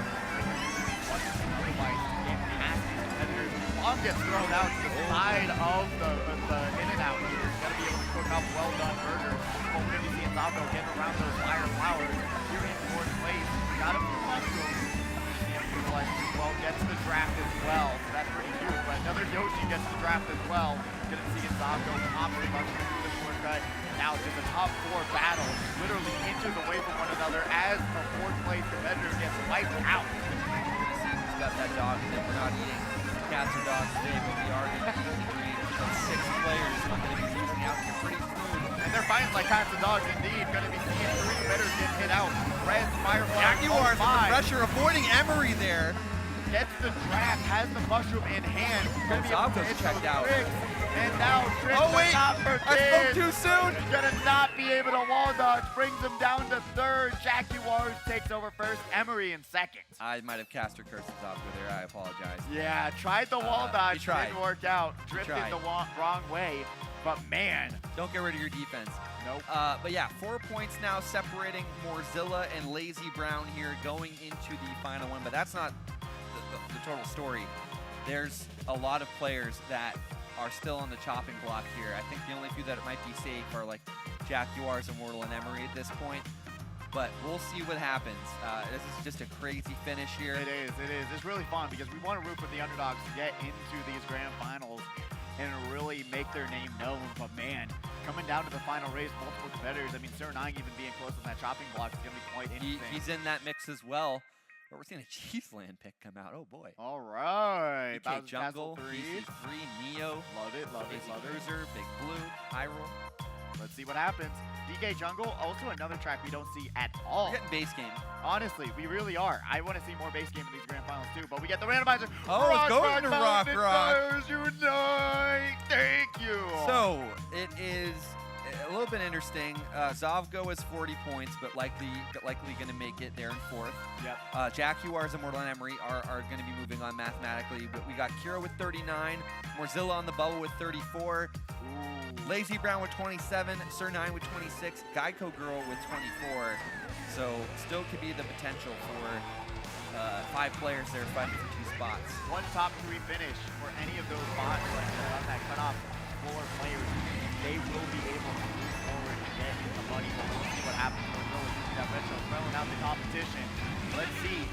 Otherwise, get past these competitors. Bomb gets thrown out to the side of the In-N-Out here. He's got to be able to cook up well-done burgers. But we're going to be seeing Zavgo getting around those fire flowers here in 4th place. Got him for mushrooms. Well, gets the draft as well, so that's pretty huge. But another Yoshi gets the draft as well. Gonna see Zavgo pop the mushroom through the shortcut. Now just a top 4 battle, literally inches away from one another as the 4th place competitor gets wiped out. We're gonna see who's got that dog, and then we're not eating cats or dogs today, but we are gonna be eating 6 players who are gonna be losing out here pretty soon. And they're fighting like cats and dogs indeed. Gonna be seeing 3 competitors get hit out. Red, Firefly, Jaguars with the pressure, avoiding Emery there. Gets the draft, has the mushroom in hand. Gonna be able to hit checked out. Tricks. And now Tricks not for I spoke too soon. Gonna not be able to wall dodge. Brings him down to 3rd. Jaguars takes over 1st. Emery in 2nd. I might have cast or cursed Zavgo there. I apologize. Yeah, tried the wall dodge. Didn't work out. Drifted the wrong way. But man. Don't get rid of your defense. Nope. But yeah, 4 points now separating Morzilla and Lazy Brown here going into the final one. But that's not the total story. There's a lot of players that are still on the chopping block here. I think the only few that might be safe are like Jaguars, Immortal, and Emery at this point. But we'll see what happens. This is just a crazy finish here. It is. It's really fun because we want to root for the underdogs to get into these grand finals and really make their name known. But man, coming down to the final race, multiple competitors. I mean, Sir Nine even being close on that chopping block is going to be quite interesting. He's in that mix as well. But we're seeing a Cheeseland pick come out. Oh boy. All right. BK Jungle, BC3, Neo. Love it. Cruiser, Big Blue, Hyrule. Let's see what happens. DK Jungle, also another track we don't see at all. We're getting base game. Honestly, we really are. I want to see more base game in these grand finals too, but we get the randomizer. Oh, it's going to Rock Mountain Rock. Fires Unite. Thank you. So it is a little bit interesting. Zovgo is 40 points, but likely going to make it there in 4th. Yep. Jaguars and Mortal and Emery are going to be moving on mathematically, but we got Kiro with 39, Morzilla on the bubble with 34, Lazy Brown with 27, Sir 9 with 26, Geico Girl with 24. So still could be the potential for 5 players there fighting for 2 spots. One top 3 finish for any of those bots on that cutoff floor players, they will be able to move forward and get in the money. But we'll see what happens when Noah using that red shell, throwing out the competition. Let's see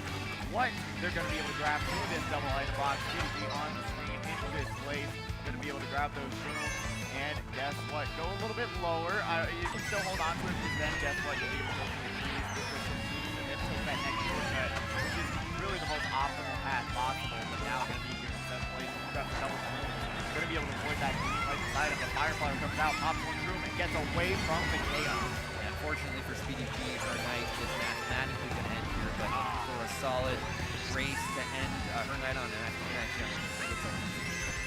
what they're going to be able to grab through this double item box. PDG on the screen into this place. Going to be able to grab those shrooms. And guess what? Go a little bit lower. You can still hold on to it, because then guess what? You'll be able to go through the keys with the shrooms and then take that next shortcut, which is really the most optimal path possible. But now going to be here in 7th place. Grab the double shroom. Going to be able to avoid that green right beside him. The Firefly comes out, pops one shroom, and gets away from the chaos. And unfortunately for Speedy G, her night is mathematically going to end here, but for a solid race to end her night on an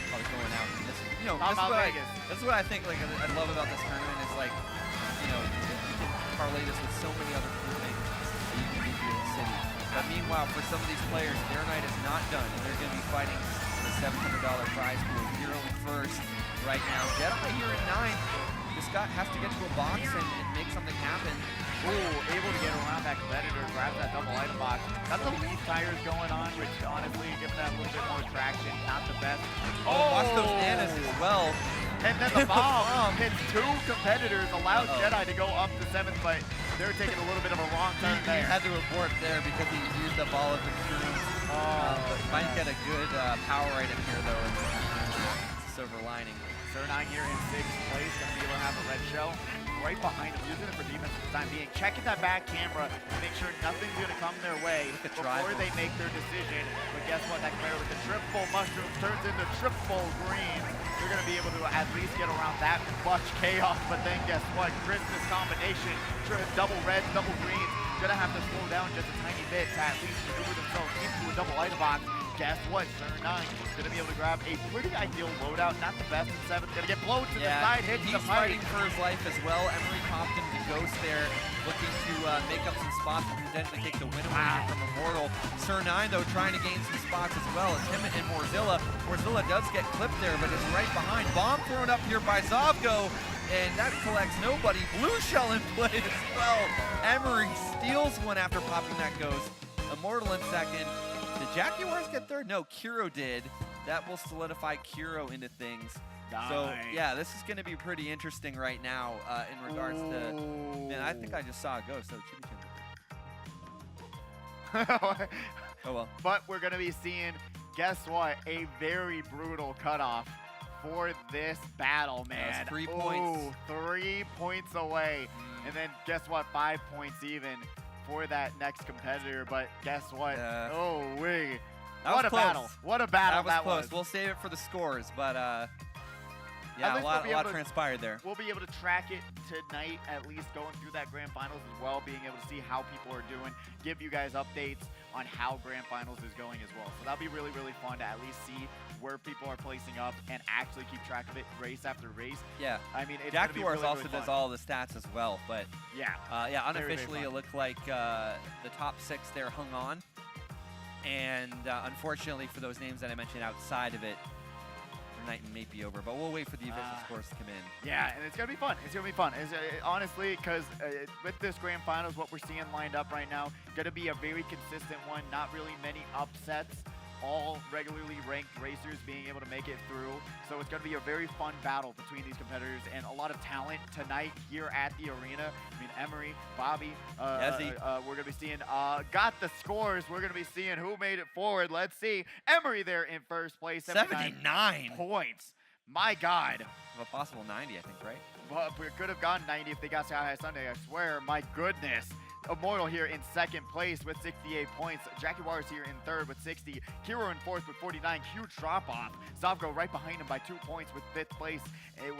probably going out. And this, you know, this is what I think. Like I love about this tournament is like, you know, you can parlay this with so many other cool things that you can do here in the city. But meanwhile, for some of these players, their night is not done, and they're going to be fighting for the $700 prize pool. Hero in 1st right now. Jedi here in 9th. This guy has to get to a box and make something happen. Ooh, able to get around that competitor, grab that double item box. Got the leaf tires going on, which honestly, giving that a little bit more traction, not the best. Oh, watch those nanas as well. And then the bomb hits 2 competitors, allows Jedi to go up to 7th, but they're taking a little bit of a wrong turn there. He had to abort there because he used up all of the shrooms. But might get a good power item here, though. It's a silver lining. Sir 9 here in 6th place, going to be able to have a red shell right behind him, using it for defense for the time being. Checking that back camera to make sure nothing's going to come their way before they make their decision. But guess what? That competitor with the triple mushrooms turns into triple greens. They're going to be able to at least get around that much chaos. But then guess what? Christmas combination, double reds, double greens. Going to have to slow down just a tiny bit to at least maneuver themselves into a double item box. Guess what? Sir 9 is going to be able to grab a pretty ideal loadout. Not the best in 7th. Going to get blown to the side, hits the pipe. He's fighting for his life as well. Emery popped into Ghost there, looking to make up some spots and potentially take the win away from Immortal. Sir 9, though, trying to gain some spots as well. It's him and Morzilla. Morzilla does get clipped there, but is right behind. Bomb thrown up here by Zovgo, and that collects nobody. Blue shell in play as well. Emery steals one after popping that Ghost. Immortal in 2nd. Did Jaguars get 3rd? No, Kiro did. That will solidify Kiro into things. Nice. So, yeah, this is going to be pretty interesting right now in regards to... Man, I think I just saw a Ghost. Oh, well. But we're going to be seeing, guess what? A very brutal cutoff for this battle, man. 3 points. 3 points away. And then guess what? 5 points even for that next competitor. But guess what? Oh, wait. What a battle. What a battle that was. Close. We'll save it for the scores, but yeah, a lot transpired there. We'll be able to track it tonight, at least going through that grand finals as well, being able to see how people are doing, give you guys updates on how grand finals is going as well. So that'll be really, really fun to at least see where people are placing up and actually keep track of it race after race. Yeah. I mean, it's Jaguars really, also really does all the stats as well, but yeah, unofficially it looked like the top 6 there hung on. And unfortunately for those names that I mentioned outside of it, their night may be over, but we'll wait for the official scores to come in. Yeah, and it's going to be fun. It's going to be fun. Honestly, because with this grand finals, what we're seeing lined up right now, going to be a very consistent one, not really many upsets. All regularly ranked racers being able to make it through. So it's going to be a very fun battle between these competitors and a lot of talent tonight here at the arena. I mean, Emery, Bobby, we're going to be seeing, got the scores. We're going to be seeing who made it forward. Let's see. Emery there in 1st place. 79 points. My God. Of a possible 90, I think, right? Well, we could have gone 90 if they got Sky High Sunday, I swear. My goodness. Immortal here in second place with 68 points. Jaguars here in third with 60. Kiro in fourth with 49. Huge drop off. Zavgo right behind him by 2 points with fifth place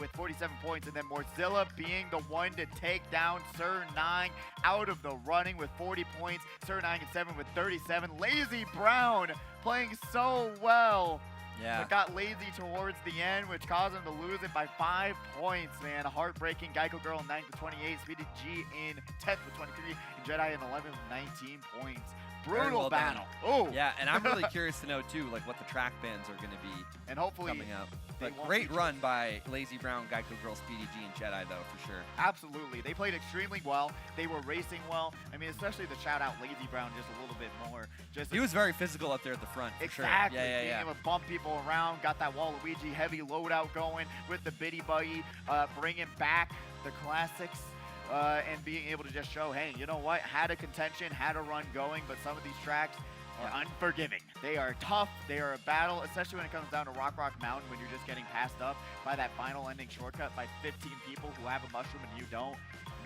with 47 points. And then Morzilla being the one to take down Sir 9 out of the running with 40 points. Sir 9 and 7 with 37. Lazy Brown playing so well. Yeah. But got lazy towards the end, which caused him to lose it by 5 points, man. A heartbreaking. Geico Girl in 9th with 28. Speedy G in 10th with 23. And Jedi in 11th with 19 points. Brutal well battle. Oh. Yeah, and I'm really curious to know, too, like what the track bans are going to be and hopefully coming up. they But won't great be- run by Lazy Brown, Geico Girl, Speedy G, and Jedi, though, for sure. Absolutely. They played extremely well. They were racing well. I mean, especially the shout out Lazy Brown just a little bit more. Just He was very physical up there at the front, for exactly. sure. Yeah, Being able to bump people around, got that Waluigi heavy loadout going with the Biddy Buggy, bringing back the classics. And being able to just show, hey, you know what? Had a contention, had a run going, but some of these tracks are unforgiving. They are tough. They are a battle, especially when it comes down to Rock Mountain when you're just getting passed up by that final ending shortcut by 15 people who have a mushroom and you don't.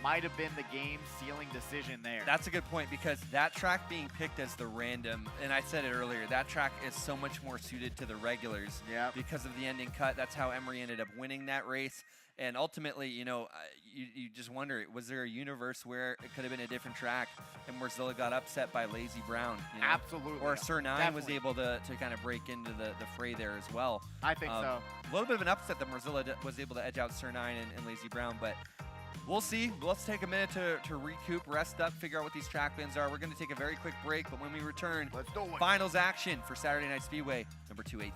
Might have been the game sealing decision there. That's a good point because that track being picked as the random, and I said it earlier, that track is so much more suited to the regulars because of the ending cut. That's how Emery ended up winning that race. And ultimately, you know, you just wonder, was there a universe where it could have been a different track and Morzilla got upset by Lazy Brown? You know? Absolutely. Or Sir 9 was Definitely. able to kind of break into the fray there as well. I think so. A little bit of an upset that Morzilla was able to edge out Sir 9 and Lazy Brown, but we'll see. Let's take a minute to recoup, rest up, figure out what these track bans are. We're going to take a very quick break, but when we return, Let's do it. finals action for Saturday Night Speedway, number 218.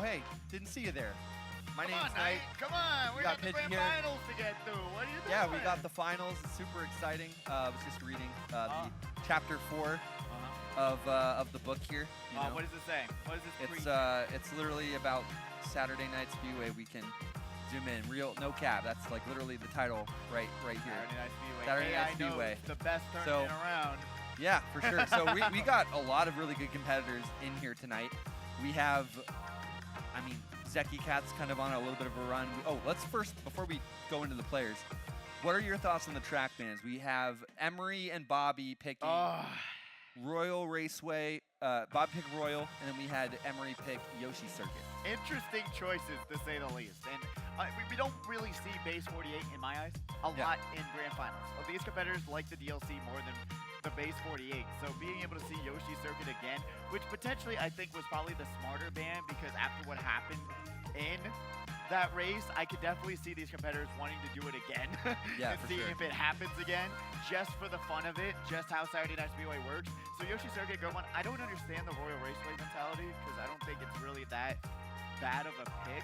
hey, didn't see you there. My Come name's on, Knight. Come on, we got the Pigeon grand here. finals to get through. What are you doing? Yeah, we got the finals. It's super exciting. I was just reading the chapter 4 of the book here. You know. What does it say? What is this? It's literally about Saturday Night Speedway. We can zoom in, no cap. That's like literally the title right here. Saturday Night Speedway. Saturday Night Speedway. Knows the best tournament around. Yeah, for sure. So we got a lot of really good competitors in here tonight. We have, Zeki Cat's kind of on a little bit of a run. Let's first, before we go into the players, what are your thoughts on the track bans? We have Emery and Bobby picking Royal Raceway. Bob picked Royal, and then we had Emery pick Yoshi Circuit. Interesting choices, to say the least. And we don't really see Base 48, in my eyes, a lot in Grand Finals. These competitors like the DLC more than the Base 48. So being able to see Yoshi Circuit again, which potentially I think was probably the smarter ban, because after what happened in that race, I could definitely see these competitors wanting to do it again and seeing if it happens again, just for the fun of it, just how Saturday Night Speedway works. So Yoshi Circuit, good one. I don't understand the Royal Raceway mentality, because I don't think it's really that bad of a pick,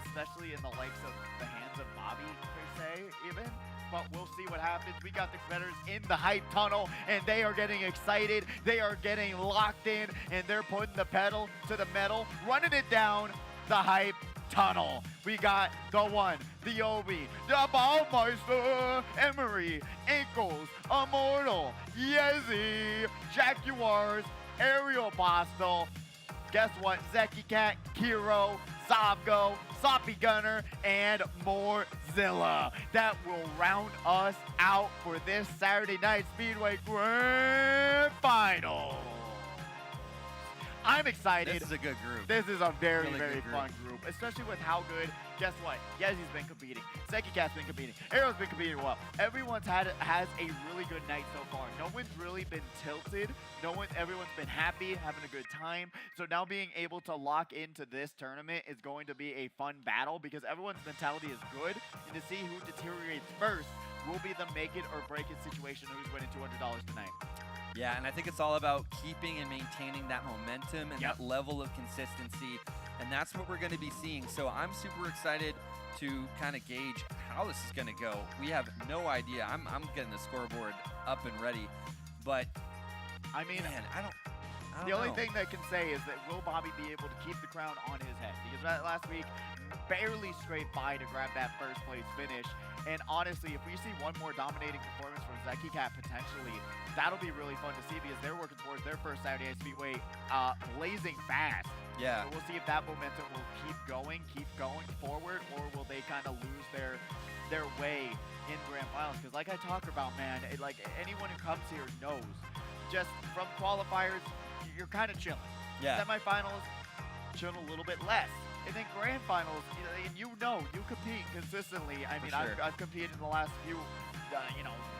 especially in the likes of the hands of Bobby, per se, even. But we'll see what happens. We got the competitors in the hype tunnel, and they are getting excited. They are getting locked in, and they're putting the pedal to the metal, running it down the hype tunnel. We got the one, the Obi, the Baumeister, Emery, Ankles, Immortal, Yezi, Jaguars, Aerial Postal. Guess what? Zeki Cat, Kiro, Zavgo, Soppy Gunner, and Morzilla. That will round us out for this Saturday Night Speedway Grand Final. I'm excited. This is a good group. This is a very, really very fun group, especially with how good. Guess what? Yezi's been competing. Zeki Cat's been competing. Arrow's been competing well. Everyone's has a really good night so far. No one's really been tilted. Everyone's been happy, having a good time. So now being able to lock into this tournament is going to be a fun battle, because everyone's mentality is good, and to see who deteriorates first will be the make it or break it situation. Who's winning $200 tonight? Yeah, and I think it's all about keeping and maintaining that momentum and that level of consistency, and that's what we're going to be seeing. So I'm super excited to kind of gauge how this is going to go. We have no idea. I'm getting the scoreboard up and ready, but I mean, man, I don't the only thing that can say is that will Bobby be able to keep the crown on his head? Because last week, barely scraped by to grab that first place finish. And honestly, if we see one more dominating performance from Zeki Cat potentially, that'll be really fun to see, because they're working towards their first Saturday Night Speedway blazing fast. Yeah. So we'll see if that momentum will keep going forward, or will they kind of lose their way in Grand Finals? Because like I talk about, man, like anyone who comes here knows, just from qualifiers, you're kind of chilling. Yeah. Semifinals, chilling a little bit less. And then Grand Finals, you compete consistently. I mean, I've competed in the last few,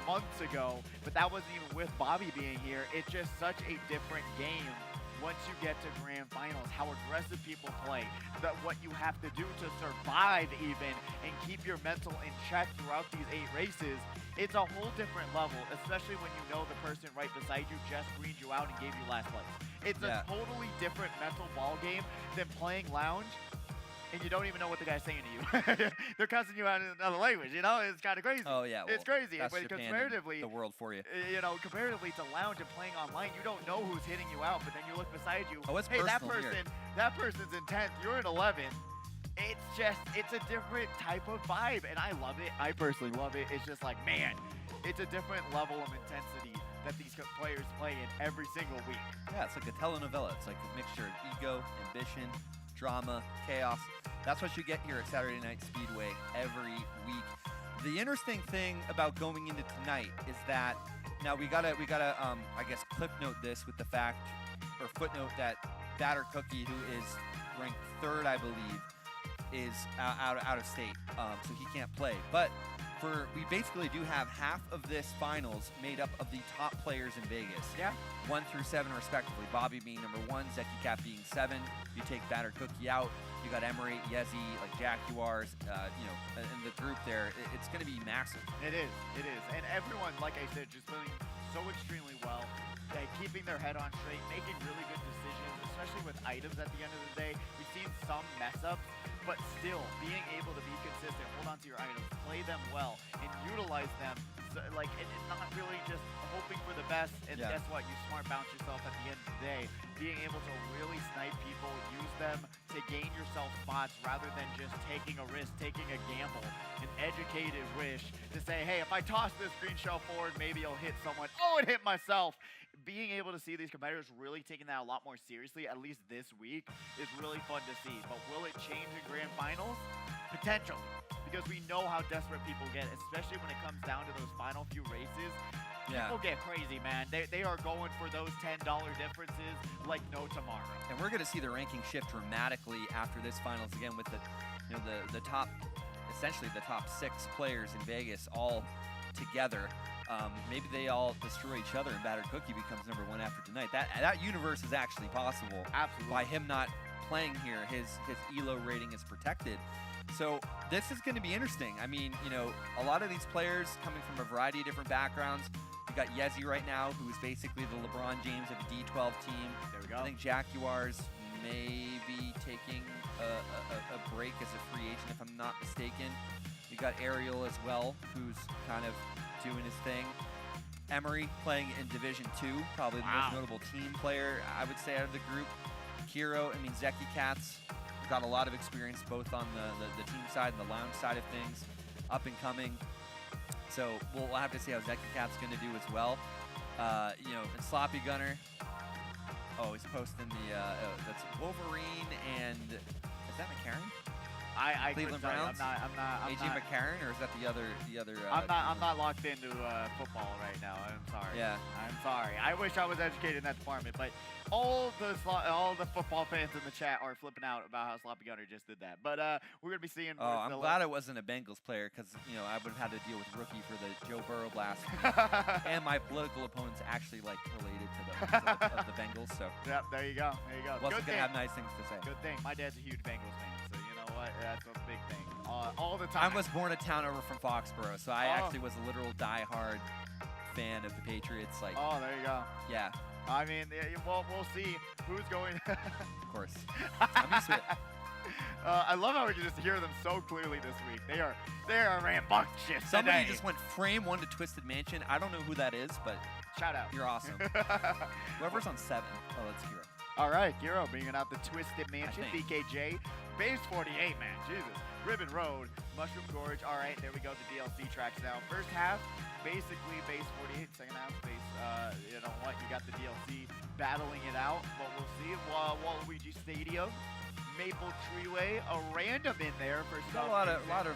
months ago, but that wasn't even with Bobby being here. It's just such a different game once you get to Grand Finals, how aggressive people play, what you have to do to survive even, and keep your mental in check throughout these 8 races. It's a whole different level, especially when you know the person right beside you just screened you out and gave you last place. It's a totally different mental ball game than playing lounge, and you don't even know what the guy's saying to you. They're cussing you out in another language, It's kind of crazy. Oh, yeah. Well, it's crazy. That's But Japan comparatively, the world for you. Comparatively to lounge and playing online, you don't know who's hitting you out, but then you look beside you. Oh, it's hey, that personal person's in 10th, you're in 11th. It's a different type of vibe, and I love it. I personally love it. It's just like, man, it's a different level of intensity that these players play in every single week. Yeah, it's like a telenovela. It's like a mixture of ego, ambition, drama, chaos. That's what you get here at Saturday Night Speedway every week. The interesting thing about going into tonight is that now we gotta I guess clip note this with the fact, or footnote, that Batter Cookie, who is ranked 3rd, I believe, is out of state, so he can't play. But we basically do have half of this finals made up of the top players in Vegas. Yeah. 1 through 7 respectively. Bobby being number 1, Zeki Cat being 7. You take Batter Cookie out, you got Emery, Yezi, like Jaguars, in the group there. It's going to be massive. It is. And everyone, like I said, just playing so extremely well. keeping their head on straight, making really good decisions, especially with items at the end of the day. We've seen some mess-ups, but still being able to be consistent, hold on to your items, play them well, and utilize them. So, like, and not really just hoping for the best, and guess what? You smart bounce yourself at the end of the day. Being able to really snipe people, use them to gain yourself spots rather than just taking a risk, taking a gamble, an educated wish to say, hey, if I toss this green shell forward, maybe it'll hit someone. Oh, it hit myself. Being able to see these competitors really taking that a lot more seriously, at least this week, is really fun to see. But will it change in grand finals? Potentially. Because we know how desperate people get, especially when it comes down to those final few races. People get crazy, man. They are going for those $10 differences like no tomorrow. And we're going to see the ranking shift dramatically after this finals again with the top, essentially the top 6 players in Vegas all together. Maybe they all destroy each other and Battered Cookie becomes #1 after tonight. That universe is actually possible. Absolutely. By him not playing here, his ELO rating is protected. So this is going to be interesting. I mean, you know, a lot of these players coming from a variety of different backgrounds. You got Yezi right now, who is basically the LeBron James of a D12 team. There we go. I think Jaguars may be taking a break as a free agent, if I'm not mistaken. You got Ariel as well, who's kind of doing his thing. Emery playing in Division 2, probably the most notable team player, I would say, out of the group. Kiro, I mean, Zeki Cats got a lot of experience both on the team side and the lounge side of things, up and coming. So we'll have to see how Zeki Cat's going to do as well. You know, and Sloppy Gunner. Oh, he's posting the that's Wolverine and is that McCarron? I Cleveland couldn't tell Browns. you. I'm AJ not. McCarron, or is that the other? I'm not locked into football right now. I'm sorry. Yeah. I'm sorry. I wish I was educated in that department, but all the football fans in the chat are flipping out about how Sloppy Gunner just did that. But we're gonna be seeing. Oh, I'm glad it wasn't a Bengals player because you know I would have had to deal with rookie for the Joe Burrow blast, and my political opponents actually like related to the of the Bengals. So yep, there you go. There you go. Wasn't gonna have nice things to say. Good thing. My dad's a huge Bengals fan, so you know what? That's a big thing. All the time. I was born a town over from Foxborough, so I actually was a literal die-hard fan of the Patriots. Like, oh, there you go. Yeah. I mean, we'll see who's going. Of course. I'm used to it. I love how we can just hear them so clearly this week. They are rambunctious. Somebody today. just went frame 1 to Twisted Mansion. I don't know who that is, but shout out. You're awesome. Whoever's on 7. Oh, that's Kiro. All right, Kiro bringing out the Twisted Mansion, BKJ, Base 48, man, Jesus. Ribbon Road, Mushroom Gorge. All right, there we go, the DLC tracks now. First half, basically Base 48. Second half, Base, you know what, you got the DLC battling it out. But we'll see. Waluigi Stadium, Maple Treeway, a random in there for some. A lot of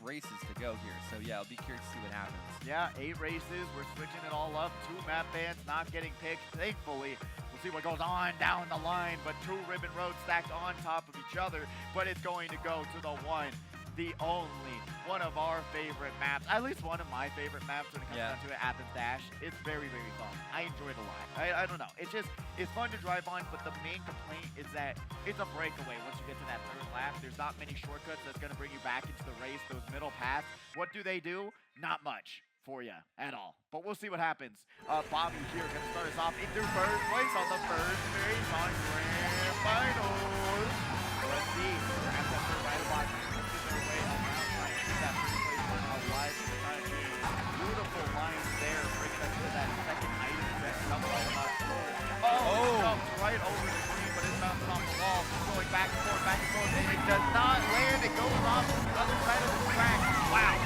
races to go here, so yeah, I'll be curious to see what happens. Yeah, 8 races. We're switching it all up. 2 map bands not getting picked, thankfully. We'll see what goes on down the line, but 2 ribbon roads stacked on top of each other, but it's going to go to the one, the only, one of our favorite maps, at least one of my favorite maps when it comes down to it, Athens Dash. It's very, very fun. I enjoy it a lot. I don't know. It's fun to drive on, but the main complaint is that it's a breakaway once you get to that 3rd lap. There's not many shortcuts that's going to bring you back into the race, those middle paths. What do? Not much for you at all. But we'll see what happens. Bobby here going to start us off into first place on the first race on Grand Finals. Let's see. Perhaps that third right about their way around trying to get that first place for our live game. Beautiful lines there, bringing us to that second item set. Jumps right over the green, but it's bouncing off the wall. Going back and forth, and it does not land. It goes off to the other side of the track. Wow.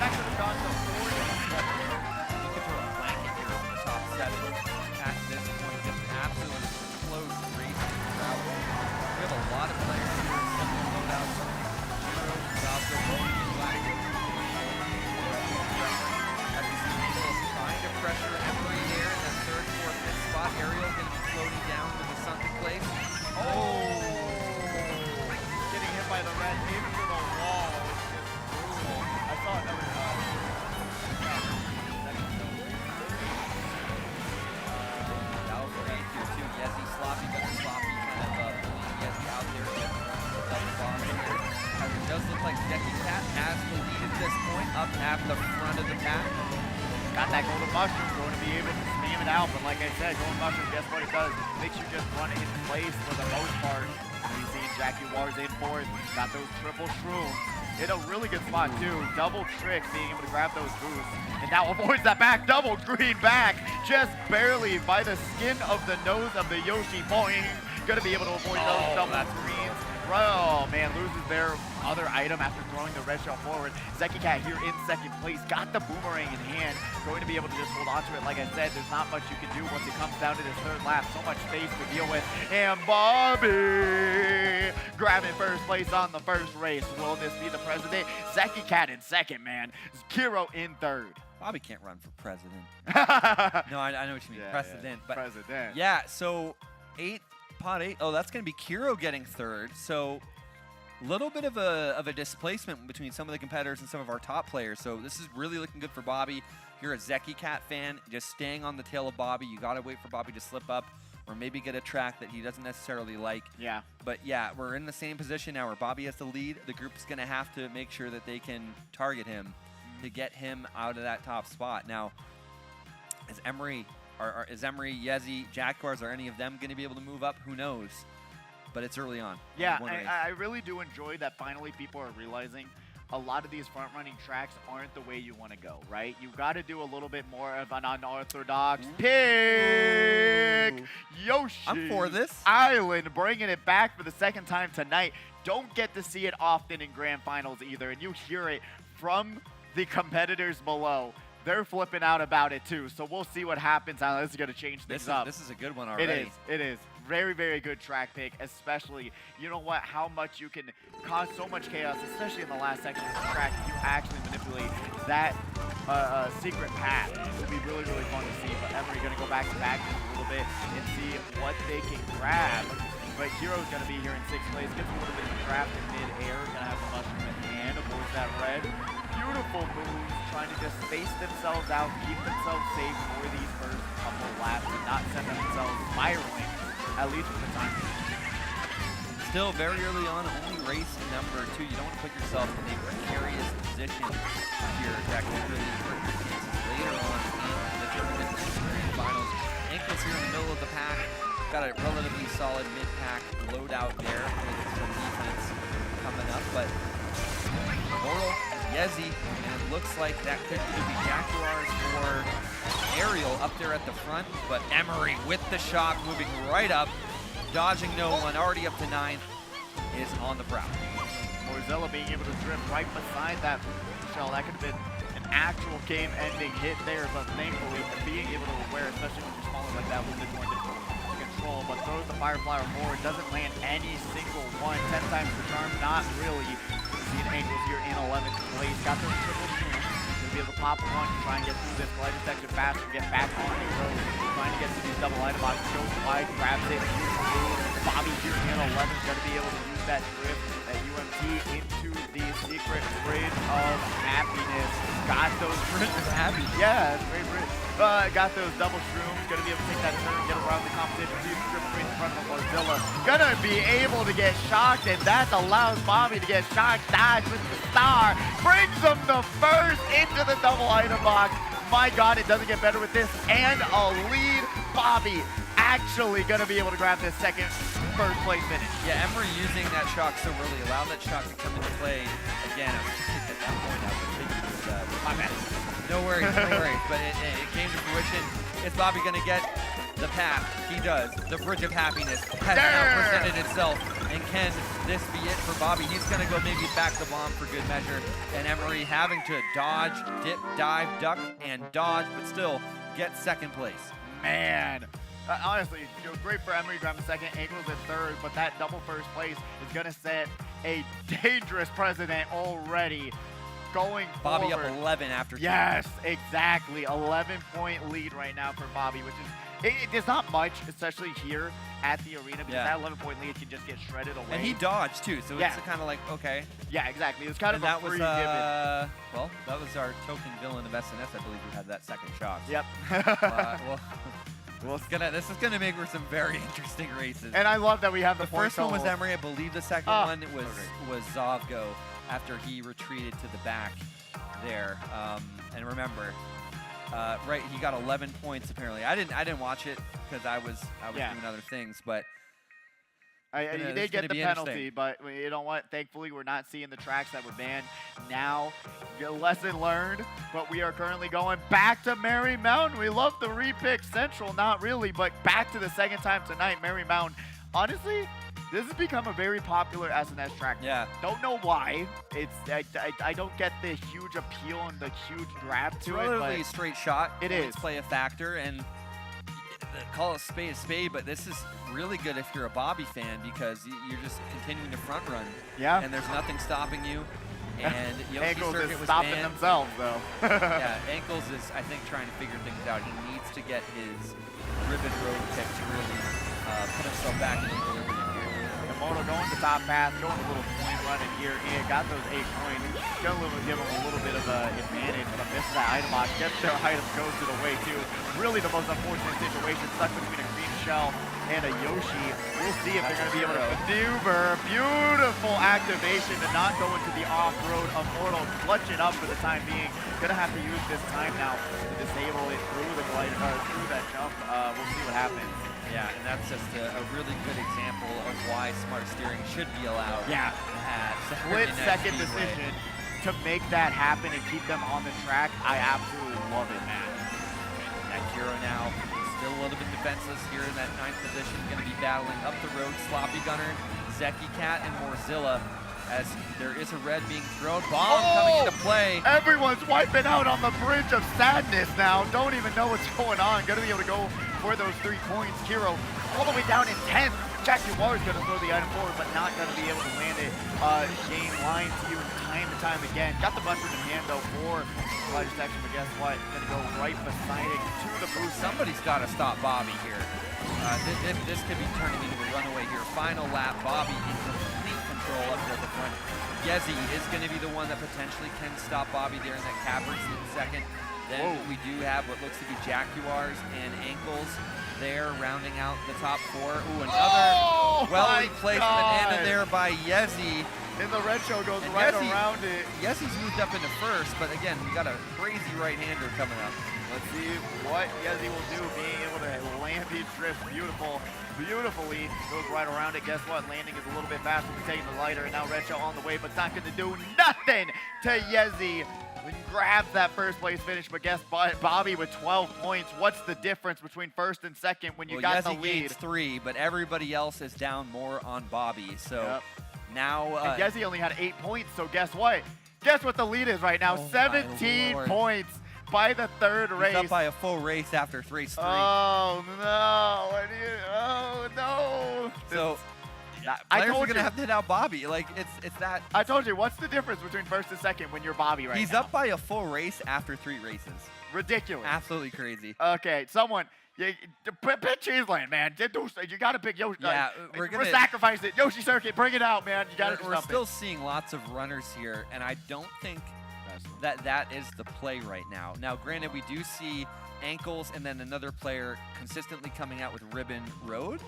That could have gone to 40. You could throw a blanket here on the top 7. At this point, just an absolute close race throughout. We have a lot of players here in similar loadouts. Hero, Zalzo, Bowman, Blackwood. As we see Nicholas trying to pressure Emery there in that 3rd, 4th, 5th spot. Ariel going to be floating down to the sunken place. Oh! Getting hit by the red into the wall. I saw another Yezi Sloppy, but Sloppy kind of pulling Yezi out there to help the bomb here. As it does look like Zeki Cat has the lead at this point, up at the front of the pack. Got that golden mushroom, going to be able to spam it it out, but like I said, Golden Mushroom, guess what it does? It makes you just run in place for the most part. You see Jackie Wars in fourth, got those triple shrooms. In a really good spot too. Double trick, being able to grab those boosts. And now avoids that back double green back. Just barely by the skin of the nose of the Yoshi. Boing. Gonna be able to avoid those double greens. Oh man, loses their other item after throwing the red shell forward. Zeki Cat here in second place. Got the boomerang in hand. Going to be able to just hold on to it. Like I said, there's not much you can do once it comes down to this third lap. So much space to deal with. And Bobby grabbing first place on the first race. Will this be the president? Zeki Cat in second, man. Kiro in third. Bobby can't run for president. No, I know what you mean. Yeah, President. yeah. But President. yeah, so pot 8. Oh, that's going to be Kiro getting third. So a little bit of a displacement between some of the competitors and some of our top players. So this is really looking good for Bobby. If you're a Zeki Cat fan, just staying on the tail of Bobby. You got to wait for Bobby to slip up or maybe get a track that he doesn't necessarily like. Yeah. But yeah, we're in the same position now where Bobby has the lead. The group's going to have to make sure that they can target him to get him out of that top spot. Now, is Emery, Yezi, Jaguars, are any of them going to be able to move up? Who knows? But it's early on. Yeah, I really do enjoy that finally people are realizing a lot of these front-running tracks aren't the way you want to go, right? You've got to do a little bit more of an unorthodox pick. Yoshi. I'm for this. Island bringing it back for the second time tonight. Don't get to see it often in grand finals either, and you hear it from the competitors below. They're flipping out about it too, so we'll see what happens. This is going to change things up. This is a good one already. It is. Very, very good track pick, especially, you know what, how much you can cause so much chaos, especially in the last section of the track, if you actually manipulate that secret path. It'll be really, really fun to see, but Emery going to go back to back just a little bit and see what they can grab. But Hero's going to be here in sixth place, gets a little bit of craft in mid-air, going to have the mushroom in hand, avoids that red. Beautiful moves, trying to just space themselves out, keep themselves safe for these first couple laps and not send themselves spiraling, at least for the time. Still very early on, only race number 2. You don't want to put yourself in a precarious position here. That can really hurt your chances later on in the tournament finals. Ankles here in the middle of the pack. Got a relatively solid mid-pack loadout there with some defense coming up, but Moral, Yezi, and it looks like that could either be Jaguars or Ariel up there at the front, but Emery with the shock moving right up, dodging no one, already up to 9th, is on the prowl. Morzella being able to drift right beside that shell. That could have been an actual game-ending hit there, but thankfully being able to aware, especially when you're smaller like that, was a bit more difficult to control, but throws the fire flower forward, doesn't land any single one. 10 times the charm, not really. Seeing Angles here in 11th place. Got those triple shoots. Gonna be able to pop one, try and get through this glider section faster, get back on the road. Trying to get to these double item boxes. Goes wide, grabs it. Bobby here in 11th. Gonna be able to use that drift, that UMT into the secret bridge of happiness. Got those bridges of happiness. Yeah, it's a great bridge. Got those double shrooms. Gonna be able to take that turn, get around the competition. See the strip straight in front of Mozilla. Gonna be able to get shocked, and that allows Bobby to get shocked. Dodge with the star. Brings him the first into the double item box. My God, it doesn't get better with this. And a lead. Bobby actually gonna be able to grab this second first place finish. Yeah, Emery using that shock so early, allowed that shock to come into play. Again, I was at that point, I was thinking it was, My bad. No worries, no worries. But it came to fruition. Is Bobby going to get the path? He does. The bridge of happiness has now presented itself. And can this be it for Bobby? He's going to go maybe back the bomb for good measure. And Emery having to dodge, dip, dive, duck, and dodge, but still get second place. Man. Honestly, great for Emery grabbing second, Angles in third, but that double first place is going to set a dangerous precedent already. Going Bobby forward. up 11 after 2. Yes, exactly. 11-point lead right now for Bobby, which is it's not much, especially here at the arena, because that 11-point lead can just get shredded away. And he dodged too, so it's kind of like, okay. Yeah, exactly. It was kind of a free given. Well, that was our token villain of SNS, I believe, who had that second shock. Yep. Well, this is gonna make for some very interesting races. And I love that we have the first one was Emery, I believe. The second one was Zovgo after he retreated to the back there. And remember, Right, he got 11 points apparently. I didn't watch it because I was doing other things, but you did get the penalty, but you know what? Thankfully, we're not seeing the tracks that were banned. Now, lesson learned, but we are currently going back to Mary Mountain. We love the repick Central, not really, but back to the second time tonight, Mary Mountain. Honestly, this has become a very popular SNS track. Yeah. Don't know why. I don't get the huge appeal and the huge grab to it. Relatively a straight shot. It is. Play a factor, and call it a spade, but this is really good if you're a Bobby fan because you're just continuing to front run. Yeah. And there's nothing stopping you. And Yoshi Ankles Circuit is was stopping banned. themselves, though. Yeah, Ankles is, I think, trying to figure things out. He needs to get his ribbon road pick to really put himself back in equilibrium here. Moto going to top path, going a little point running here, and got those 8 points. Gonna give him a little bit of an advantage, but misses that item box. Gets their item, goes to the way too. Really the most unfortunate situation, stuck between a green shell and a Yoshi. We'll see if they're gonna be able to maneuver. Beautiful activation to not go into the off-road. Immortal clutching up for the time being. Gonna have to use this time now to disable it through the glider, through that jump. We'll see what happens. Yeah, and that's just a really good example of why smart steering should be allowed. Yeah. At Split-second decision to make that happen and keep them on the track. I absolutely love it, man. That Hero now still a little bit defenseless here in that 9th position. Going to be battling up the road. Sloppy Gunner, Zeki Cat, and Morzilla. As there is a red being thrown. Bomb coming into play. Everyone's wiping out on the bridge of sadness now. Don't even know what's going on. Gonna be able to go for those 3 points. Kiro all the way down in 10th. Jaguar is gonna throw the item forward, but not gonna be able to land it. Shane lines you time and time again. Got the mushroom in hand though for glider section, but guess what? Gonna go right beside it to the boost. Somebody's got to stop Bobby here. This could be turning into a runaway here. Final lap, Bobby in complete control up here at the front. Yezi is going to be the one that potentially can stop Bobby there in that Capper seat in second. Then we do have what looks to be Jaguars and Ankles there rounding out the top 4. Ooh, another well-placed banana there by Yezi. And the red show goes and right around it. Yezi's moved up into first, but again, we got a crazy right-hander coming up. Let's see what Yezi will do, being able to land these drifts beautifully. Goes right around it. Guess what? Landing is a little bit faster than taking the lighter, and now red show on the way, but it's not going to do nothing to Yezi. Grabs that first place finish, but guess what? Bobby with 12 points. What's the difference between first and second when you got Yezi the lead? gains 3, but everybody else is down more on Bobby. So now and Yezi only had 8 points, so guess what? Guess what the lead is right now? 17 points by the 3rd race. He's up by a full race after race 3. Oh no! Oh no! So I told you're gonna have to hit out Bobby. Like it's that. I told you. What's the difference between first and second when you're Bobby right now? He's up by a full race after 3 races. Ridiculous. Absolutely crazy. Okay, someone. Pick Cheeseland, man. You gotta pick Yoshi. Yeah, we're sacrificing it. Yoshi Circuit, bring it out, man. You gotta do something. We're still seeing lots of runners here, and I don't think that is the play right now. Now, granted, we do see Ankles and then another player consistently coming out with Ribbon Road.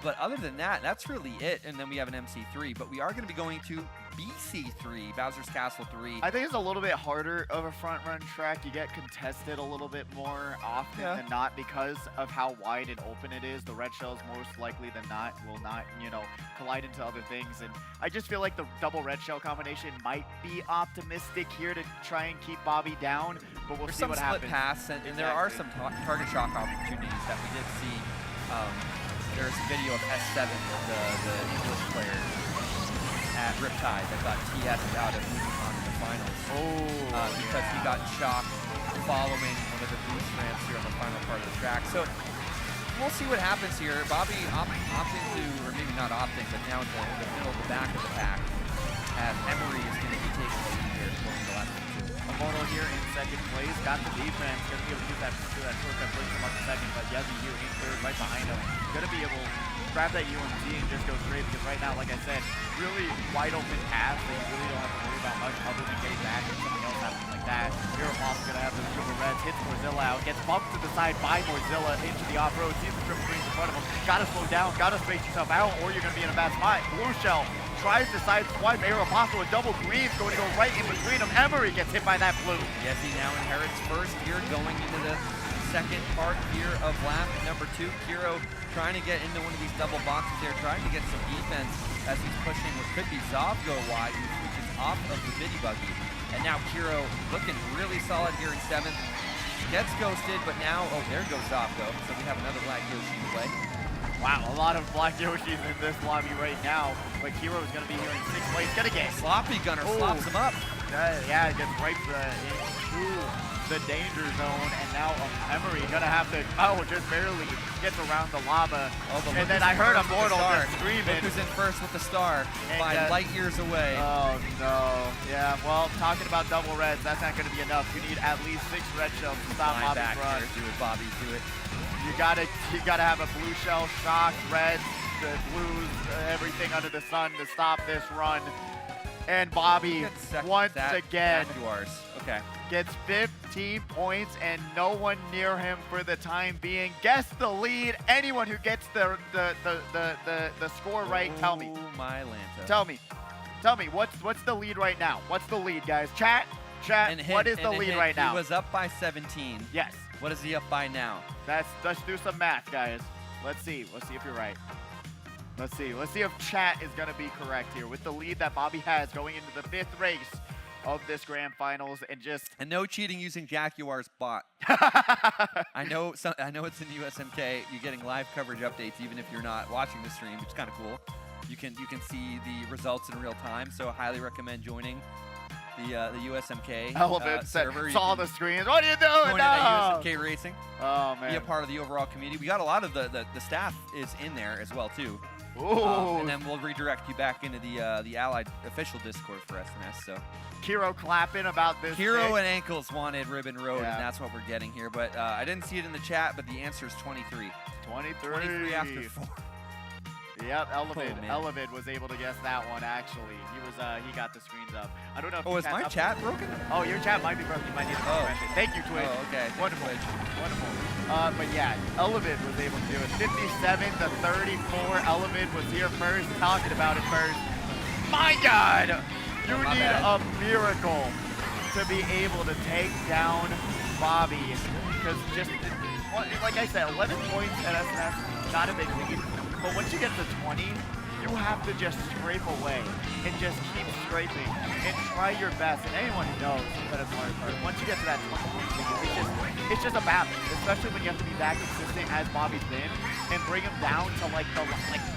But other than that, that's really it. And then we have an MC3. But we are going to be going to BC3, Bowser's Castle 3. I think it's a little bit harder of a front run track. You get contested a little bit more often than not because of how wide and open it is. The red shells most likely than not will not, collide into other things. And I just feel like the double red shell combination might be optimistic here to try and keep Bobby down. But we'll see what happens. There's some split pass, and there are some target shock opportunities that we did see. There's a video of S7, the English player at Riptide that got TS'd out of moving on to the finals. Because he got shocked following one of the boost ramps here on the final part of the track. So we'll see what happens here. Bobby opting to, or maybe not opting, but now in the middle of the back of the pack, as Emery is going to be taking the lead here going the left. Mono here in second place, got the defense, gonna be able to use that shortcut push him up to second, but Yezi here in third, right behind him, gonna be able to grab that UMG and just go straight, because right now, like I said, really wide open path that you really don't have to worry about much other than getting back or something else happening like that. Here Apostle gonna have the triple reds, hits Morzilla out, gets bumped to the side by Morzilla into the off-road, sees the triple greens in front of him, gotta slow down, gotta space yourself out, or you're gonna be in a bad spot. Blue Shell tries to side swipe. Aeropostale with double greens going to go right in between them. Emery gets hit by that blue. Yes, he now inherits first here going into the second part here of lap number 2. Kiro trying to get into one of these double boxes there, trying to get some defense as he's pushing what could be Zovgo wide, which is off of the Biddy Buggy. And now Kiro looking really solid here in 7th. Gets ghosted, but now, oh, there goes Zovgo. So we have another Black Yoshi in play. Wow, a lot of Black Yoshis in this lobby right now, but Kiro is going to be here in 6th place. Gonna get Sloppy Gunner slops him up. Yeah, it gets right into the danger zone, and now Emery gonna have to, just barely gets around the lava. And then I heard Immortal just screaming. Look who's in first with the star, by light years away. Oh no, yeah, well, talking about double reds, that's not gonna be enough. You need at least 6 red shells to stop Bobby's run. Do it, Bobby, do it. You gotta have a blue shell, shock, reds, the blues, everything under the sun to stop this run. And Bobby, once again, okay, gets 15 points and no one near him for the time being. Guess the lead. Anyone who gets the score right, tell me. Oh my Lanta. Tell me, what's the lead right now? What's the lead, guys? Chat, what is the lead right now? He was up by 17. Yes. What is he up by now? Let's do some math, guys. Let's see if you're right. Let's see if chat is gonna be correct here with the lead that Bobby has going into the 5th race of this grand finals, and no cheating using Jaguar's bot. I know it's in USMK. You're getting live coverage updates even if you're not watching the stream, which is kind of cool. You can see the results in real time, so I highly recommend joining the USMK server. Saw the screens. What are you doing? No! USMK Racing. Oh man. Be a part of the overall community. We got a lot of the staff is in there as well too. Ooh. And then we'll redirect you back into the Allied official Discord for SNS. So Kiro clapping about this. Kiro and Ankles wanted Ribbon Road, and that's what we're getting here. But I didn't see it in the chat, but the answer is 23. 23 after 4. Yep, Elevid was able to guess that one. Actually, he got the screens up. I don't know if is my chat broken? Oh, your chat might be broken. You might need to correct it. Thank you, Twitch. Oh, okay. Wonderful. But yeah, Elevid was able to do it. 57 to 34. Elevid was here first, talking about it first. My God, you need a miracle to be able to take down Bobby, because just like I said, 11 points at SNS, not a big lead. But once you get to 20, you have to just scrape away and just keep scraping and try your best. And anyone who knows that it's hard, once you get to that 20 point, it's just a battle, especially when you have to be that consistent as Bobby's been and bring him down to the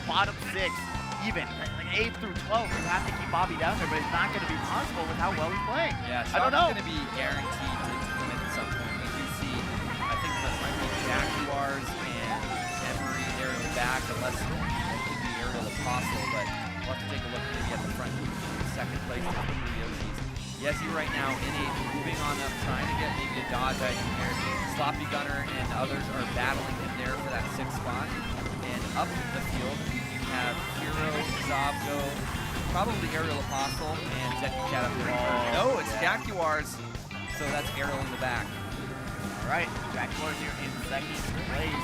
bottom 6, even like 8 through 12. You have to keep Bobby down there, but it's not going to be possible with how well he's playing. Yeah, I don't know. It's going to be guaranteed to come in at some point. We do see, I think that might be Jaguars and Emery there in the back, unless it could be Aerial Apostle, but we'll have to take a look maybe at the front. Second place for the Yoshis. Yezi right now in 8th, moving on up, trying to get maybe a dodge item here. Sloppy Gunner and others are battling him there for that 6th spot. And up the field, we do have Hero, Zobgo, probably Aerial Apostle, and Zeki Cat up there. No, it's Jaguars, so that's Aerial in the back. All right, Jaguars here in 2nd place.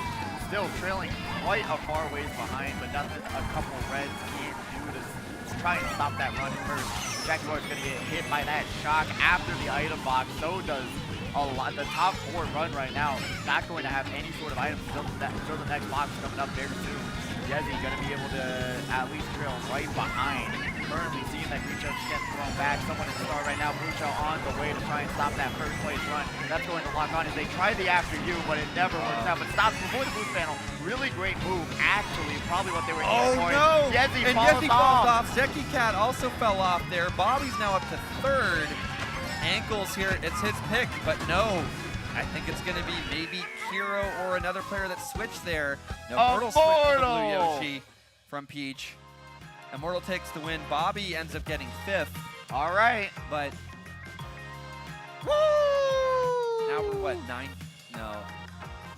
Still trailing quite a far ways behind, but nothing a couple reds can't do to try and stop that run first. Jaguar's gonna get hit by that shock after the item box. So does a lot. The top 4 run right now is not going to have any sort of items until the next box coming up very soon. Yezi gonna be able to at least trail right behind. Currently seeing that Green Shell just getting thrown back. Someone in the star right now. Blue Shell on the way to try and stop that first place run. That's going to lock on as they try the after you, but it never works out. But stops before the boost panel. Really great move, actually. Probably what they were aiming for. Oh no! Yezi falls off. Zeki Cat also fell off there. Bobby's now up to 3rd. Ankles here, it's his pick, but no. I think it's going to be maybe Kiro or another player that switched there. No, Immortal switched to the Blue Yoshi from Peach. Immortal takes the win. Bobby ends up getting 5th. All right. But woo! Now we're what, 9? No.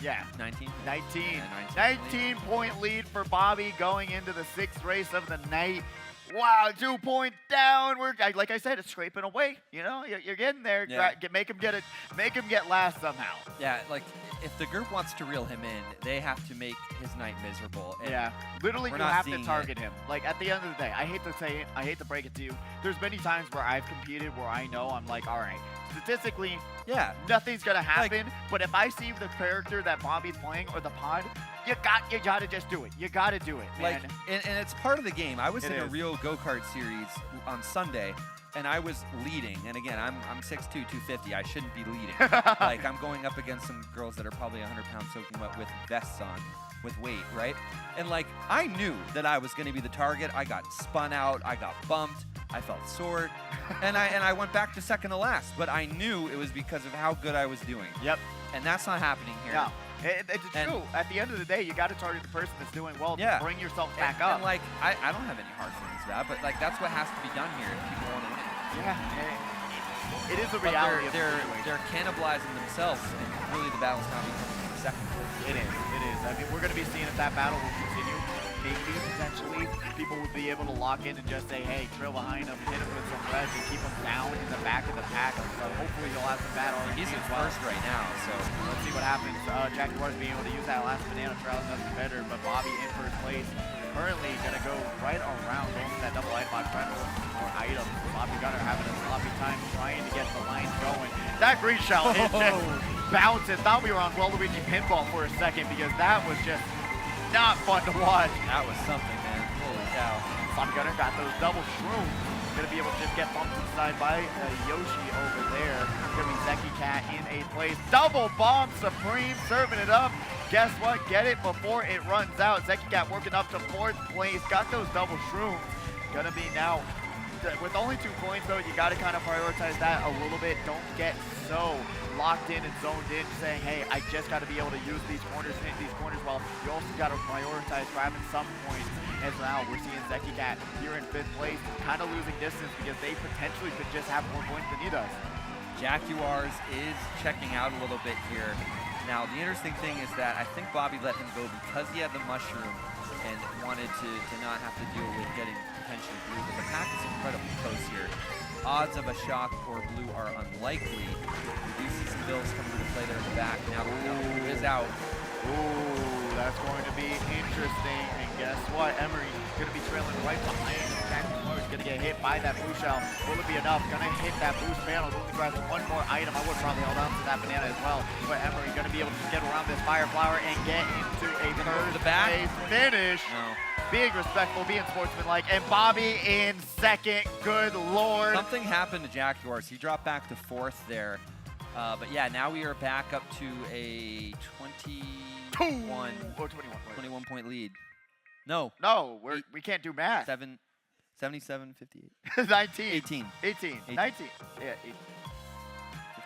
Yeah. 19? 19. Yeah, 19 point lead for Bobby going into the 6th race of the night. Wow, 2 point down. Like I said, it's scraping away. You know, you're getting there. Yeah. Make him get it. Make him get last somehow. Yeah, like if the group wants to reel him in, they have to make his night miserable. And yeah, literally, we're you not have to seeing target him. Like at the end of the day, I hate to say it, I hate to break it to you. There's many times where I've competed where I know I'm like, all right, statistically, yeah, nothing's gonna happen. But if I see the character that Bobby's playing or the pod, you gotta just do it. You gotta do it, man. like, and it's part of the game. I was It in a is. real go-kart series on Sunday, and I was leading. And again, I'm 6'2", 250. I shouldn't be leading. Like I'm going up against some girls that are probably 100 pounds soaking wet with vests on, with weight, right? And like I knew that I was going to be the target. I got spun out. I got bumped. I felt sore, and I went back to second to last. But I knew it was because of how good I was doing. Yep. And that's not happening here. Yeah. It's true. At the end of the day, you got to target the person that's doing well to bring yourself back up. And like, I don't have any hard feelings about that, but like that's what has to be done here if people want to win. Yeah, it is a But reality. of the they're situation. cannibalizing themselves, and really the battle's now becoming second. It is. It is. I mean, we're going to be seeing if that battle will continue. Maybe potentially people will be able to lock in and just say, hey, trail behind him, hit him with some reds, and keep him down in the back of the pack. So hopefully you'll have some battle. He's in as well. first right now, so Let's see what happens. Jackie Wars being able to use that last banana trail is nothing better, but Bobby in first place. Currently going to go right around, going to that double item box, trying to look for more items. Bobby Gunner having a sloppy time trying to get the line going. That green shell is just bouncing. Thought we were on Waluigi pinball for a second because that was just not fun to watch. that was something, man. Holy cow. Bobby Gunner got those double shrooms. Going to be able to just get bumped inside by Yoshi over there. Going to be Zeki Cat in 8th place. Double bomb Supreme serving it up. Guess what? Get it before it runs out. Zeki Cat working up to 4th place. Got those double shrooms. Going to be now, with only 2 points though, you got to kind of prioritize that a little bit. Don't get so locked in and zoned in saying, hey, I just got to be able to use these corners and hit these corners. Well, you also got to prioritize grabbing some points. As now we're seeing Zeki Cat here in 5th place, kind of losing distance because they potentially could just have more points than he does. Jaguars is checking out a little bit here. Now, the interesting thing is that I think Bobby let him go because he had the mushroom and wanted to not have to deal with getting potentially blue. But the pack is incredibly close here. Odds of a shock or blue are unlikely. We do see some bills coming into play there in the back. Now, blue is out. Ooh, that's going to be interesting. And guess what? Emery's going to be trailing right behind him. Jackie Moore's going to get hit by that blue shell. Will it be enough? Going to hit that boost panel. Only grabs one more item. I would probably hold on to that banana as well. But Emery going to be able to get around this fire flower and get into a third place finish. No. Being respectful, being sportsmanlike, and Bobby in 2nd. Good Lord. Something happened to Jaguars. He dropped back to 4th there. But yeah, now we are back up to a 21 point lead. No, we can't do math. 77, 58. 19. 18. 19. Yeah, 18. 58.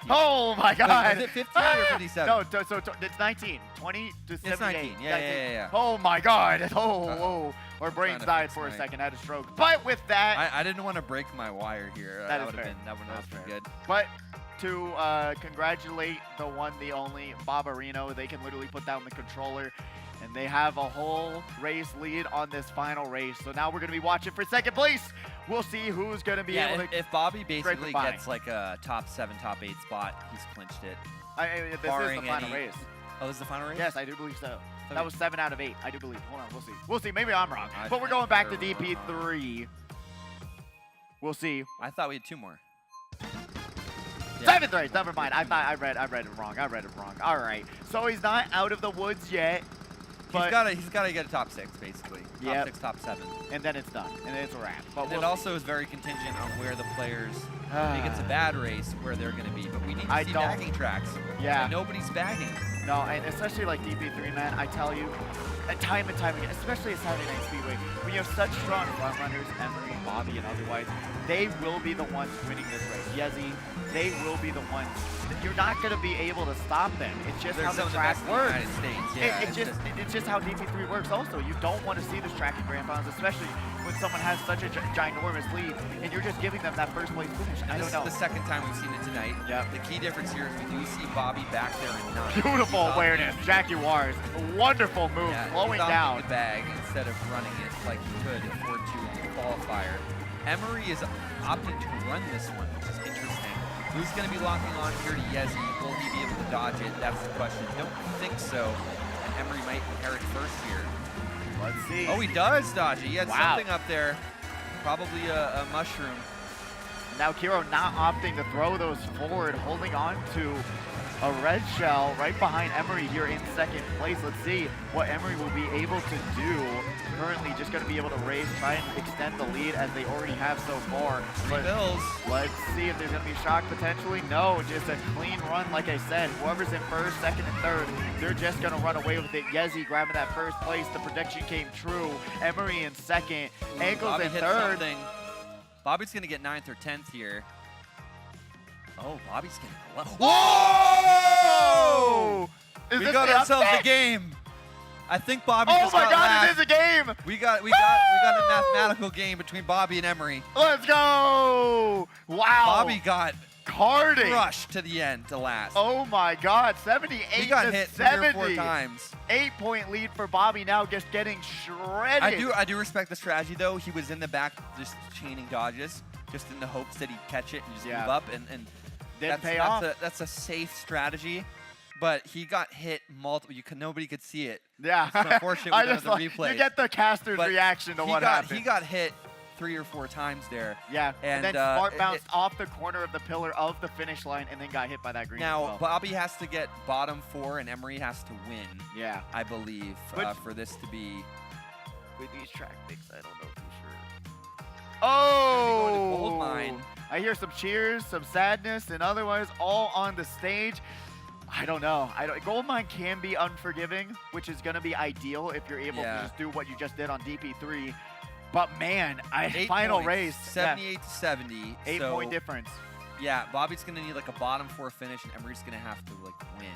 Oh my God. Wait, was it 58 or 57? No, so it's 19. 20 to 78. It's 19. Yeah. Oh my God. Oh. Our brains to died fix for a my- second. I had a stroke. But with that, I didn't want to break my wire here. That That is would have fair. been That's fair. good. But to congratulate the one, the only, Barbarino, they can literally put down the controller. And they have a whole race lead on this final race. So now we're going to be watching for 2nd place. We'll see who's going to be able to... If Bobby basically by. gets like a top 7, top 8 spot, he's clinched it. this is the barring final any- race. Oh, this is the final race? Yes, I do believe so. Okay. That was 7 out of 8. I do believe. Hold on, we'll see. We'll see. Maybe I'm wrong. I But we're think going back to you're DP3. We'll see. I thought we had 2 more. 7th race. Never mind. I read it wrong. All right. So he's not out of the woods yet. But He's got to get a top 6, basically. Top Yep. 6, top 7. and then it's done. And then it's a wrap. But And we'll it also is very contingent on where the players, Ah. if it's a bad race, where they're going to be. But we need to I see don't- bagging tracks. Yeah. And nobody's bagging. No, and especially like DP3, man, I tell you, time and time again, especially at Saturday Night Speedway, when you have such strong front runners, Emery, Bobby, and otherwise, they will be the ones winning this race. Yezi, they will be the ones. You're not going to be able to stop them. It's just They're how some the of the track best in the works. United States. Yeah, It's just how DP3 works also. You don't want to see this track in grand finals, especially when someone has such a ginormous lead, and you're just giving them that first place finish. I don't This know. is the second time we've seen it tonight. Yep. The key difference here is we do see Bobby back there and not. Beautiful awareness. Jackie Wars. Wonderful move Yeah, slowing Stopping down. the bag instead of running it like he could afford to in the qualifier. Emery is opting to run this one, which is interesting. Who's going to be locking on here to Yezi? Will he be able to dodge it? That's the question. Don't think so. And Emery might inherit first here. Let's see. Oh, he does dodge it. He had Wow. something up there. Probably a mushroom. Now Kiro not opting to throw those forward, holding on to a red shell right behind Emery here in second place. Let's see what Emery will be able to do. Currently just going to be able to race, try and extend the lead as they already have so far. But Bills. let's see if there's going to be shock potentially. No, just a clean run like I said. Whoever's in first, second, and third, they're just going to run away with it. Yezi grabbing that first place. The prediction came true. Emery in second. Ankles Bobby in hit third. something. Bobby's going to get 9th or 10th here. Oh, Bobby's getting 11th. Whoa! Is We this got the ourselves upset? a game. I think Bobby Oh just my got God! last. It is a game. We got a mathematical game between Bobby and Emery. Let's go! Wow! Bobby got Carding. crushed to the end, to last. Oh my God! 78 he got to hit 70. 3 or 4 times. 8-point lead for Bobby now, just getting shredded. I do respect the strategy though. He was in the back just chaining dodges, just in the hopes that he'd catch it and just move up, and Didn't pay off. That's a safe strategy. But he got hit multiple. Nobody could see it. Yeah. It's unfortunate we don't have the replay. You get the caster's But reaction to what happened. He got hit 3 or 4 times there. Yeah, and then Smart bounced it, off the corner of the pillar of the finish line and then got hit by that green. now, as well. Bobby has to get bottom 4 and Emery has to win, Yeah. I believe, But- for this to be... With these track picks, I don't know for sure. Going to Oh! Gold Mine. I hear some cheers, some sadness, and otherwise all on the stage. I don't know. Goldmine can be unforgiving, which is going to be ideal if you're able to just do what you just did on DP3. But man, 8 final points, race. 78 to 70. 8-point difference. Yeah, Bobby's going to need like a bottom 4 finish, and Emery's going to have to like win.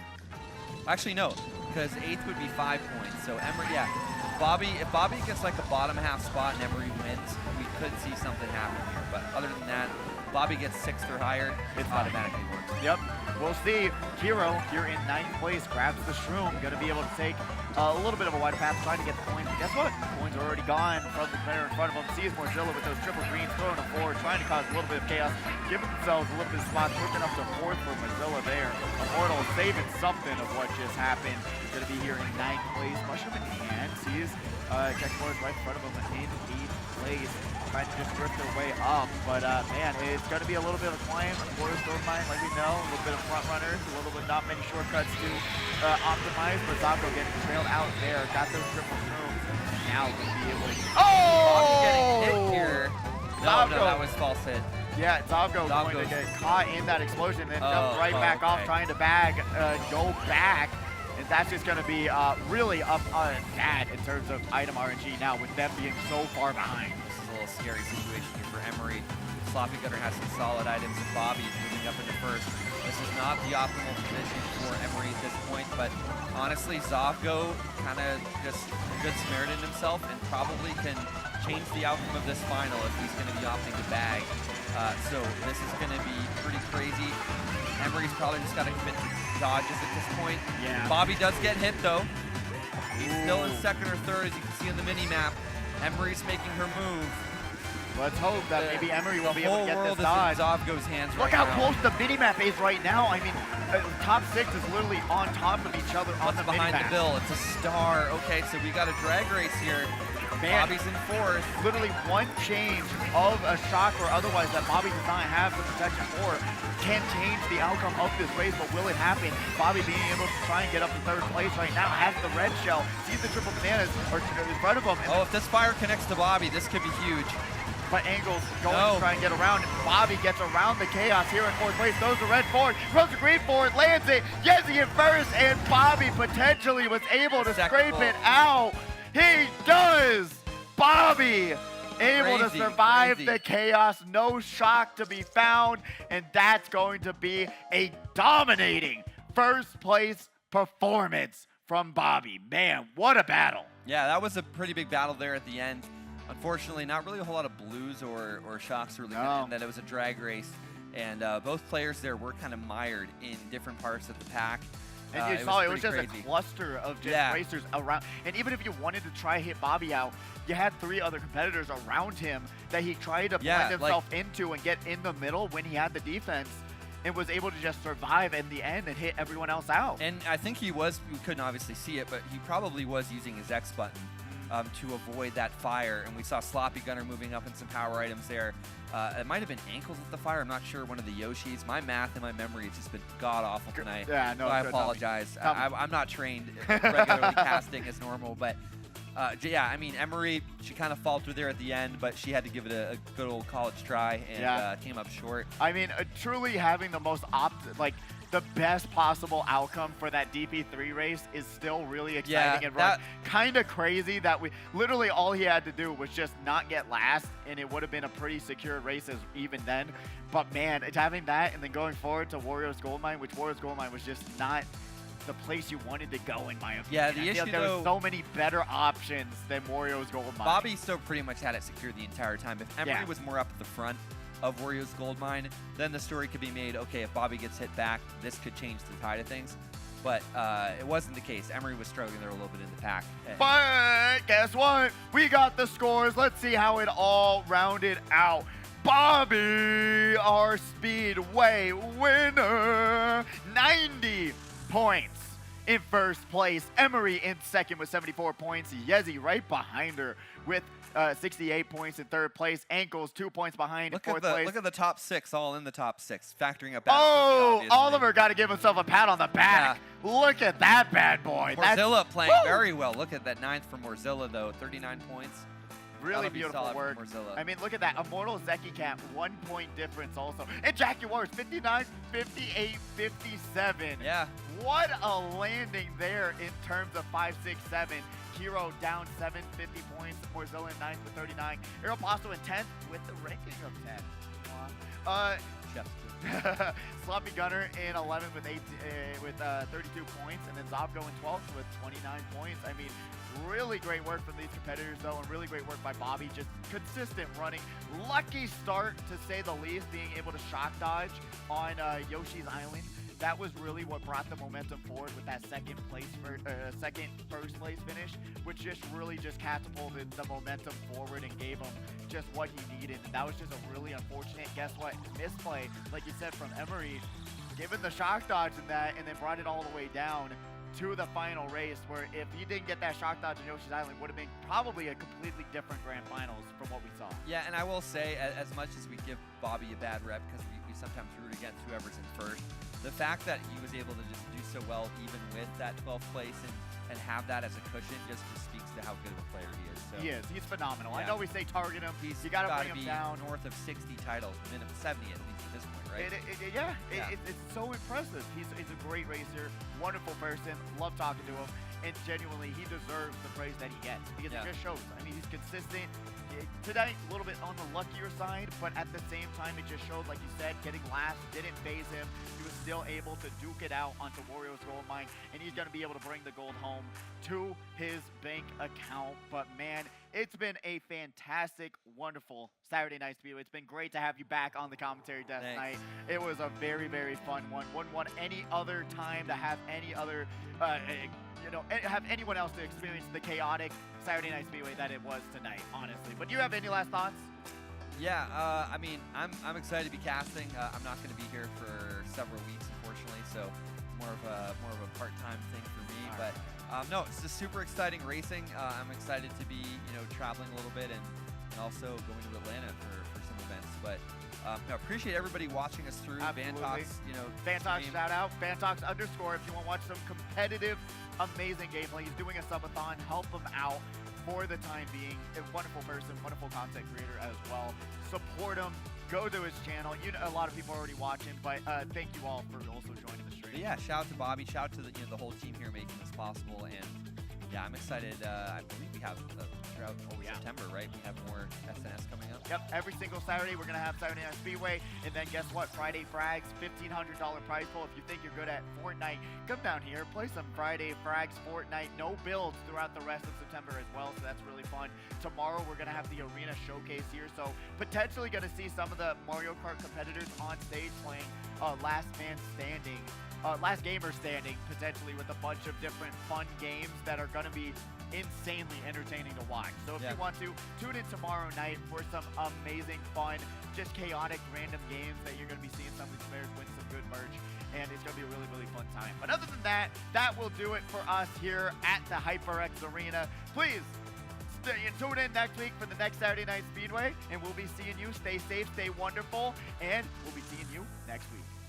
Actually, no, because 8th would be 5 points. So Emery, yeah. If Bobby gets like a bottom half spot and Emery wins, we could see something happen here. But other than that, Bobby gets 6th or higher, it automatically works. Yep. We'll see. Hero here in 9th place grabs the shroom. Going to be able to take a little bit of a wider path, trying to get the coins. But guess what? The coins are already gone from the player in front of him. Sees Morzilla with those triple greens, throwing them forward, trying to cause a little bit of chaos, giving themselves a little bit of spots, pushing up to 4th for Morzilla there. Immortal saving something of what just happened. He's going to be here in 9th place. Mushroom in hand. Sees Checkboard right in front of him in 8th place. Trying to just drift their way up, but man, it's going to be a little bit of a climb for Goldmine, like we know. A little bit of front runners, a little bit not many shortcuts to optimize, but Zocco getting trailed out there. Got those triple shrooms. Now going to be able to... Bobby getting hit here. No, that was false hit. Yeah, Zocco going to get caught in that explosion, then jump right back off, trying to go back. And that's just going to be really up on bad in terms of item RNG now, with them being so far behind. Scary situation here for Emery. Sloppy Gunner has some solid items, and Bobby is moving up into first. This is not the optimal position for Emery at this point, but honestly, Zofgo kind of just good Samaritan himself and probably can change the outcome of this final if he's going to be opting to bag. So this is going to be pretty crazy. Emery's probably just got to commit to dodges at this point. Yeah. Bobby does get hit, though. He's still in 2nd or 3rd, as you can see on the mini-map. Emery's making her move. Let's hope that maybe Emery will be able to get this The whole world dodge. is in Zofgo's hands right Look how now. close the minimap is right now. I mean, top 6 is literally on top of each other on the behind minimap. the bill? It's a star. Okay, so we got a drag race here. Man, Bobby's in 4th. literally one change of a shock or otherwise that Bobby does not have the protection for can change the outcome of this race, but will it happen? Bobby being able to try and get up to 3rd place right now, has the red shell, sees the triple bananas in front of him. Oh, if this fire connects to Bobby, this could be huge. But Angle's going to try and get around. Bobby gets around the chaos here in 4th place. Throws the red forward, throws the green forward, lands it. Yezi in first, and Bobby potentially was able to scrape it out. He does! Bobby able to survive the chaos. No shock to be found. And that's going to be a dominating 1st place performance from Bobby. Man, what a battle. Yeah, that was a pretty big battle there at the end. Unfortunately, not really a whole lot of blues or shocks really, and that it was a drag race. And both players there were kind of mired in different parts of the pack. And you saw it was just crazy. a cluster of just racers around. And even if you wanted to try hit Bobby out, you had 3 other competitors around him that he tried to blend himself into and get in the middle when he had the defense, and was able to just survive in the end and hit everyone else out. And I think we couldn't obviously see it, but he probably was using his X button to avoid that fire. And we saw Sloppy Gunner moving up in some power items there. It might have been ankles with the fire. I'm not sure. One of the Yoshis. My math and my memory has just been god-awful tonight. Yeah, no, so I apologize. I'm not trained regularly casting as normal, but yeah, I mean, Emery, she kind of faltered there at the end, but she had to give it a good old college try and came up short. I mean, truly having the most the best possible outcome for that DP3 race is still really exciting and kind of crazy that we literally all he had to do was just not get last, and it would have been a pretty secure race even then. But man, it's having that and then going forward to Wario's Goldmine, which Wario's Goldmine was just not the place you wanted to go, in my opinion. Yeah, the issue, there were so many better options than Wario's Goldmine. Bobby still pretty much had it secured the entire time. If Emery was more up at the front of Wario's Goldmine, then the story could be made, okay, if Bobby gets hit back, this could change the tide of things. But it wasn't the case. Emery was struggling there a little bit in the pack. But guess what? We got the scores. Let's see how it all rounded out. Bobby, our Speedway winner, 90 points in first place. Emery in second with 74 points. Yezi right behind her with 68 points in third place. Ankles 2 points behind in fourth place. Look at the top 6, all in the top 6, factoring up. Oh, Oliver got to give himself a pat on the back. Yeah. Look at that bad boy. Morzilla playing very well. Look at that 9th for Morzilla, though. 39 points. Really beautiful work. I mean, look at that. Immortal Zeki Cat, 1 point difference also. And Jackie Wars, 59, 58, 57. Yeah. What a landing there in terms of 5, 6, 7. Hero down 7, 50 points. Morzilla in 9th with 39. Aeropasto in 10th with the ranking of 10. Sloppy Gunner in 11th with 32 points, and then Zobgo in 12th with 29 points. I mean, really great work from these competitors, though, and really great work by Bobby. Just consistent running. Lucky start, to say the least, being able to shock dodge on Yoshi's Island. That was really what brought the momentum forward with that second first place finish, which just really just catapulted the momentum forward and gave him just what he needed. And that was just a really unfortunate, guess what, misplay, like you said, from Emery, given the shock dodge in that, and then brought it all the way down to the final race, where if he didn't get that shock dodge on Yoshi's Island, would have been probably a completely different grand finals from what we saw. Yeah, and I will say, as much as we give Bobby a bad rep, because we sometimes root against whoever's in first, the fact that he was able to just do so well even with that 12th place and have that as a cushion just speaks to how good of a player he is. So, he is. He's phenomenal. Yeah. I know we say target him. You got to bring him down. North of 60 titles, minimum 70 at least at this point, right? It's so impressive. He's a great racer, wonderful person. Love talking to him. And genuinely, he deserves the praise that he gets because it just shows. I mean, he's consistent. Today, a little bit on the luckier side, but at the same time, it just showed, like you said, getting last didn't phase him. He was still able to duke it out onto Wario's Goldmine, and he's going to be able to bring the gold home to his bank account. But man, it's been a fantastic, wonderful Saturday Night Speedway. It's been great to have you back on the commentary desk tonight. It was a very, very fun one. Wouldn't want any other time to have any other, have anyone else to experience the chaotic Saturday Night Speedway that it was tonight, honestly. But do you have any last thoughts? Yeah, I mean, I'm excited to be casting. I'm not going to be here for several weeks, unfortunately, so more of a part-time thing for me. But no, it's just super exciting racing. I'm excited to be traveling a little bit and also going to Atlanta for some events. But appreciate everybody watching us through. Absolutely. Vantox, shout out Vantox _ if you want to watch some competitive, amazing gameplay. He's doing a subathon. Help him out for the time being. A wonderful person, wonderful content creator as well. Support him. Go to his channel. A lot of people are already watching, but thank you all for also joining the stream. But yeah, shout out to Bobby. Shout out to the whole team here making this possible. And yeah, I'm excited. I believe we have throughout September, right? We have more SNS coming up. Yep, every single Saturday we're gonna have Saturday Night Speedway, and then guess what? Friday Frags, $1,500 prize pool. If you think you're good at Fortnite, come down here, play some Friday Frags Fortnite. No builds throughout the rest of September as well, so that's really fun. Tomorrow we're gonna have the arena showcase here, so potentially gonna see some of the Mario Kart competitors on stage playing Last Man Standing last gamer standing, potentially, with a bunch of different fun games that are going to be insanely entertaining to watch. So if you want to, tune in tomorrow night for some amazing fun, just chaotic random games that you're going to be seeing some of these players win some good merch, and it's going to be a really, really fun time. But other than that, that will do it for us here at the HyperX Arena. Please tune in next week for the next Saturday Night Speedway, and we'll be seeing you. Stay safe, stay wonderful, and we'll be seeing you next week.